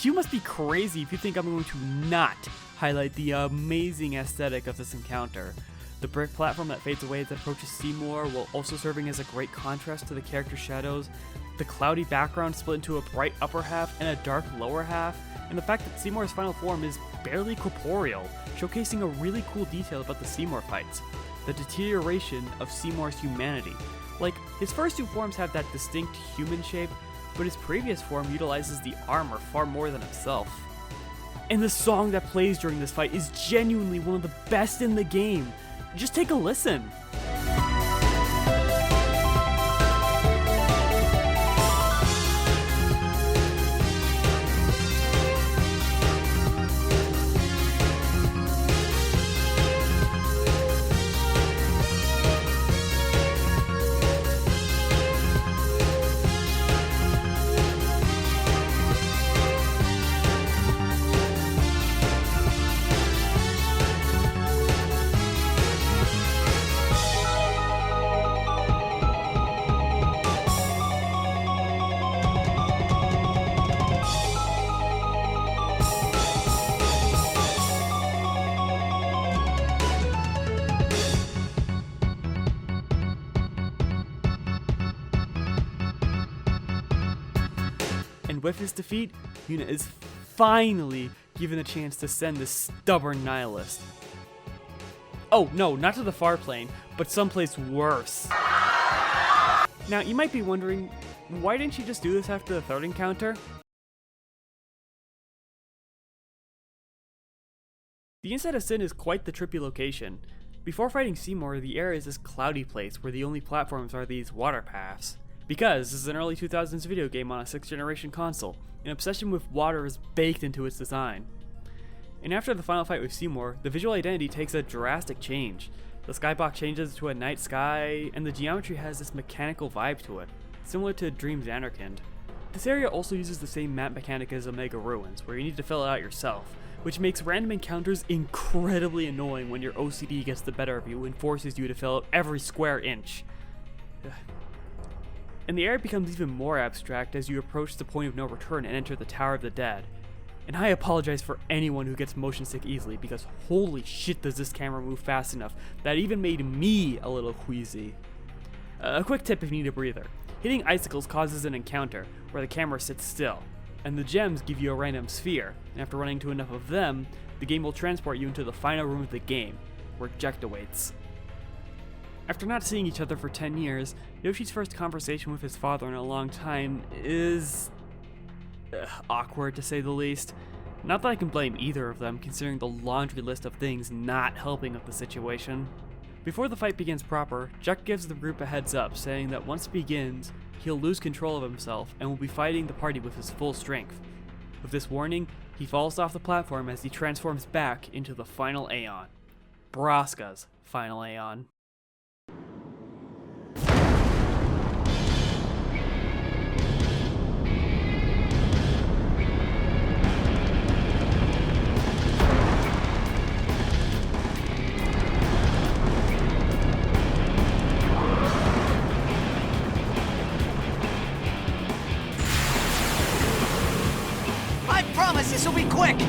you must be crazy if you think I'm going to not highlight the amazing aesthetic of this encounter. The brick platform that fades away as it approaches Seymour, while also serving as a great contrast to the character's shadows, the cloudy background split into a bright upper half and a dark lower half, and the fact that Seymour's final form is barely corporeal, showcasing a really cool detail about the Seymour fights: the deterioration of Seymour's humanity. Like, his first 2 forms have that distinct human shape, but his previous form utilizes the armor far more than himself. And the song that plays during this fight is genuinely one of the best in the game. Just take a listen. And with his defeat, Yuna is finally given a chance to send this stubborn nihilist. Oh no, not to the far plane, but someplace worse. Now, you might be wondering, why didn't she just do this after the 3rd encounter? The inside of Sin is quite the trippy location. Before fighting Seymour, the area is this cloudy place where the only platforms are these water paths. Because this is an early 2000s video game on a 6th generation console, an obsession with water is baked into its design. And after the final fight with Seymour, the visual identity takes a drastic change. The skybox changes to a night sky, and the geometry has this mechanical vibe to it, similar to Dreams Anarchind. This area also uses the same map mechanic as Omega Ruins, where you need to fill it out yourself, which makes random encounters incredibly annoying when your OCD gets the better of you and forces you to fill out every square inch. And the area becomes even more abstract as you approach the point of no return and enter the Tower of the Dead. And I apologize for anyone who gets motion sick easily, because holy shit does this camera move fast enough that it even made me a little queasy. A quick tip if you need a breather: hitting icicles causes an encounter where the camera sits still, and the gems give you a random sphere, and after running into enough of them, the game will transport you into the final room of the game, where Jecht awaits. After not seeing each other for 10 years, Yoshi's first conversation with his father in a long time is awkward, to say the least. Not that I can blame either of them, considering the laundry list of things not helping with the situation. Before the fight begins proper, Jecht gives the group a heads up, saying that once it begins, he'll lose control of himself and will be fighting the party with his full strength. With this warning, he falls off the platform as he transforms back into the final Aeon. Braska's final Aeon. promise this will be quick!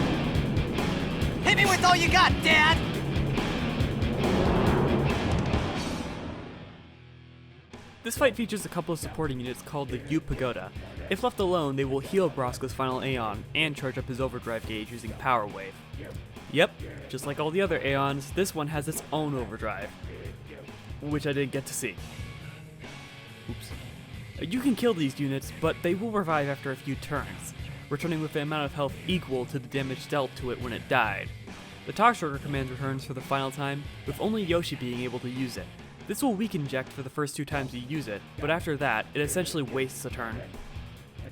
Hit me with all you got, Dad! This fight features a couple of supporting units called the U Pagoda. If left alone, they will heal Broska's final Aeon and charge up his overdrive gauge using Power Wave. Yep, just like all the other Aeons, this one has its own overdrive, which I didn't get to see. Oops. You can kill these units, but they will revive after a few turns, returning with an amount of health equal to the damage dealt to it when it died. The Togstroker command returns for the final time, with only Yoshi being able to use it. This will weaken Jekt for the first 2 times you use it, but after that, it essentially wastes a turn.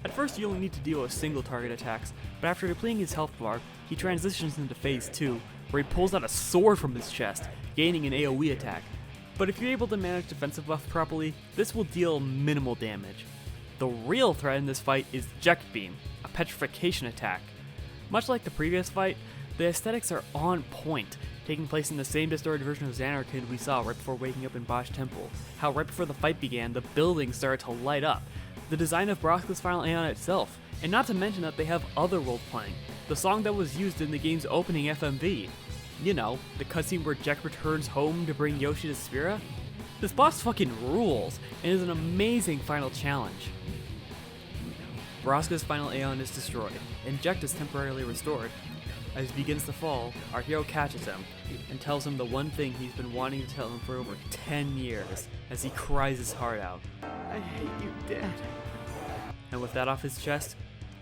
At first you only need to deal with single target attacks, but after depleting his health bar, he transitions into phase 2, where he pulls out a sword from his chest, gaining an AoE attack. But if you're able to manage defensive buff properly, this will deal minimal damage. The real threat in this fight is Jekt Beam, a petrification attack. Much like the previous fight, the aesthetics are on point, taking place in the same distorted version of Zanarkand we saw right before waking up in Bosch Temple. How right before the fight began, the buildings started to light up. The design of Broska's final Aeon itself, and not to mention that they have Otherworld playing, the song that was used in the game's opening FMV. You know, the cutscene where Jekt returns home to bring Yoshi to Sphera? This boss fucking rules, and is an amazing final challenge. Broska's final Aeon is destroyed, and Jekt is temporarily restored. As he begins to fall, our hero catches him, and tells him the one thing he's been wanting to tell him for over 10 years, as he cries his heart out. I hate you, Dad. And with that off his chest,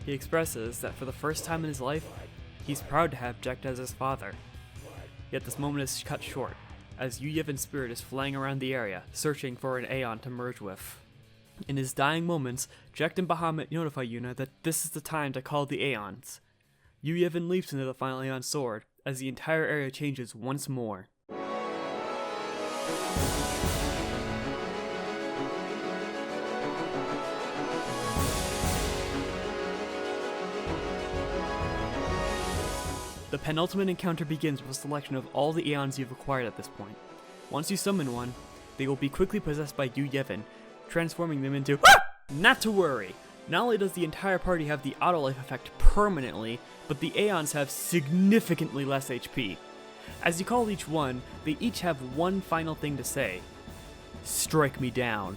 he expresses that for the first time in his life, he's proud to have Jekt as his father. Yet this moment is cut short, as Yu Yevon's spirit is flying around the area, searching for an Aeon to merge with. In his dying moments, Jekt and Bahamut notify Yuna that this is the time to call the Aeons. Yu Yevon leaps into the final Aeon sword, as the entire area changes once more. The penultimate encounter begins with a selection of all the Aeons you've acquired at this point. Once you summon one, they will be quickly possessed by Yu Yevon, transforming them into Not to worry! Not only does the entire party have the auto-life effect permanently, but the Aeons have significantly less HP. As you call each one, they each have one final thing to say. Strike me down.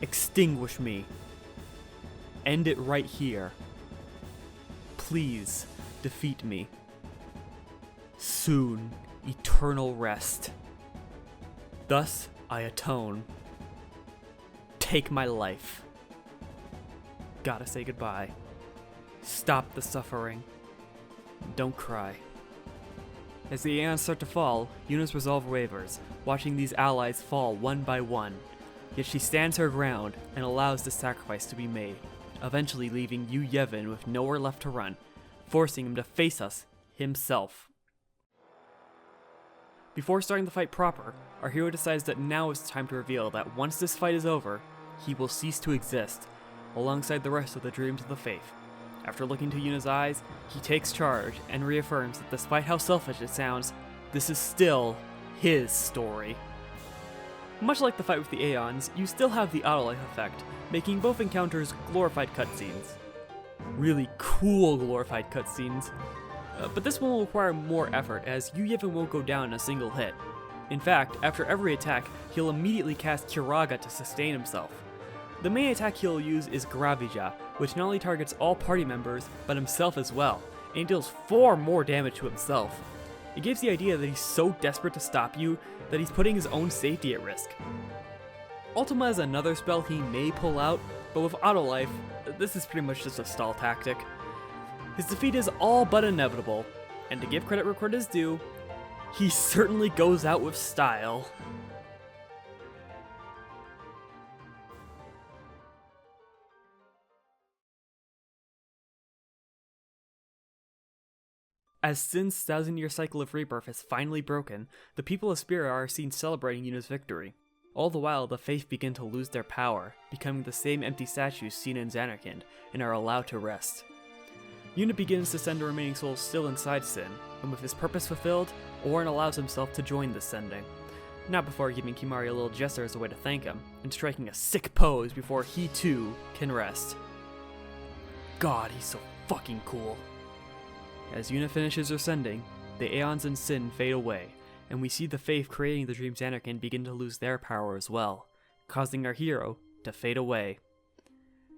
Extinguish me. End it right here. Please, defeat me. Soon, eternal rest. Thus, I atone. Take my life. Gotta say goodbye. Stop the suffering. Don't cry. As the Aeons start to fall, Yuna's resolve wavers, watching these allies fall one by one. Yet she stands her ground and allows the sacrifice to be made, eventually leaving Yu Yevon with nowhere left to run, forcing him to face us himself. Before starting the fight proper, our hero decides that now is the time to reveal that once this fight is over, he will cease to exist, alongside the rest of the Dreams of the Faith. After looking to Yuna's eyes, he takes charge and reaffirms that despite how selfish it sounds, this is still his story. Much like the fight with the Aeons, you still have the auto-life effect, making both encounters glorified cutscenes. Really cool glorified cutscenes. But this one will require more effort, as Yu Yevon won't go down in a single hit. In fact, after every attack, he'll immediately cast Kiraga to sustain himself. The main attack he'll use is Gravija, which not only targets all party members, but himself as well, and deals far more damage to himself. It gives the idea that he's so desperate to stop you that he's putting his own safety at risk. Ultima is another spell he may pull out, but with Autolife, this is pretty much just a stall tactic. His defeat is all but inevitable, and to give credit where credit is due, he certainly goes out with style. As Sin's 1,000-year cycle of rebirth has finally broken, the people of Sphera are seen celebrating Yuna's victory. All the while, the Faith begin to lose their power, becoming the same empty statues seen in Zanarkand, and are allowed to rest. Yuna begins to send the remaining souls still inside Sin, and with his purpose fulfilled, Auron allows himself to join this sending. Not before giving Kimahri a little gesture as a way to thank him, and striking a sick pose before he too can rest. God, he's so fucking cool. As Yuna finishes her sending, the Aeons in Sin fade away, and we see the faith creating the dreams Anakin begin to lose their power as well, causing our hero to fade away.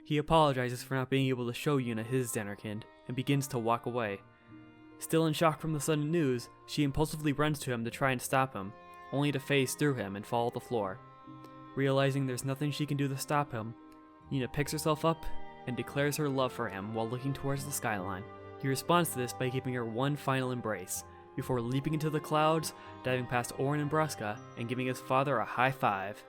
He apologizes for not being able to show Yuna his Zanarkand and begins to walk away. Still in shock from the sudden news, she impulsively runs to him to try and stop him, only to phase through him and fall to the floor. Realizing there's nothing she can do to stop him, Yuna picks herself up and declares her love for him while looking towards the skyline. He responds to this by giving her one final embrace, before leaping into the clouds, diving past Orin and Braska, and giving his father a high five.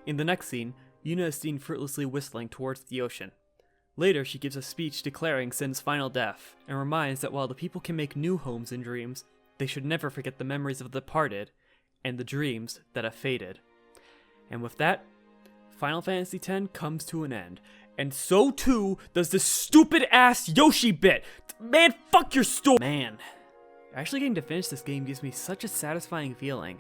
In the next scene, Yuna is seen fruitlessly whistling towards the ocean. Later, she gives a speech declaring Sin's final death, and reminds that while the people can make new homes in dreams, they should never forget the memories of the departed, and the dreams that have faded. And with that, Final Fantasy X comes to an end. And so too does this stupid ass Yoshi bit! Man, fuck your story! Man, actually getting to finish this game gives me such a satisfying feeling.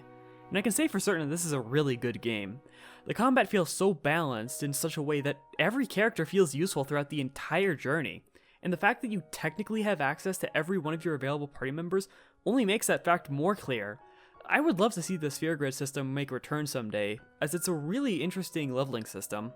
And I can say for certain this is a really good game. The combat feels so balanced in such a way that every character feels useful throughout the entire journey. And the fact that you technically have access to every one of your available party members only makes that fact more clear. I would love to see the sphere grid system make a return someday, as it's a really interesting leveling system.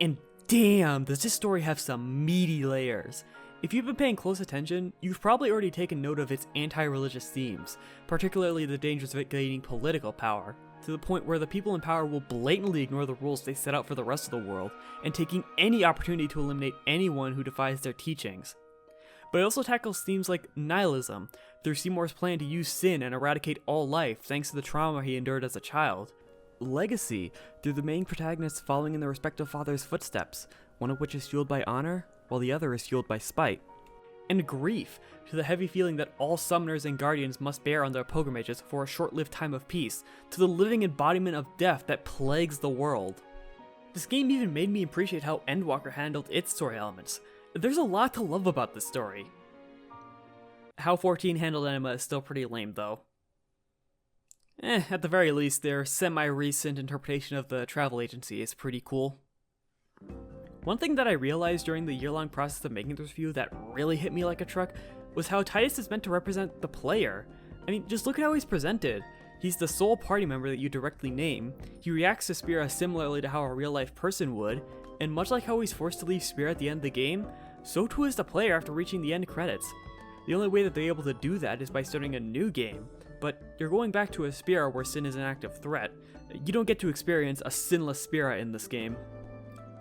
And damn, does this story have some meaty layers. If you've been paying close attention, you've probably already taken note of its anti-religious themes, particularly the dangers of it gaining political power, to the point where the people in power will blatantly ignore the rules they set out for the rest of the world, and taking any opportunity to eliminate anyone who defies their teachings. But it also tackles themes like nihilism, through Seymour's plan to use sin and eradicate all life thanks to the trauma he endured as a child. Legacy, through the main protagonists following in their respective father's footsteps, one of which is fueled by honor, while the other is fueled by spite. And grief, to the heavy feeling that all summoners and guardians must bear on their pilgrimages for a short-lived time of peace, to the living embodiment of death that plagues the world. This game even made me appreciate how Endwalker handled its story elements. There's a lot to love about this story. How 14 handled Enema is still pretty lame though. At the very least, their semi-recent interpretation of the travel agency is pretty cool. One thing that I realized during the year-long process of making this review that really hit me like a truck was how Tidus is meant to represent the player. I mean, just look at how he's presented. He's the sole party member that you directly name, he reacts to Spira similarly to how a real-life person would, and much like how he's forced to leave Spira at the end of the game, so too is the player after reaching the end credits. The only way that they're able to do that is by starting a new game, but you're going back to a Spira where Sin is an active threat. You don't get to experience a sinless Spira in this game.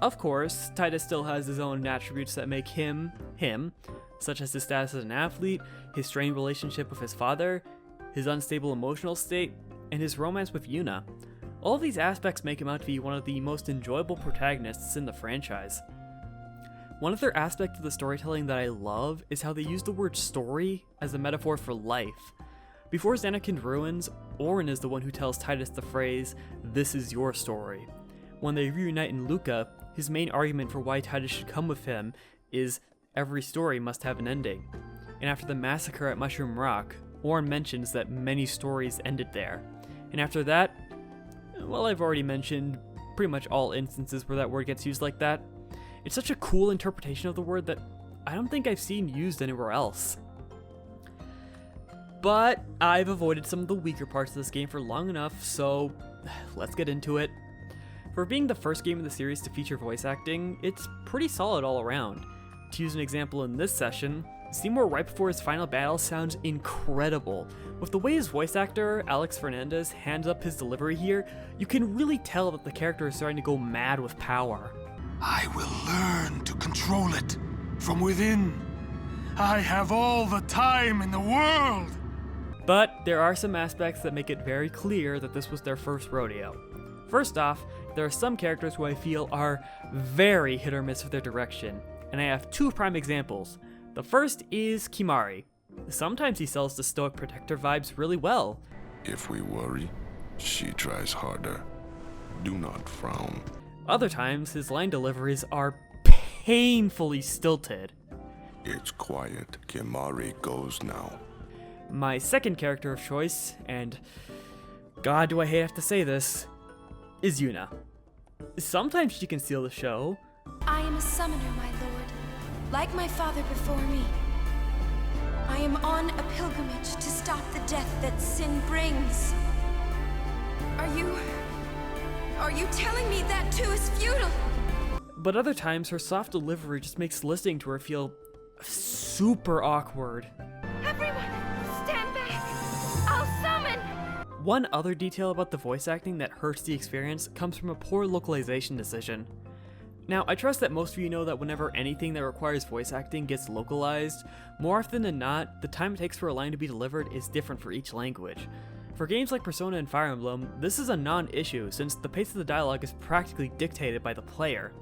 Of course, Tidus still has his own attributes that make him, such as his status as an athlete, his strained relationship with his father, his unstable emotional state, and his romance with Yuna. All of these aspects make him out to be one of the most enjoyable protagonists in the franchise. One other aspect of the storytelling that I love is how they use the word story as a metaphor for life. Before Zanarkand ruins, Orin is the one who tells Tidus the phrase, "This is your story." When they reunite in Luca, his main argument for why Tidus should come with him is every story must have an ending. And after the massacre at Mushroom Rock, Orin mentions that many stories ended there. And after that, well, I've already mentioned pretty much all instances where that word gets used like that. It's such a cool interpretation of the word that I don't think I've seen used anywhere else. But I've avoided some of the weaker parts of this game for long enough, so let's get into it. For being the first game in the series to feature voice acting, it's pretty solid all around. To use an example in this session, Seymour right before his final battle sounds incredible. With the way his voice actor, Alex Fernandez, hands up his delivery here, you can really tell that the character is starting to go mad with power. I will learn to control it from within. I have all the time in the world. But there are some aspects that make it very clear that this was their first rodeo. First off, there are some characters who I feel are very hit or miss with their direction, and I have two prime examples. The first is Kimahri. Sometimes he sells the stoic protector vibes really well. If we worry, she tries harder. Do not frown. Other times, his line deliveries are painfully stilted. It's quiet. Kimahri goes now. My second character of choice, and God do I hate to have to say this, is Yuna. Sometimes she can steal the show. I am a summoner, my lord. Like my father before me, I am on a pilgrimage to stop the death that sin brings. Are you telling me that too is futile? But other times, her soft delivery just makes listening to her feel super awkward. Everyone, stand back! I'll summon! One other detail about the voice acting that hurts the experience comes from a poor localization decision. Now, I trust that most of you know that whenever anything that requires voice acting gets localized, more often than not, the time it takes for a line to be delivered is different for each language. For games like Persona and Fire Emblem, this is a non-issue since the pace of the dialogue is practically dictated by the player.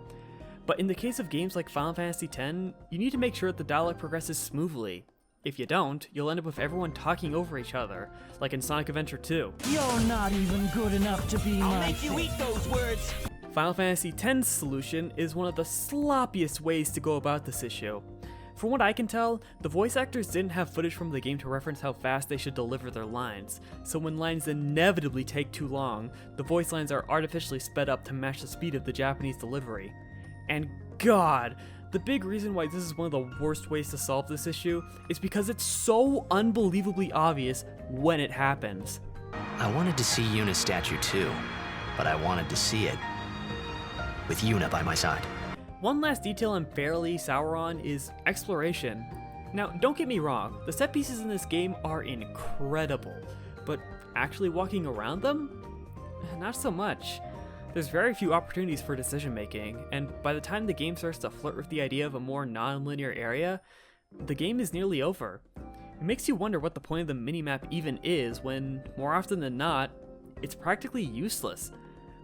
But in the case of games like Final Fantasy X, you need to make sure that the dialogue progresses smoothly. If you don't, you'll end up with everyone talking over each other, like in Sonic Adventure 2. You're not even good enough to be I'll make you eat those words! Final Fantasy X's solution is one of the sloppiest ways to go about this issue. From what I can tell, the voice actors didn't have footage from the game to reference how fast they should deliver their lines, so when lines inevitably take too long, the voice lines are artificially sped up to match the speed of the Japanese delivery. And God, the big reason why this is one of the worst ways to solve this issue is because it's so unbelievably obvious when it happens. I wanted to see Yuna's statue too, but I wanted to see it with Yuna by my side. One last detail I'm fairly sour on is exploration. Now, don't get me wrong, the set pieces in this game are incredible, but actually walking around them? Not so much. There's very few opportunities for decision making, and by the time the game starts to flirt with the idea of a more non-linear area, the game is nearly over. It makes you wonder what the point of the minimap even is when, more often than not, it's practically useless.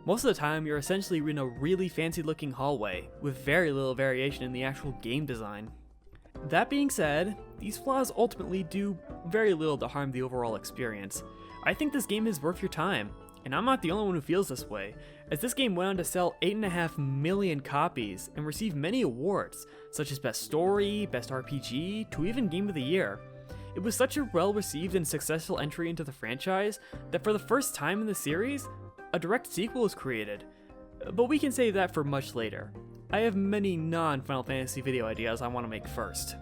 Most of the time, you're essentially in a really fancy looking hallway, with very little variation in the actual game design. That being said, these flaws ultimately do very little to harm the overall experience. I think this game is worth your time, and I'm not the only one who feels this way, as this game went on to sell 8.5 million copies and receive many awards, such as Best Story, Best RPG, to even Game of the Year. It was such a well-received and successful entry into the franchise that for the first time in the series, a direct sequel was created. But we can save that for much later. I have many non-Final Fantasy video ideas I want to make first.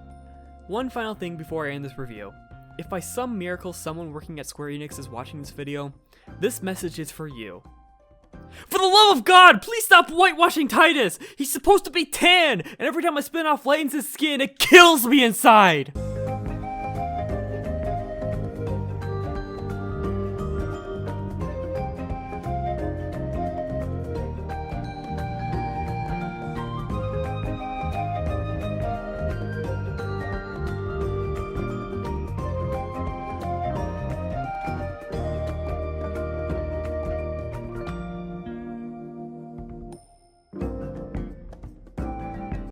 One final thing before I end this review. If by some miracle someone working at Square Enix is watching this video, this message is for you. For the love of God, please stop whitewashing Titus! He's supposed to be tan, and every time I spin off light in his skin, it kills me inside!